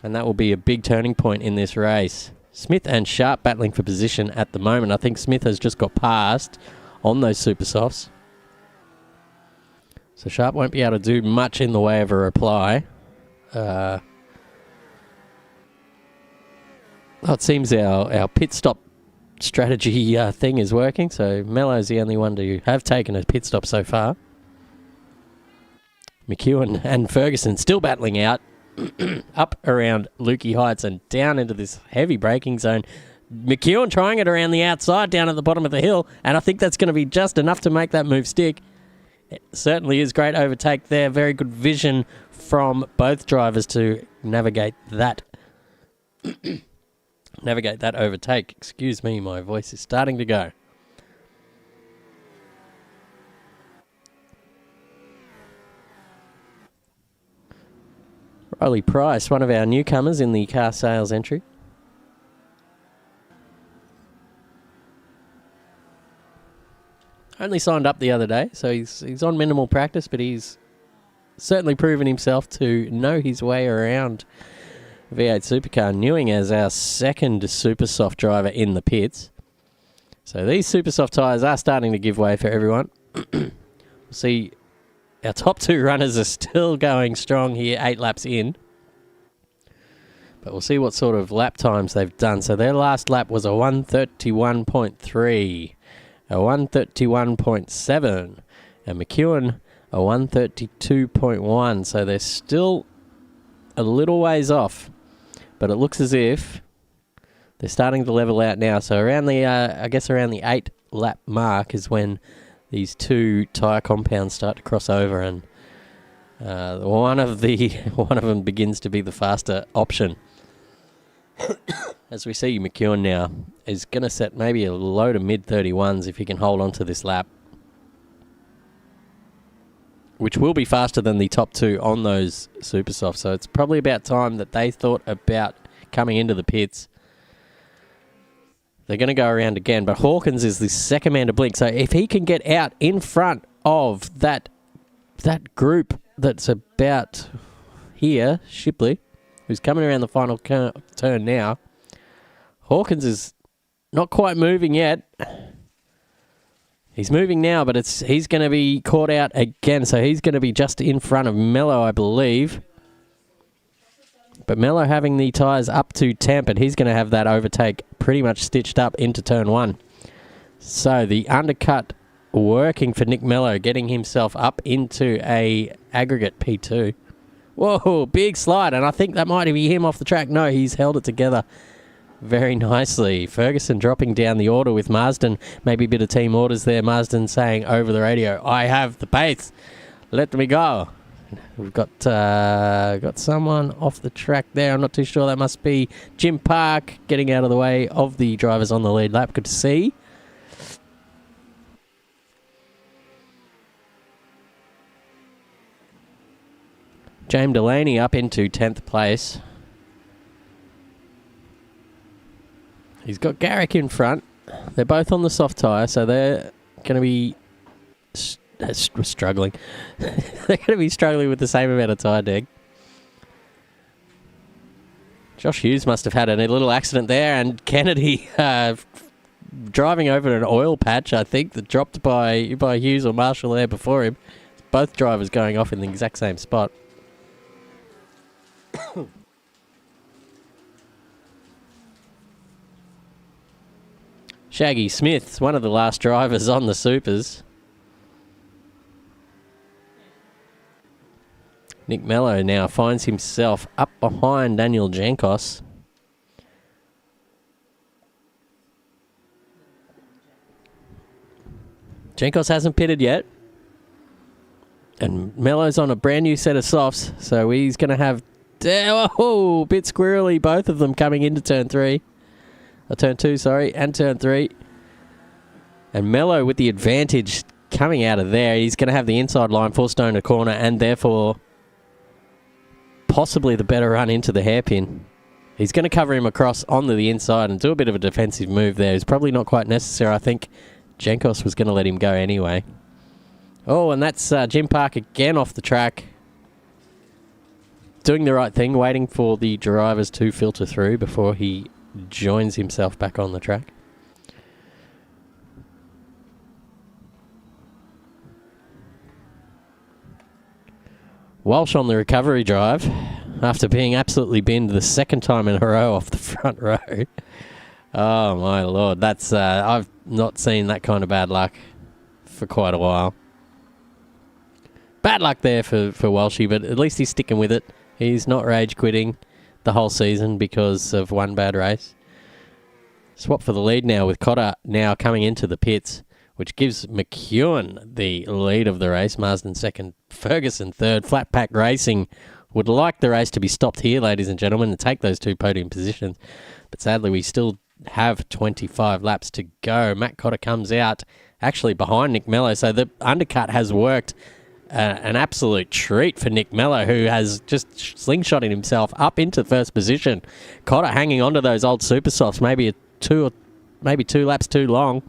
Speaker 1: And that will be a big turning point in this race. Smith and Sharp battling for position at the moment. I think Smith has just got past on those super softs. So Sharp won't be able to do much in the way of a reply. It seems our pit stop strategy thing is working. So Mello's the only one to have taken a pit stop so far. McEwen and Ferguson still battling out. Up around Lukey Heights and down into this heavy braking zone. McEwen trying it around the outside down at the bottom of the hill, and I think that's going to be just enough to make that move stick. It certainly is great overtake there. Very good vision from both drivers to navigate that overtake. Excuse me, my voice is starting to go. Riley Price, one of our newcomers in the car sales entry. Only signed up the other day, so he's on minimal practice, but he's certainly proven himself to know his way around V8 Supercar. Newing as our second super soft driver in the pits. So these super soft tyres are starting to give way for everyone. We'll see. Our top 2 runners are still going strong here, 8 laps in. But we'll see what sort of lap times they've done. So their last lap was a 1:31.3, a 1:31.7, and McEwen a 1:32.1. So they're still a little ways off. But it looks as if they're starting to level out now. So around the, around the 8 lap mark is when these 2 tyre compounds start to cross over, and one of them begins to be the faster option. As we see, McEwen now is going to set maybe a low to mid 31s if he can hold on to this lap, which will be faster than the top 2 on those super softs. So it's probably about time that they thought about coming into the pits. They're going to go around again, but Hawkins is the second man to blink. So if he can get out in front of that group that's about here, Shipley, who's coming around the final turn now. Hawkins is not quite moving yet. He's moving now, but he's going to be caught out again, so he's going to be just in front of Mello, I believe. But Mello having the tyres up to tempered, he's going to have that overtake pretty much stitched up into turn 1. So the undercut working for Nick Mello, getting himself up into a aggregate P2. Whoa, big slide, and I think that might be him off the track. No, he's held it together very nicely. Ferguson dropping down the order with Marsden. Maybe a bit of team orders there. Marsden saying over the radio, I have the pace. Let me go. We've got someone off the track there. I'm not too sure. That must be Jim Park getting out of the way of the drivers on the lead lap. Good to see. James Delaney up into 10th place. He's got Garrick in front. They're both on the soft tyre, so they're going to be struggling. They're going to be struggling with the same amount of tyre deg. Josh Hughes must have had a little accident there, and Kennedy driving over an oil patch, I think, that dropped by Hughes or Marshall there before him. Both drivers going off in the exact same spot. Shaggy Smith's one of the last drivers on the Supers. Nick Mello now finds himself up behind Daniel Jankos. Jankos hasn't pitted yet. And Mello's on a brand new set of softs, so he's going to have... Oh, bit squirrely, both of them coming into turn 3. Turn 2, sorry, and turn 3. And Mello with the advantage coming out of there. He's going to have the inside line, 4 stone a corner, and therefore possibly the better run into the hairpin. He's going to cover him across onto the inside and do a bit of a defensive move there. It's probably not quite necessary. I think Jankos was going to let him go anyway. Oh, and that's Jim Park again off the track. Doing the right thing, waiting for the drivers to filter through before he joins himself back on the track. Walsh on the recovery drive after being absolutely binned the second time in a row off the front row. Oh my lord, that's I've not seen that kind of bad luck for quite a while. Bad luck there for Walshy, but at least he's sticking with it. He's not rage quitting the whole season because of one bad race. Swap for the lead now with Cotter now coming into the pits, which gives McEwen the lead of the race. Marsden second, Ferguson third. Flat Pack Racing would like the race to be stopped here, ladies and gentlemen, and take those 2 podium positions. But sadly, we still have 25 laps to go. Matt Cotter comes out actually behind Nick Mello, so the undercut has worked. An absolute treat for Nick Mello, who has just slingshotted himself up into first position. Cotter hanging on to those old super softs, maybe 2 laps too long.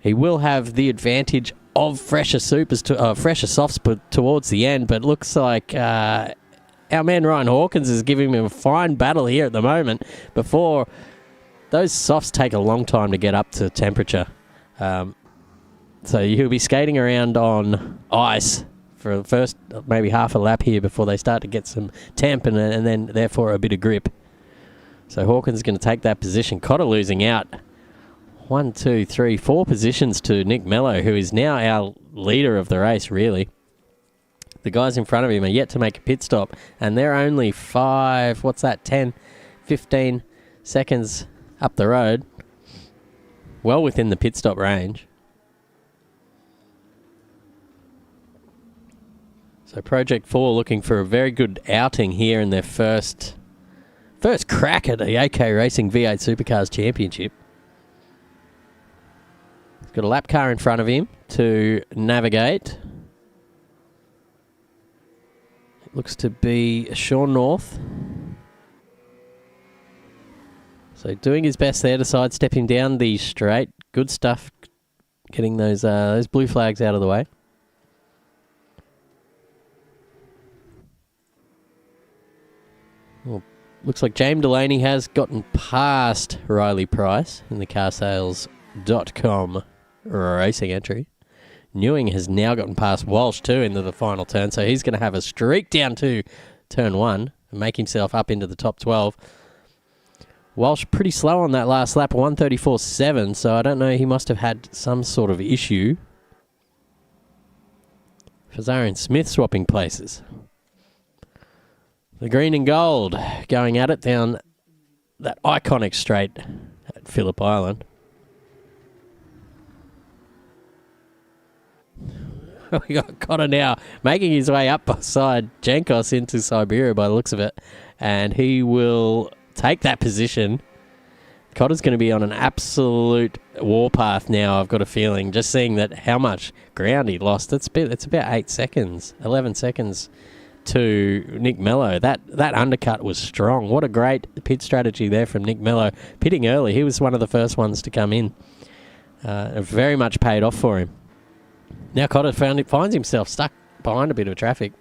Speaker 1: He will have the advantage of fresher softs towards the end, but looks like our man Ryan Hawkins is giving him a fine battle here at the moment before those softs take a long time to get up to temperature. So he'll be skating around on ice for the first maybe half a lap here before they start to get some temp and then therefore a bit of grip. So Hawkins is going to take that position. Cotter losing out 1, 2, 3, 4 positions to Nick Mello, who is now our leader of the race, really. The guys in front of him are yet to make a pit stop, and they're only 10, 15 seconds up the road. Well within the pit stop range. So Project 4 looking for a very good outing here in their first crack at the AK Racing V8 Supercars Championship. He's got a lap car in front of him to navigate. It looks to be Sean North. So doing his best there to sidestep him down the straight. Good stuff getting those blue flags out of the way. Well, looks like James Delaney has gotten past Riley Price in the carsales.com racing entry. Newing has now gotten past Walsh too into the final turn, so he's going to have a streak down to turn 1 and make himself up into the top 12. Walsh pretty slow on that last lap, 134.7, so I don't know, he must have had some sort of issue. Fazarian Smith swapping places. The green and gold going at it down that iconic straight at Phillip Island. We got Cotter now making his way up beside Jankos into Siberia by the looks of it. And he will take that position. Cotter's going to be on an absolute warpath now, I've got a feeling. Just seeing that how much ground he lost. It's about 8 seconds, 11 seconds to Nick Mello. That undercut was strong. What a great pit strategy there from Nick Mello. Pitting early. He was one of the first ones to come in. It very much paid off for him. Now Cotter finds himself stuck behind a bit of traffic.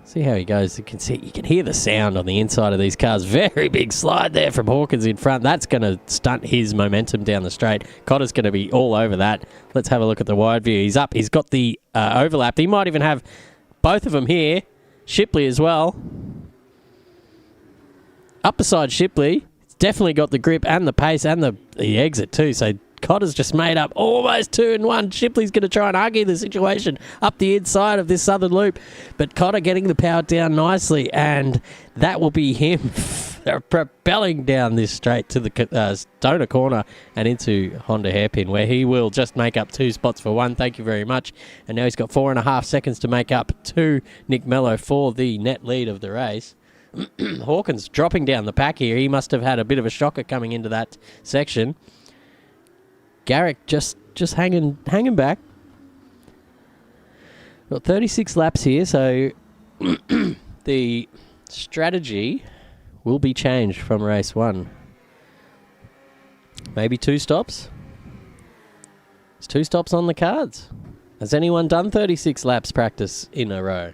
Speaker 1: See how he goes. You can hear the sound on the inside of these cars. Very big slide there from Hawkins in front. That's going to stunt his momentum down the straight. Cotter's going to be all over that. Let's have a look at the wide view. He's up. He's got the overlap. He might even have both of them here. Shipley as well. Up beside Shipley. Definitely got the grip and the pace and the exit too. So Cotter's just made up almost 2 in 1. Shipley's going to try and argue the situation up the inside of this southern loop. But Cotter getting the power down nicely. And that will be him propelling down this straight to the Stoner corner and into Honda hairpin, where he will just make up 2 spots for 1. Thank you very much. And now he's got 4.5 seconds to make up to Nick Mello for the net lead of the race. Hawkins dropping down the pack here. He must have had a bit of a shocker coming into that section. Garrick just hanging back. Got 36 laps here, so the strategy will be changed from race 1. Maybe 2 stops. There's 2 stops on the cards. Has anyone done 36 laps practice in a row?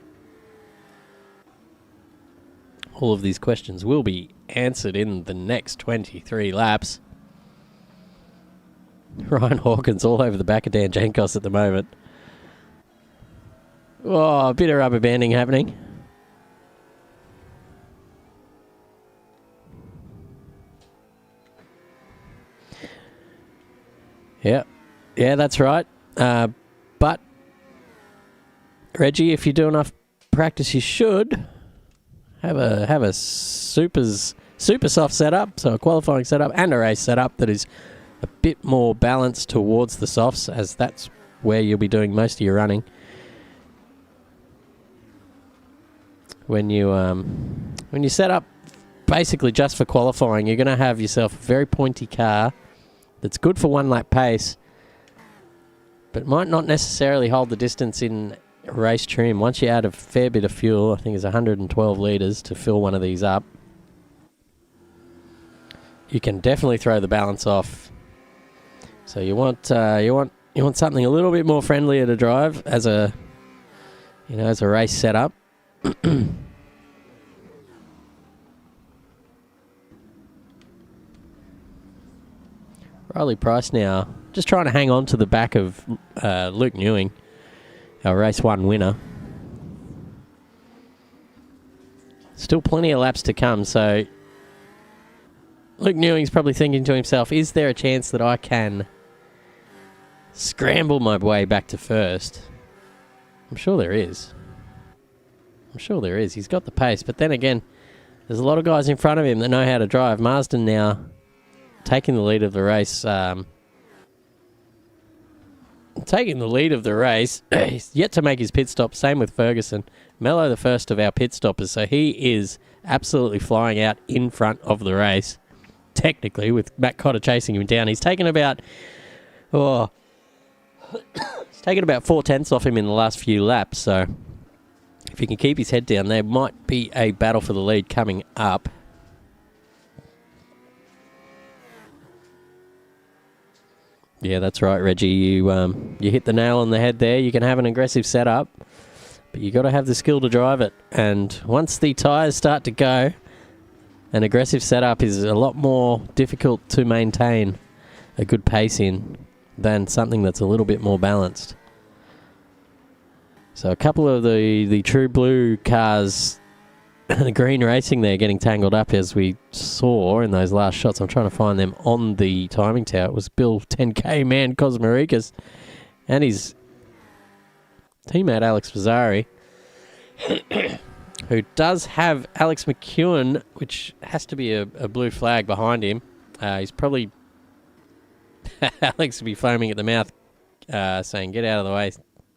Speaker 1: All of these questions will be answered in the next 23 laps. Ryan Hawkins all over the back of Dan Jankos at the moment. Oh, a bit of rubber banding happening. Yeah, that's right. But, Reggie, if you do enough practice, you should have a super soft setup, so a qualifying setup and a race setup that is a bit more balanced towards the softs, as that's where you'll be doing most of your running. When you set up basically just for qualifying, you're going to have yourself a very pointy car that's good for 1 lap pace, but might not necessarily hold the distance in race trim. Once you add a fair bit of fuel, I think it's 112 litres to fill one of these up, you can definitely throw the balance off. So you want something a little bit more friendlier to drive as a race setup. Riley Price now just trying to hang on to the back of Luke Newing, our race 1 winner. Still plenty of laps to come, so Luke Newing's probably thinking to himself, is there a chance that I can scramble my way back to first? I'm sure there is. He's got the pace, but then again, there's a lot of guys in front of him that know how to drive. Marsden now taking the lead of the race. He's yet to make his pit stop. Same with Ferguson. Mello, the first of our pit stoppers, so he is absolutely flying out in front of the race. Technically, with Matt Cotter chasing him down, he's taken about 4/10 off him in the last few laps. So If he can keep his head down, there might be a battle for the lead coming up. Yeah, that's right, Reggie. You hit the nail on the head there. You can have an aggressive setup, but you got to have the skill to drive it. And once the tyres start to go, an aggressive setup is a lot more difficult to maintain a good pace in than something that's a little bit more balanced. So a couple of the True Blue cars, the green racing there, getting tangled up as we saw in those last shots. I'm trying to find them on the timing tower. It was Bill 10K Man Cosmarikas and his teammate Alex Fazzari, who does have Alex McEwen, which has to be a blue flag behind him. He's probably... Alex will be foaming at the mouth, saying, "Get out of the way,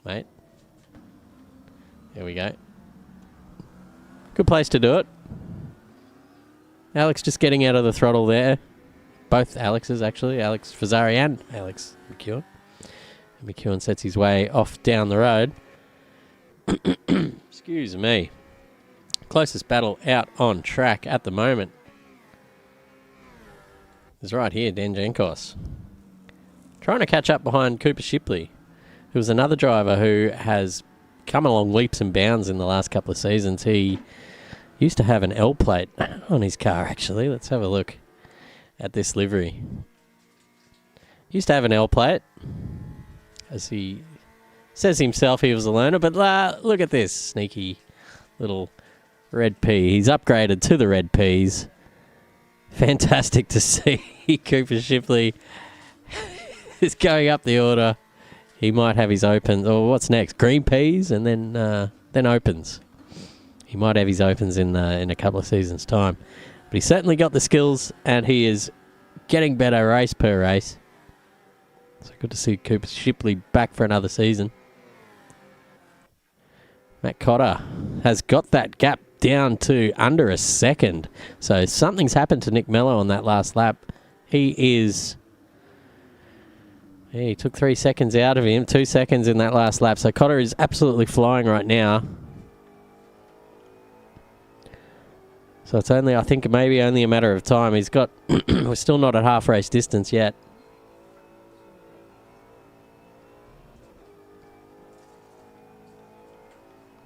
Speaker 1: mate." There we go. Good place to do it. Alex just getting out of the throttle there. Both Alexes, actually. Alex Fazzari and Alex McEwen. And McEwen sets his way off down the road. Excuse me. Closest battle out on track at the moment is right here, Dan Jankos. Trying to catch up behind Cooper Shipley, who was another driver who has come along leaps and bounds in the last couple of seasons. He used to have an L plate on his car, actually. Let's have a look at this livery. He used to have an L plate, as he says himself he was a learner, but look at this sneaky little red pea. He's upgraded to the red peas. Fantastic to see. Cooper Shipley is going up the order. He might have his opens, or what's next? Green peas, and then opens. He might have his opens in a couple of seasons' time. But he's certainly got the skills, and he is getting better race per race. So good to see Cooper Shipley back for another season. Matt Cotter has got that gap down to under a second. So something's happened to Nick Mello on that last lap. He took 3 seconds out of him, 2 seconds in that last lap. So Cotter is absolutely flying right now. So it's only, I think, maybe only a matter of time. He's got, we're still not at half race distance yet.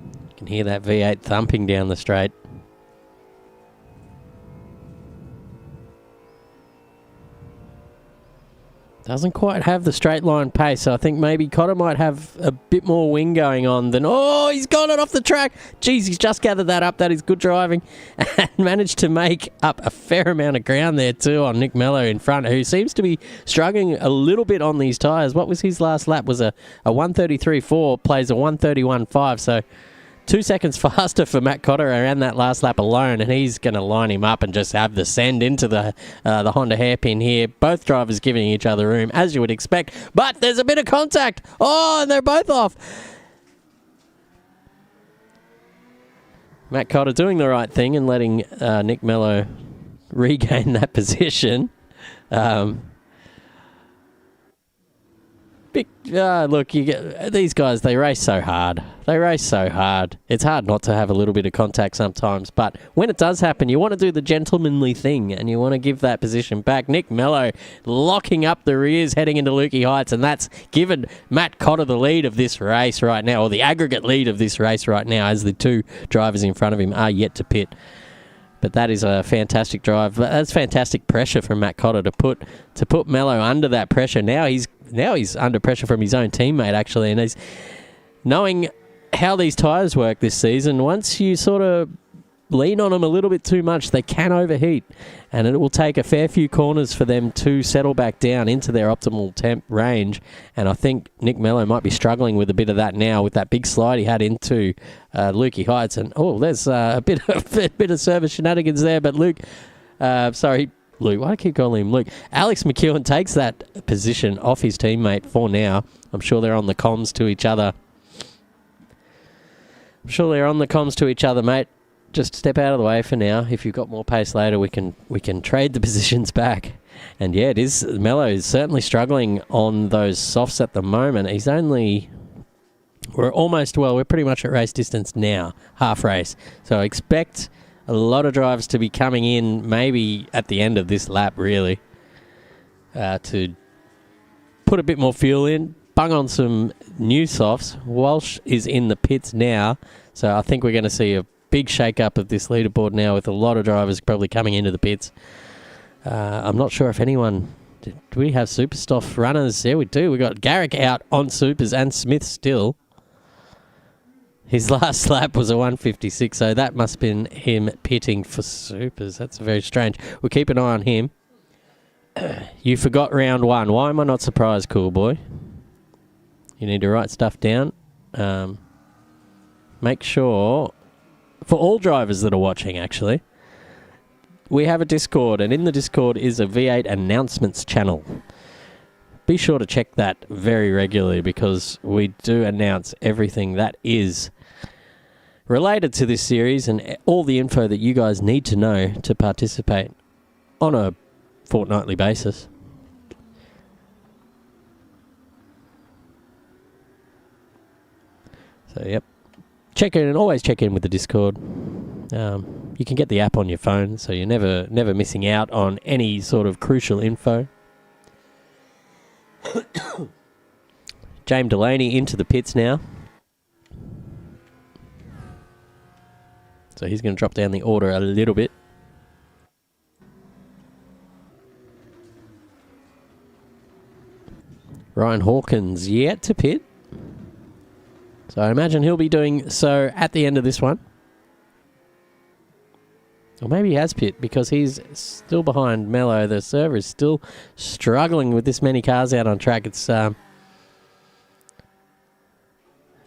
Speaker 1: You can hear that V8 thumping down the straight. Doesn't quite have the straight line pace, so I think maybe Cotter might have a bit more wing going on than... Oh, he's got it off the track. Jeez, he's just gathered that up. That is good driving. And managed to make up a fair amount of ground there too on Nick Mello in front, who seems to be struggling a little bit on these tyres. What was his last lap? Was a 1:33.4, plays a 1:31.5, so 2 seconds faster for Matt Cotter around that last lap alone, and he's going to line him up and just have the send into the Honda hairpin here. Both drivers giving each other room, as you would expect, but there's a bit of contact. Oh, and they're both off. Matt Cotter doing the right thing and letting Nick Mello regain that position. Look, you get these guys, they race so hard. It's hard not to have a little bit of contact sometimes, but when it does happen, you want to do the gentlemanly thing, and you want to give that position back. Nick Mello locking up the rears heading into Lukey Heights, and that's given Matt Cotter the lead of this race right now, or the aggregate lead of this race right now, as the two drivers in front of him are yet to pit. But that is a fantastic drive. That's fantastic pressure from Matt Cotter to put Mello under that pressure. Now he's under pressure from his own teammate, actually, and he's knowing how these tyres work this season. Once you sort of lean on them a little bit too much, they can overheat, and it will take a fair few corners for them to settle back down into their optimal temp range. And I think Nick Mello might be struggling with a bit of that now with that big slide he had into Lukey Heights. And there's a bit of service shenanigans there, but Luke, why do I keep calling him Luke? Alex McEwen takes that position off his teammate for now. I'm sure they're on the comms to each other. Mate. Just step out of the way for now. If you've got more pace later, we can trade the positions back. And yeah, it is. Mello is certainly struggling on those softs at the moment. He's only we're pretty much at race distance now, half race. So expect a lot of drivers to be coming in maybe at the end of this lap, really, to put a bit more fuel in, bung on some new softs. Walsh is in the pits now, so I think we're going to see a big shake-up of this leaderboard now with a lot of drivers probably coming into the pits. I'm not sure if anyone... Do we have super stuff runners? Yeah, we do. We got Garrick out on supers and Smith still. His last lap was a 156, so that must have been him pitting for supers. That's very strange. We'll keep an eye on him. You forgot round 1. Why am I not surprised, cool boy? You need to write stuff down. Make sure, for all drivers that are watching, actually, we have a Discord, and in the Discord is a V8 announcements channel. Be sure to check that very regularly because we do announce everything that is related to this series and all the info that you guys need to know to participate on a fortnightly basis. So, yep. Check in and always check in with the Discord. You can get the app on your phone, so you're never missing out on any sort of crucial info. James Delaney into the pits now. So he's going to drop down the order a little bit. Ryan Hawkins yet to pit. So I imagine he'll be doing so at the end of this one. Or maybe he has pit because he's still behind Mello. The server is still struggling with this many cars out on track. It's yeah,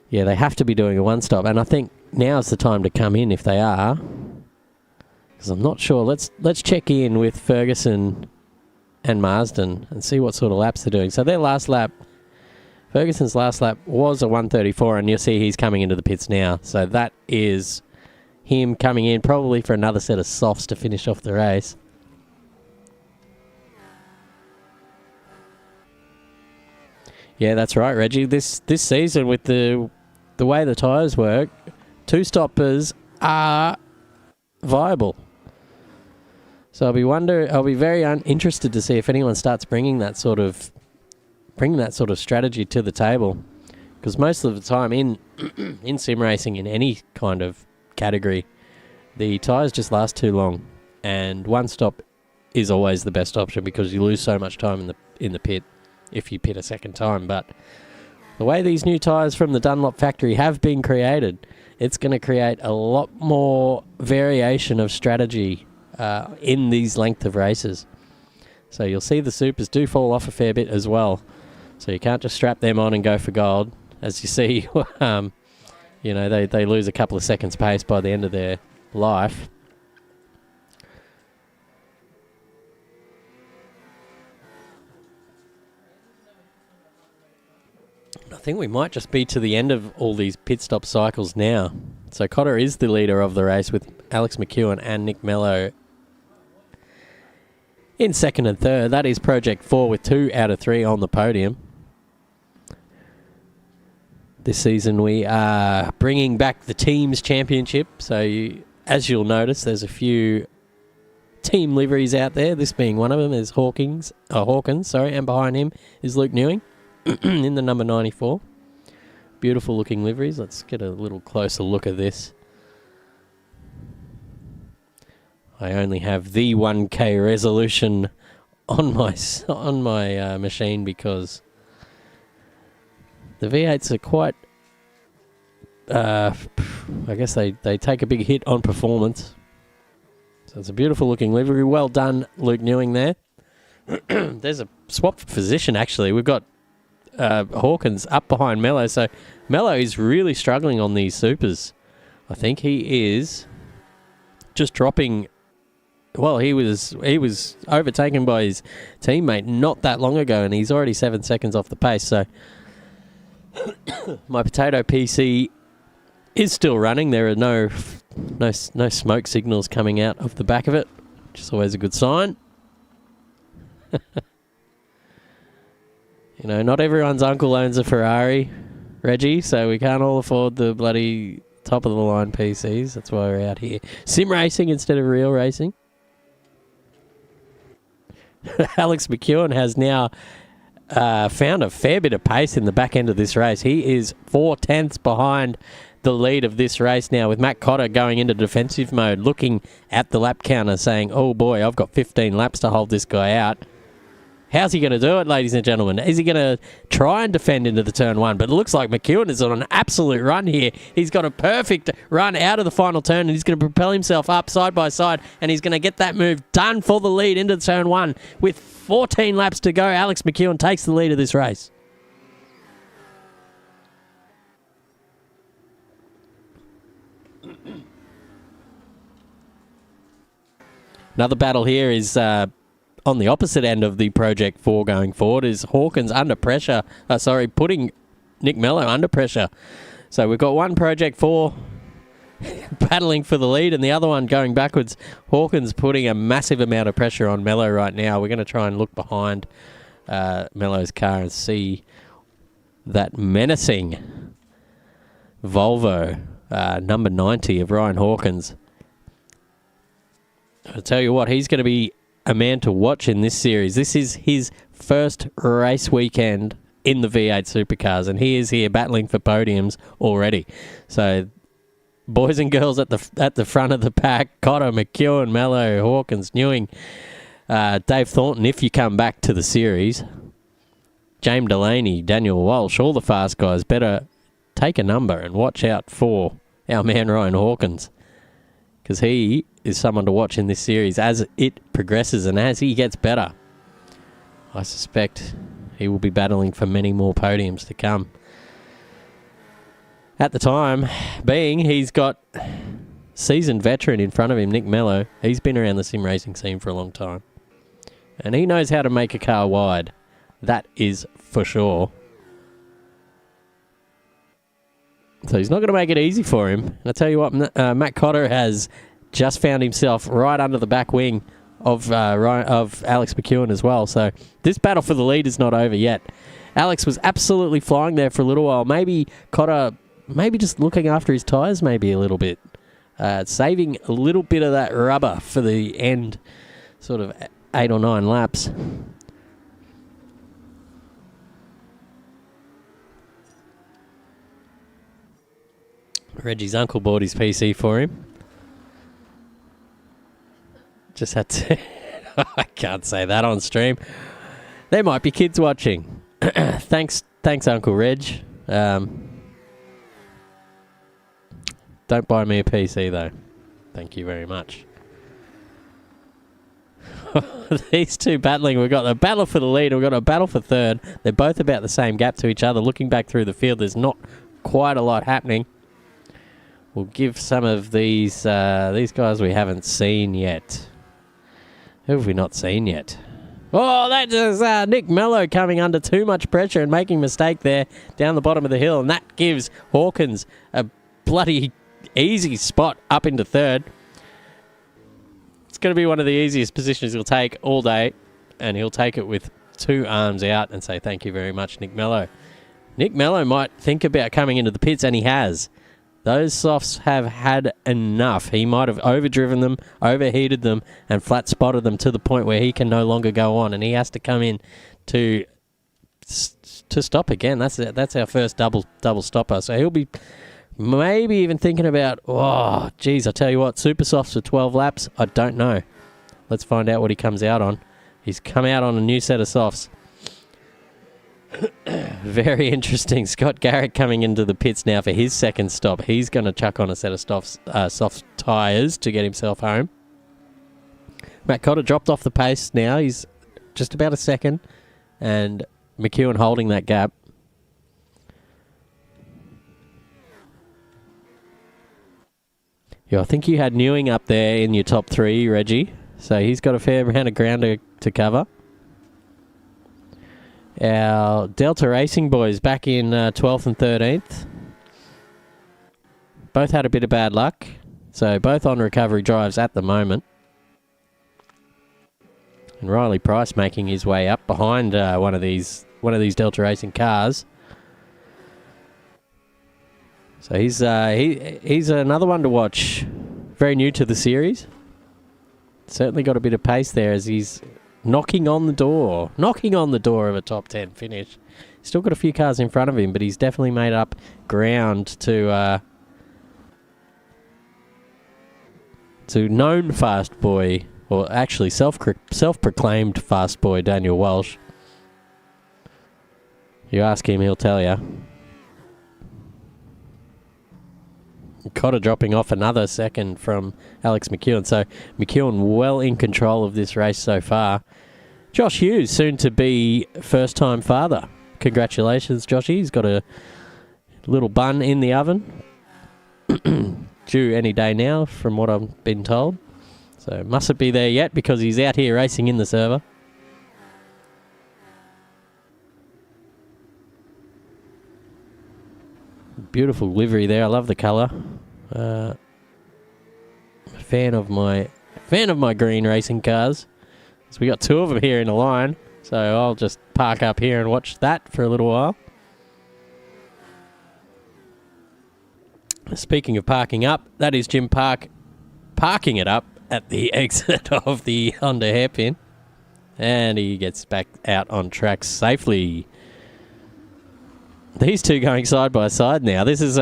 Speaker 1: they have to be doing a one-stop. And I think now's the time to come in if they are. Because I'm not sure. Let's check in with Ferguson and Marsden and see what sort of laps they're doing. So their last lap, Ferguson's last lap was a 134, and you'll see he's coming into the pits now. So that is him coming in probably for another set of softs to finish off the race. Yeah, that's right, Reggie. This season with the way the tyres work, two-stoppers are viable. So I'll be very interested to see if anyone starts bringing that sort of strategy to the table, because most of the time in sim racing, in any kind of category, the tyres just last too long, and one stop is always the best option because you lose so much time in the pit if you pit a second time. But the way these new tyres from the Dunlop factory have been created, it's going to create a lot more variation of strategy in these length of races. So you'll see the supers do fall off a fair bit as well. So you can't just strap them on and go for gold. As you see, you know, they lose a couple of seconds pace by the end of their life. I think we might just be to the end of all these pit stop cycles now. So Cotter is the leader of the race with Alex McEwen and Nick Mello in second and third. That is Project 4 with 2 out of 3 on the podium. This season we are bringing back the Teams Championship. So as you'll notice, there's a few team liveries out there. This being one of them is Hawkins, and behind him is Luke Newing in the number 94. Beautiful looking liveries. Let's get a little closer look at this. I only have the 1K resolution on my machine because the V8s are quite, I guess they take a big hit on performance. So it's a beautiful looking livery. Well done, Luke Newing there. There's a swap position, actually. We've got Hawkins up behind Mello. So Mello is really struggling on these supers. I think he is just dropping. Well, he was overtaken by his teammate not that long ago, and he's already 7 seconds off the pace. So my potato PC is still running. There are no smoke signals coming out of the back of it, which is always a good sign. You know, not everyone's uncle owns a Ferrari. Reggie, so we can't all afford the bloody top of the line PCs. That's why we're out here. Sim racing instead of real racing. Alex McEwen has now found a fair bit of pace in the back end of this race. He is 4/10 behind the lead of this race now, with Matt Cotter going into defensive mode, looking at the lap counter saying, oh boy, I've got 15 laps to hold this guy out. How's he going to do it, ladies and gentlemen? Is he going to try and defend into the turn one? But it looks like McEwen is on an absolute run here. He's got a perfect run out of the final turn, and he's going to propel himself up side by side, and he's going to get that move done for the lead into turn one. With 14 laps to go, Alex McEwen takes the lead of this race. Another battle here is on the opposite end of the Project 4 going forward, is Hawkins under pressure. Putting Nick Mello under pressure. So we've got one Project 4 battling for the lead and the other one going backwards. Hawkins putting a massive amount of pressure on Mello right now. We're going to try and look behind Mello's car and see that menacing Volvo number 90 of Ryan Hawkins. I'll tell you what, he's going to be a man to watch in this series. This is his first race weekend in the V8 Supercars, and he is here battling for podiums already. So, boys and girls at the front of the pack: Cotter, McEwen, Mello, Hawkins, Newing, Dave Thornton, if you come back to the series, James Delaney, Daniel Walsh, all the fast guys better take a number and watch out for our man Ryan Hawkins, because he is someone to watch in this series as it progresses and as he gets better. I suspect he will be battling for many more podiums to come. At the time being, he's got seasoned veteran in front of him, Nick Mello. He's been around the sim racing scene for a long time, and he knows how to make a car wide. That is for sure. So he's not going to make it easy for him. And I tell you what, Matt Cotter has just found himself right under the back wing of Alex McEwen as well. So this battle for the lead is not over yet. Alex was absolutely flying there for a little while. Maybe Cotter, maybe just looking after his tyres maybe a little bit. Saving a little bit of that rubber for the end, sort of 8 or 9 laps. Reggie's uncle bought his PC for him. Just had to... I can't say that on stream. There might be kids watching. Thanks, Uncle Reg. Don't buy me a PC, though. Thank you very much. These two battling. We've got a battle for the lead. We've got a battle for third. They're both about the same gap to each other. Looking back through the field, there's not quite a lot happening. We'll give some of these guys we haven't seen yet. Who have we not seen yet? Oh, that is Nick Mello coming under too much pressure and making a mistake there down the bottom of the hill. And that gives Hawkins a bloody easy spot up into third. It's going to be one of the easiest positions he'll take all day. And he'll take it with 2 arms out and say thank you very much, Nick Mello. Nick Mello might think about coming into the pits, and he has. Those softs have had enough. He might have overdriven them, overheated them, and flat spotted them to the point where he can no longer go on, and he has to come in to stop again. That's our first double stopper. So he'll be maybe even thinking about, oh, geez, I tell you what, super softs for 12 laps. I don't know. Let's find out what he comes out on. He's come out on a new set of softs. Very interesting. Scott Garrett coming into the pits now for his second stop. He's going to chuck on a set of soft tyres to get himself home. Matt Cotter dropped off the pace now. He's just about a second. And McEwen holding that gap. Yeah, I think you had Newing up there in your top 3, Reggie. So he's got a fair amount of ground to cover. Our Delta Racing boys back in 12th and 13th. Both had a bit of bad luck. So both on recovery drives at the moment. And Riley Price making his way up behind one of these Delta Racing cars. So he's another one to watch. Very new to the series. Certainly got a bit of pace there as he's knocking on the door of a top 10 finish. Still got a few cars in front of him, but he's definitely made up ground to known fast boy, or actually self-proclaimed fast boy Daniel Walsh. You ask him, he'll tell you. Cotter dropping off another second from Alex McEwen. So McEwen well in control of this race so far. Josh Hughes, soon to be first-time father. Congratulations, Joshy. He's got a little bun in the oven. Due any day now, from what I've been told. So mustn't be there yet because he's out here racing in the server. Beautiful livery there. I love the colour. Fan of my green racing cars. So we got two of them here in a line. So I'll just park up here and watch that for a little while. Speaking of parking up, that is Jim Park parking it up at the exit of the Honda hairpin. And he gets back out on track safely. These two going side by side now. This is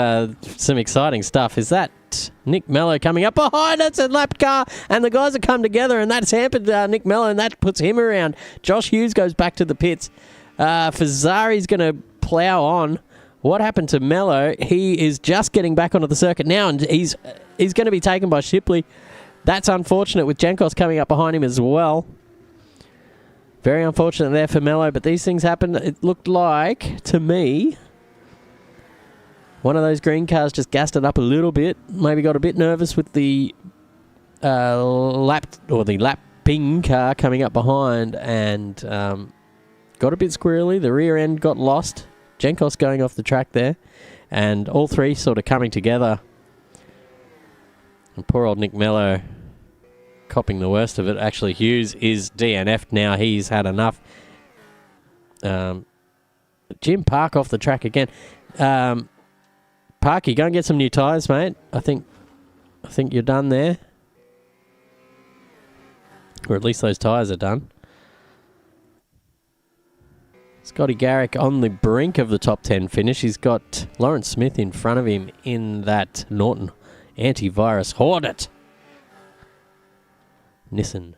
Speaker 1: some exciting stuff. Is that Nick Mello coming up behind? It's a lap car, and the guys have come together, and that's hampered Nick Mello, and that puts him around. Josh Hughes goes back to the pits. Fazari's going to plough on. What happened to Mello? He is just getting back onto the circuit now, and he's going to be taken by Shipley. That's unfortunate with Jankos coming up behind him as well. Very unfortunate there for Mello, but these things happen. It looked like, to me, one of those green cars just gassed it up a little bit. Maybe got a bit nervous with the lapping car coming up behind and got a bit squirrely. The rear end got lost. Jankos going off the track there. And all three sort of coming together. And poor old Nick Mello copping the worst of it. Actually, Hughes is DNF'd now. He's had enough. Jim Park off the track again. Parky, go and get some new tyres, mate. I think you're done there. Or at least those tyres are done. Scotty Garrick on the brink of the top 10 finish. He's got Lawrence Smith in front of him in that Norton antivirus Hornet. Nissan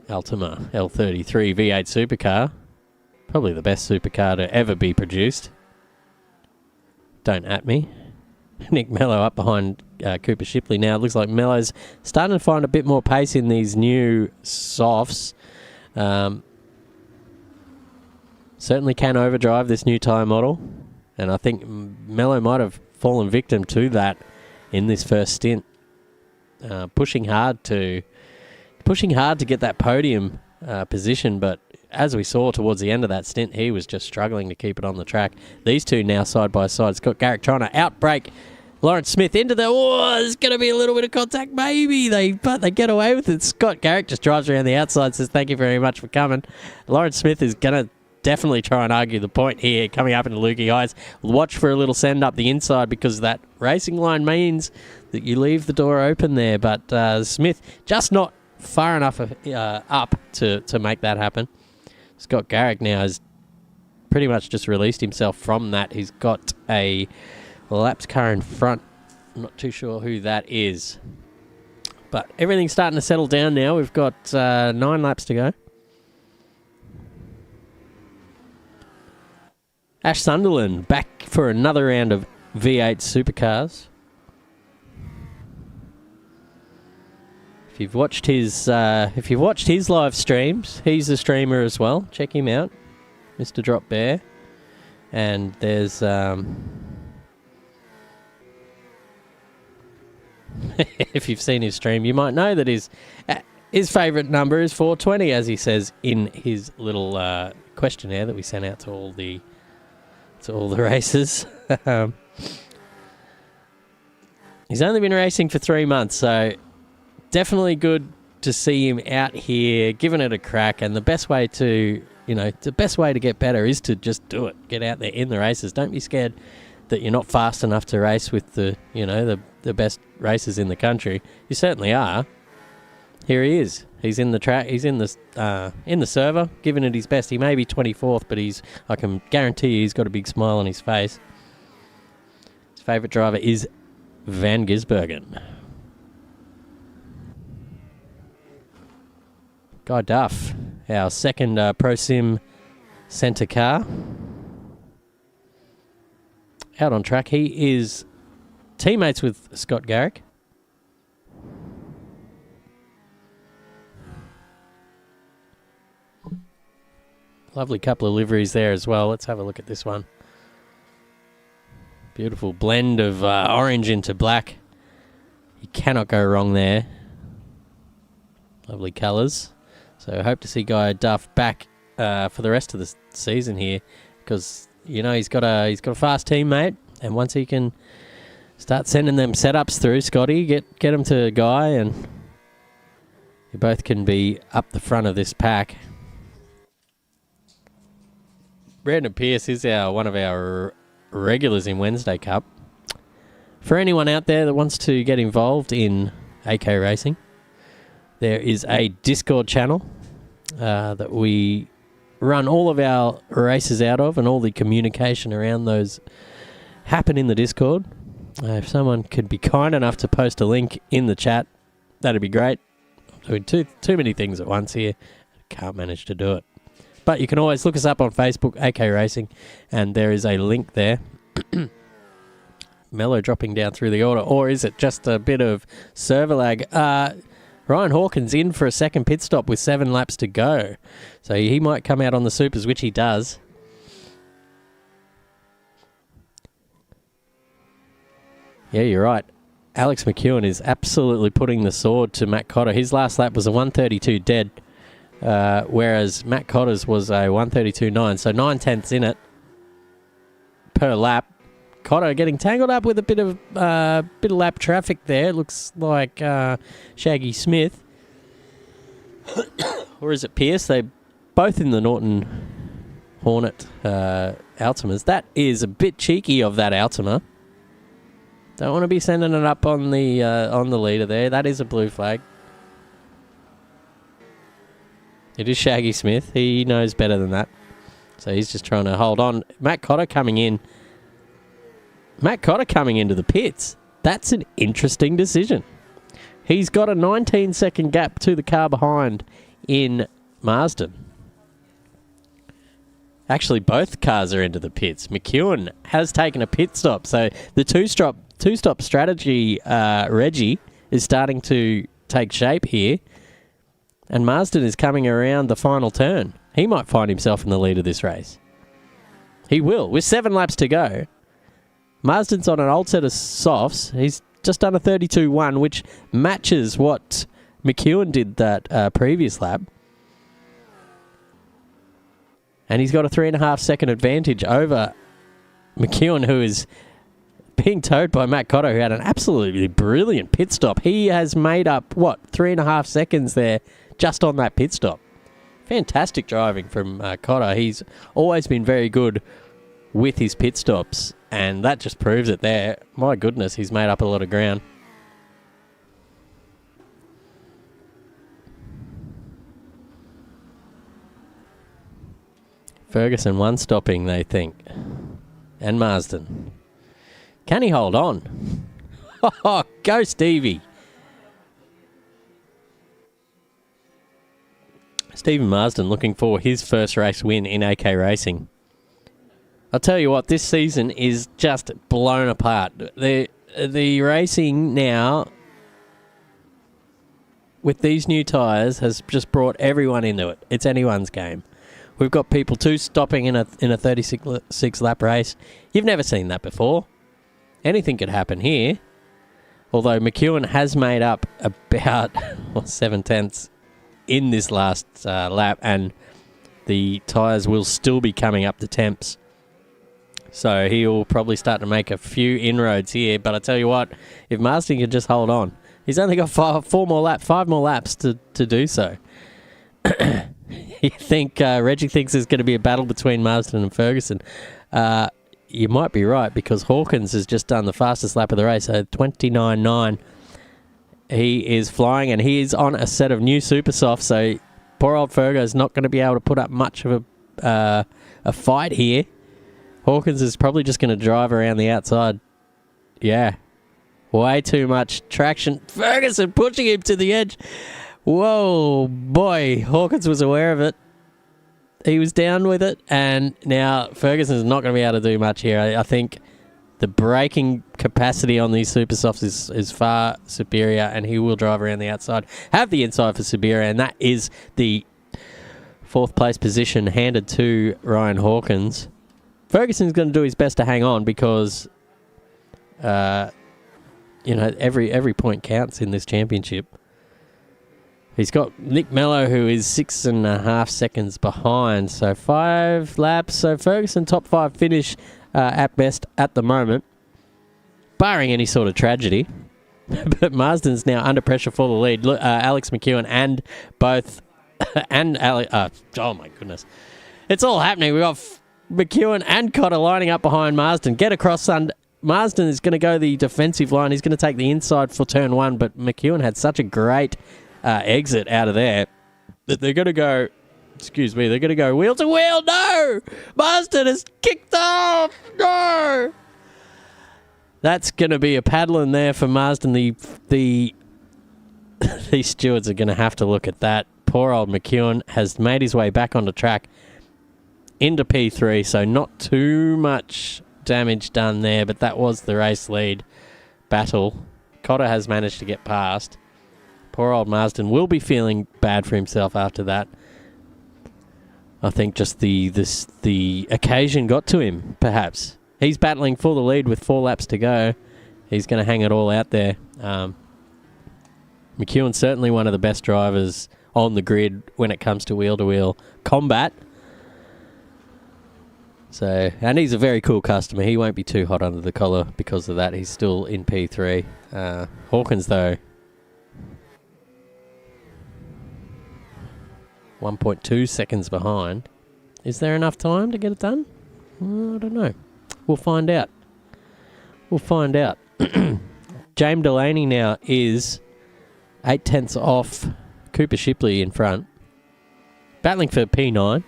Speaker 1: Altima L33 V8 supercar. Probably the best supercar to ever be produced. Don't at me. Nick Mello up behind Cooper Shipley now. It looks like Mello's starting to find a bit more pace in these new softs. Certainly can overdrive this new tyre model. And I think Mello might have fallen victim to that in this first stint. Pushing hard to get that podium position, but as we saw towards the end of that stint, he was just struggling to keep it on the track. These two now side by side. Scott Garrick trying to outbrake Lawrence Smith into the... Oh, there's going to be a little bit of contact, maybe. But they get away with it. Scott Garrick just drives around the outside, says thank you very much for coming. Lawrence Smith is going to definitely try and argue the point here, coming up into Lukey Highs. Watch for a little send up the inside because that racing line means that you leave the door open there. But Smith just not far enough up to make that happen. Scott Garrick now has pretty much just released himself from that. He's got a lapped car in front. I'm not too sure who that is. But everything's starting to settle down now. We've got 9 laps to go. Ash Sunderland back for another round of V8 supercars. If you've watched his live streams, he's a streamer as well. Check him out, Mr. Drop Bear. And there's if you've seen his stream, you might know that his favourite number is 420, as he says in his little questionnaire that we sent out to all the races. He's only been racing for 3 months, so definitely good to see him out here giving it a crack. And the best way to get better is to just do it. Get out there in the races. Don't be scared that you're not fast enough to race with the best racers in the country. You certainly are. Here he is. He's in the track. He's in the server, giving it his best. He may be 24th, but I can guarantee you he's got a big smile on his face. His favourite driver is Van Gisbergen. Guy Duff, our second Pro Sim centre car. Out on track. He is teammates with Scott Garrick. Lovely couple of liveries there as well. Let's have a look at this one. Beautiful blend of orange into black. You cannot go wrong there. Lovely colours. So I hope to see Guy Duff back for the rest of the season here, because he's got a fast teammate, and once he can start sending them setups through, Scotty, get him to Guy, and you both can be up the front of this pack. Brandon Pierce is one of our regulars in Wednesday Cup. For anyone out there that wants to get involved in AK racing, there is a Discord channel that we run all of our races out of, and all the communication around those happen in the Discord. If someone could be kind enough to post a link in the chat, that'd be great. I'm doing too many things at once here. Can't manage to do it. But you can always look us up on Facebook, AK Racing, and there is a link there. Mello dropping down through the order, or is it just a bit of server lag? Ryan Hawkins in for a second pit stop with 7 laps to go. So he might come out on the supers, which he does. Yeah, you're right. Alex McEwen is absolutely putting the sword to Matt Cotter. His last lap was a 132 dead, whereas Matt Cotter's was a 132.9, so 9/10ths in it per lap. Cotter getting tangled up with a bit of lap traffic there. It looks like Shaggy Smith. Or is it Pierce? They both in the Norton Hornet Altimas. That is a bit cheeky of that Altima. Don't want to be sending it up on the leader there. That is a blue flag. It is Shaggy Smith. He knows better than that. So he's just trying to hold on. Matt Cotter coming in. Matt Cotter coming into the pits. That's an interesting decision. He's got a 19-second gap to the car behind in Marsden. Actually, both cars are into the pits. McEwen has taken a pit stop. So the two-stop strategy, Reggie, is starting to take shape here. And Marsden is coming around the final turn. He might find himself in the lead of this race. He will, with 7 laps to go. Marsden's on an old set of softs. He's just done a 32.1, which matches what McEwen did that previous lap. And he's got a 3.5 second advantage over McEwen, who is being towed by Matt Cotter, who had an absolutely brilliant pit stop. He has made up, 3.5 seconds there just on that pit stop. Fantastic driving from Cotter. He's always been very good with his pit stops, and that just proves it there. My goodness, he's made up a lot of ground. Ferguson one stopping, they think. And Marsden. Can he hold on? Oh, go Stevie. Stephen Marsden looking for his first race win in AK Racing. I'll tell you what, this season is just blown apart. The racing now with these new tyres has just brought everyone into it. It's anyone's game. We've got people stopping in a 36 lap race. You've never seen that before. Anything could happen here. Although McEwen has made up about 7/10ths in this last lap, and the tyres will still be coming up to temps. So he'll probably start to make a few inroads here. But I tell you what, if Marsden can just hold on, he's only got 5 more laps to do so. You think Reggie thinks there's going to be a battle between Marsden and Ferguson? you might be right, because Hawkins has just done the fastest lap of the race, so 29.9. He is flying, and he is on a set of new super softs, so poor old Fergo's not going to be able to put up much of a fight here. Hawkins is probably just going to drive around the outside. Yeah. Way too much traction. Ferguson pushing him to the edge. Whoa, boy. Hawkins was aware of it. He was down with it, and now Ferguson's not going to be able to do much here. I think the braking capacity on these super softs is far superior, and he will drive around the outside. Have the inside for Siberia, and that is the 4th place position handed to Ryan Hawkins. Ferguson's going to do his best to hang on, because every point counts in this championship. He's got Nick Mello, who is 6.5 seconds behind. So 5 laps. So Ferguson top 5 finish at best at the moment, barring any sort of tragedy. But Marsden's now under pressure for the lead. Look, Alex McEwen and both... and Alex... oh, my goodness. It's all happening. We've got McEwen and Cotter lining up behind Marsden. Get across... Marsden is going to go the defensive line. He's going to take the inside for turn 1, but McEwen had such a great... exit out of there that they're going to go, they're going to go wheel to wheel. No! Marsden has kicked off. No! That's going to be a paddling there for Marsden. The stewards are going to have to look at that. Poor old McEwen has made his way back onto track into P3, so not too much damage done there, but that was the race lead battle. Cotter has managed to get past. Poor old Marsden will be feeling bad for himself after that. I think just the occasion got to him, perhaps. He's battling for the lead with 4 laps to go. He's going to hang it all out there. McEwen's certainly one of the best drivers on the grid when it comes to wheel-to-wheel combat. So, and he's a very cool customer. He won't be too hot under the collar because of that. He's still in P3. Hawkins, though, 1.2 seconds behind. Is there enough time to get it done? I don't know. We'll find out. James Delaney now is 0.8 off Cooper Shipley in front. Battling for P9.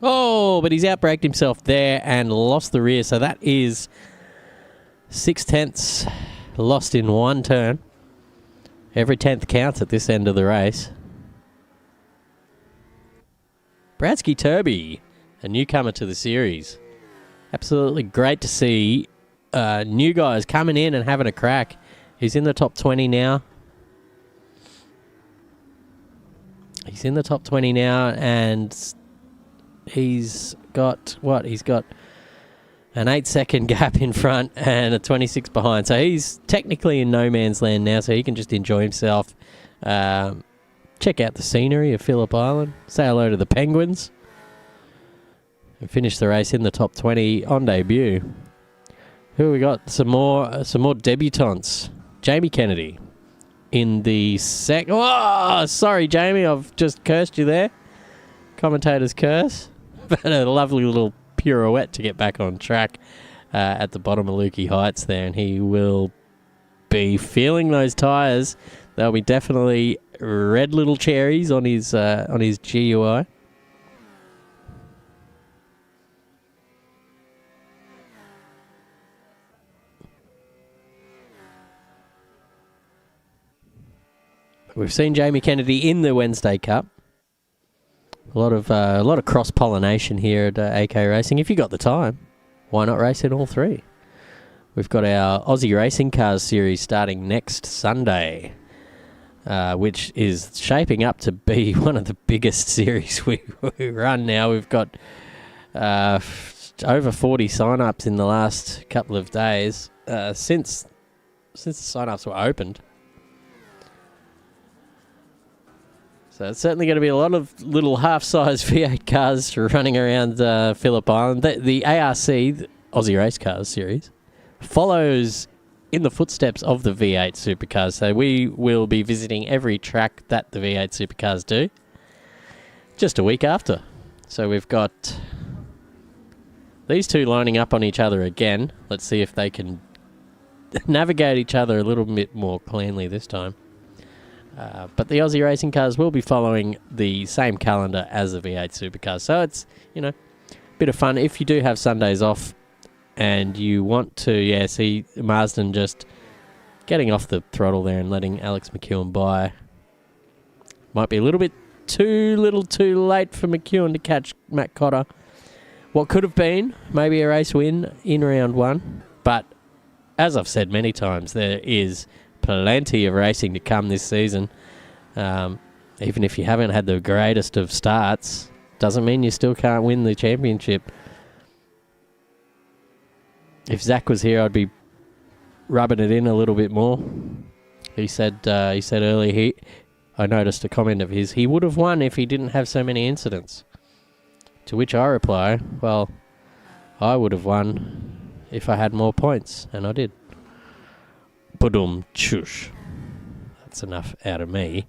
Speaker 1: Oh, but he's outbraked himself there and lost the rear. So that is 0.6 lost in one turn. Every 10th counts at this end of the race. Bradsky Turby, a newcomer to the series. Absolutely great to see new guys coming in and having a crack. He's in the top 20 now. And he's got, what? He's got an 8-second gap in front and a 26 behind. So he's technically in no man's land now, so he can just enjoy himself. Check out the scenery of Phillip Island. Say hello to the penguins. And finish the race in the top 20 on debut. Who we got? Some more debutantes. Jamie Kennedy in the Oh, sorry, Jamie. I've just cursed you there. Commentator's curse. But a lovely little pirouette to get back on track at the bottom of Lukey Heights there, and he will be feeling those tyres. They'll be definitely red little cherries on his GUI. We've seen Jamie Kennedy in the Wednesday Cup. A lot of cross pollination here at AK Racing. If you got the time, why not race in all three? We've got our Aussie Racing Cars series starting next Sunday, which is shaping up to be one of the biggest series we run now. We've got over 40 sign-ups in the last couple of days since the sign-ups were opened. So it's certainly going to be a lot of little half-size V8 cars running around Phillip Island. The ARC, the Aussie Race Cars series, follows in the footsteps of the V8 Supercars. So we will be visiting every track that the V8 Supercars do just a week after. So we've got these two lining up on each other again. Let's see if they can navigate each other a little bit more cleanly this time. But the Aussie racing cars will be following the same calendar as the V8 Supercars. So it's, a bit of fun. If you do have Sundays off and you want to, see Marsden just getting off the throttle there and letting Alex McEwen by. Might be a little bit too late for McEwen to catch Matt Cotter. What could have been maybe a race win in round one. But as I've said many times, there is plenty of racing to come this season. Even if you haven't had the greatest of starts, doesn't mean you still can't win the championship. If Zach was here, I'd be rubbing it in a little bit more. He said earlier, I noticed a comment of his, he would have won if he didn't have so many incidents. To which I reply, well, I would have won if I had more points, and I did. Badum chush. That's enough out of me,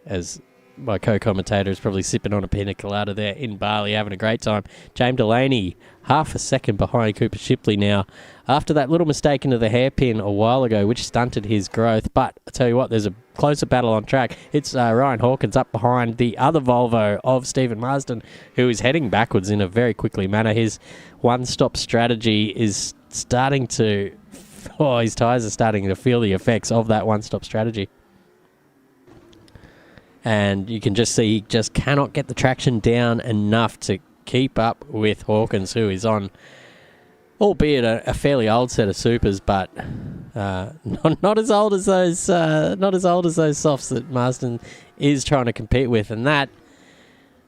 Speaker 1: as my co-commentator is probably sipping on a pina colada there in Bali, having a great time. James Delaney, half a second behind Cooper Shipley now, after that little mistake into the hairpin a while ago, which stunted his growth. But I tell you what, there's a closer battle on track. It's Ryan Hawkins up behind the other Volvo of Stephen Marsden, who is heading backwards in a very quickly manner. His one-stop strategy is starting to... his tyres are starting to feel the effects of that one-stop strategy. And you can just see he just cannot get the traction down enough to keep up with Hawkins, who is on, albeit a fairly old set of supers, but not as old as those softs that Marsden is trying to compete with. And that,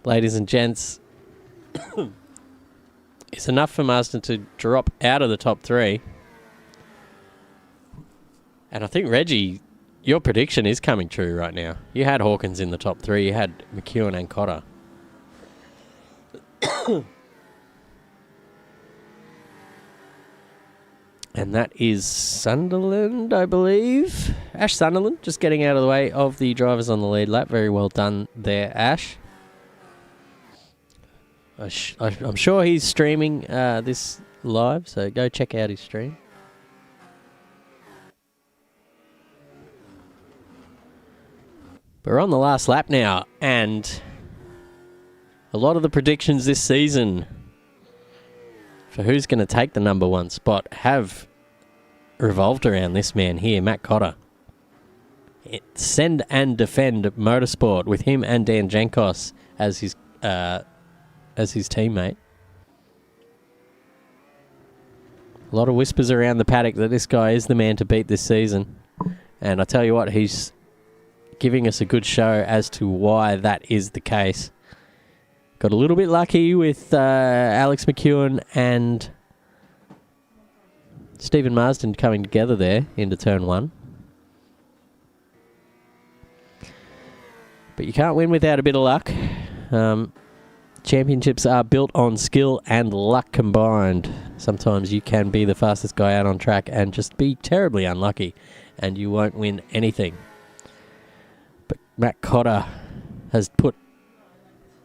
Speaker 1: ladies and gents, is enough for Marsden to drop out of the top three. And I think, Reggie, your prediction is coming true right now. You had Hawkins in the top three. You had McEwen and Cotter. And that is Sunderland, I believe. Ash Sunderland, just getting out of the way of the drivers on the lead lap. Very well done there, Ash. I'm sure he's streaming this live, so go check out his stream. But we're on the last lap now, and a lot of the predictions this season for who's going to take the number one spot have revolved around this man here, Matt Cotter. Send and defend motorsport with him and Dan Jankos as his teammate. A lot of whispers around the paddock that this guy is the man to beat this season. And I tell you what, he's giving us a good show as to why that is the case. Got a little bit lucky with Alex McEwen and Stephen Marsden coming together there into turn one. But you can't win without a bit of luck. Championships are built on skill and luck combined. Sometimes you can be the fastest guy out on track and just be terribly unlucky, and you won't win anything. But Matt Cotter has put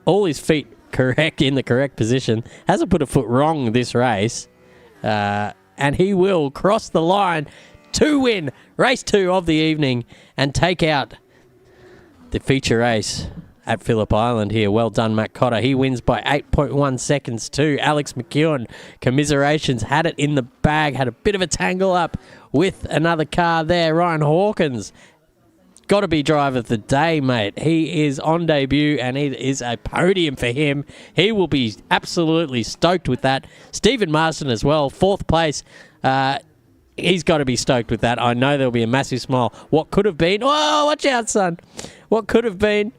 Speaker 1: all his feet correct in the correct position, hasn't put a foot wrong this race, and he will cross the line to win race 2 of the evening and take out the feature race at Phillip Island here. Well done, Matt Cotter. He wins by 8.1 seconds to Alex McEwen. Commiserations, had it in the bag, had a bit of a tangle up with another car there. Ryan Hawkins, got to be driver of the day, mate. He is on debut, and it is a podium for him. He will be absolutely stoked with that. Stephen Marsden as well, 4th place. He's got to be stoked with that. I know there'll be a massive smile. What could have been? Oh, watch out, son. What could have been?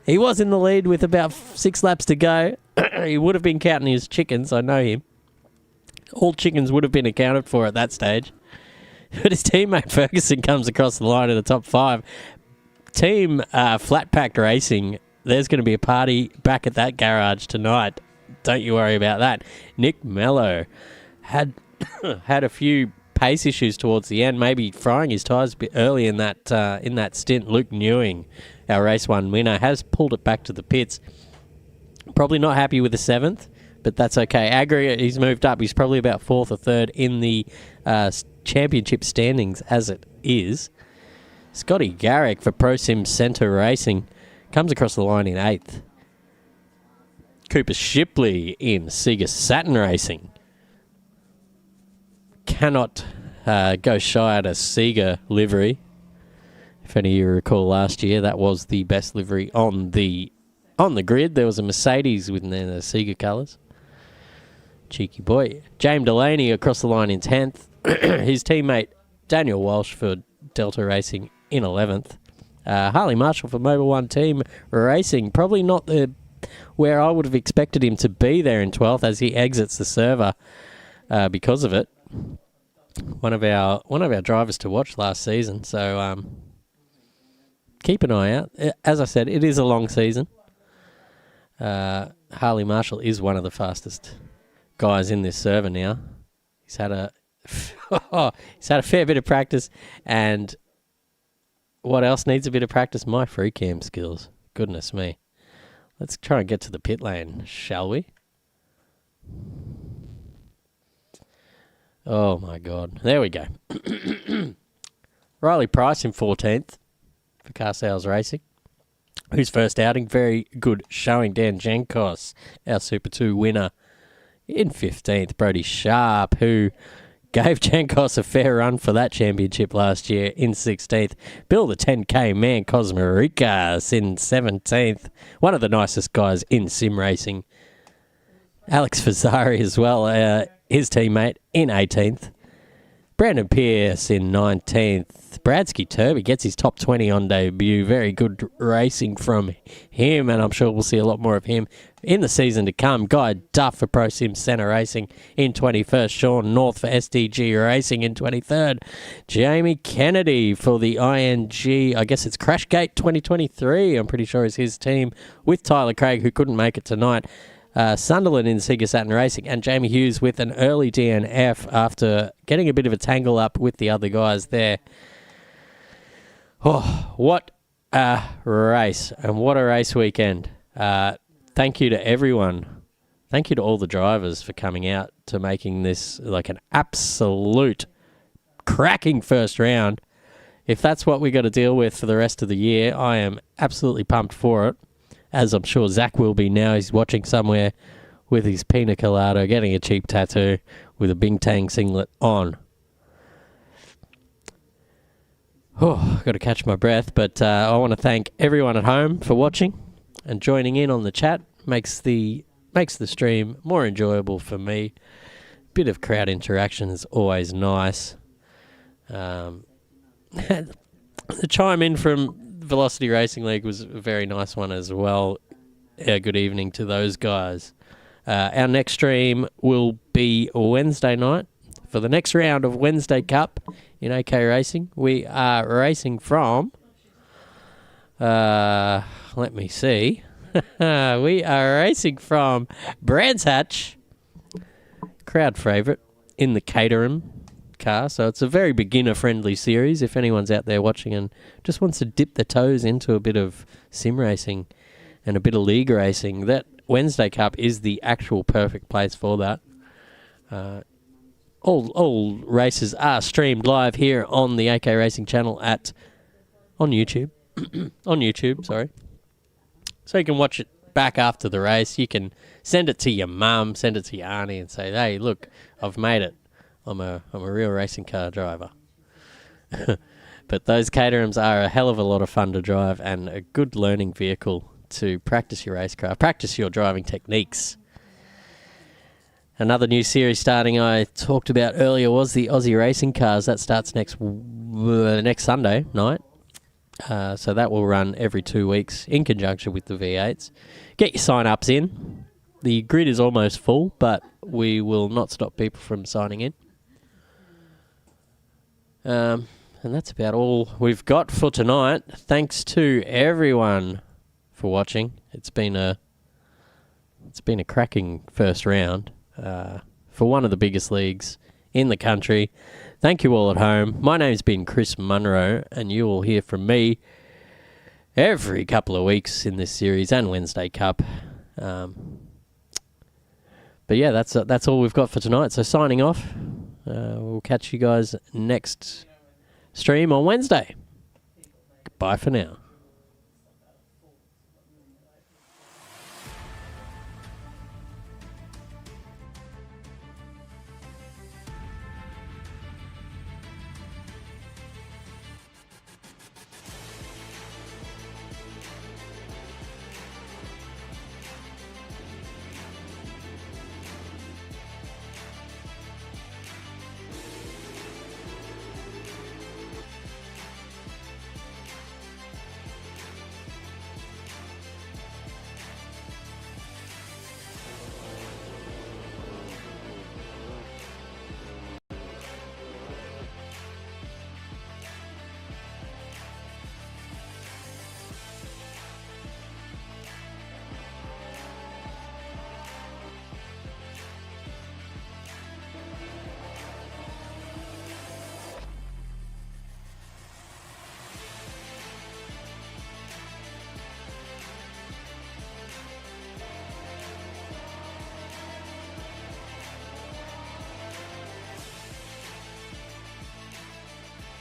Speaker 1: He was in the lead with about 6 laps to go. He would have been counting his chickens. I know him. All chickens would have been accounted for at that stage. But his teammate Ferguson comes across the line in the top 5. Team Flat Pack Racing, there's going to be a party back at that garage tonight. Don't you worry about that. Nick Mello had a few pace issues towards the end, maybe frying his tyres a bit early in that stint. Luke Newing, our race 1 winner, has pulled it back to the pits. Probably not happy with the 7th, but that's okay. Aggregate, he's moved up. He's probably about 4th or 3rd in the championship standings as it is. Scotty Garrick for ProSim Centre Racing comes across the line in 8th. Cooper Shipley in Sega Saturn Racing. Cannot go shy at a Sega livery. If any of you recall last year, that was the best livery on the grid. There was a Mercedes within the Sega colours. Cheeky boy. James Delaney across the line in 10th. His teammate Daniel Walsh for Delta Racing in 11th. Harley Marshall for Mobile One Team Racing. Probably not where I would have expected him to be there in 12th as he exits the server because of it. One of our drivers to watch last season. So keep an eye out. As I said, it is a long season. Harley Marshall is one of the fastest guys in this server now. He's had a fair bit of practice, and what else needs a bit of practice? My free cam skills. Goodness me. Let's try and get to the pit lane, shall we? Oh my God. There we go. Riley Price in 14th for Car Sales Racing. Whose first outing? Very good showing. Dan Jankos, our Super 2 winner, in 15th. Brody Sharp, who gave Jankos a fair run for that championship last year, in 16th. Bill the 10K man, Cosmerikas, in 17th. One of the nicest guys in sim racing. Alex Fazzari as well, his teammate, in 18th. Brandon Pierce in 19th. Bradsky Turby gets his top 20 on debut. Very good racing from him, and I'm sure we'll see a lot more of him in the season to come. Guy Duff for ProSim Centre Racing in 21st. Sean North for SDG Racing in 23rd. Jamie Kennedy for the ING, I guess it's Crashgate 2023, I'm pretty sure is his team, with Tyler Craig, who couldn't make it tonight. Sunderland in Sega Saturn Racing, and Jamie Hughes with an early DNF after getting a bit of a tangle up with the other guys there. Oh, what a race, and what a race weekend. Thank you to everyone. Thank you to all the drivers for coming out to making this like an absolute cracking first round. If that's what we got to deal with for the rest of the year, I am absolutely pumped for it. As I'm sure Zach will be now. He's watching somewhere with his pina colada, getting a cheap tattoo with a Bing Tang singlet on. Oh, got to catch my breath, but I want to thank everyone at home for watching and joining in on the chat. Makes the stream more enjoyable for me. Bit of crowd interaction is always nice. The chime in from Velocity Racing League was a very nice one as well. Good evening to those guys. Our next stream will be Wednesday night for the next round of Wednesday Cup in AK Racing. We are racing from... let me see. We are racing from Brands Hatch, crowd favourite, in the Caterham car. So it's a very beginner-friendly series. If anyone's out there watching and just wants to dip their toes into a bit of sim racing and a bit of league racing, that Wednesday Cup is the actual perfect place for that. All races are streamed live here on the AK Racing channel on YouTube. On YouTube, sorry. So you can watch it back after the race. You can send it to your mum, send it to your auntie and say, hey, look, I've made it. I'm a real racing car driver. But those Caterhams are a hell of a lot of fun to drive and a good learning vehicle to practice your racecraft, practice your driving techniques. Another new series starting I talked about earlier was the Aussie Racing Cars. That starts next Sunday night. So that will run every 2 weeks in conjunction with the V8s. Get your sign-ups in. The grid is almost full, but we will not stop people from signing in. And that's about all we've got for tonight. Thanks to everyone for watching. It's been a cracking first round for one of the biggest leagues in the country. Thank you all at home. My name's been Chris Munro, and you will hear from me every couple of weeks in this series and Wednesday Cup. But yeah, that's all we've got for tonight. So signing off. We'll catch you guys next stream on Wednesday. Bye for now.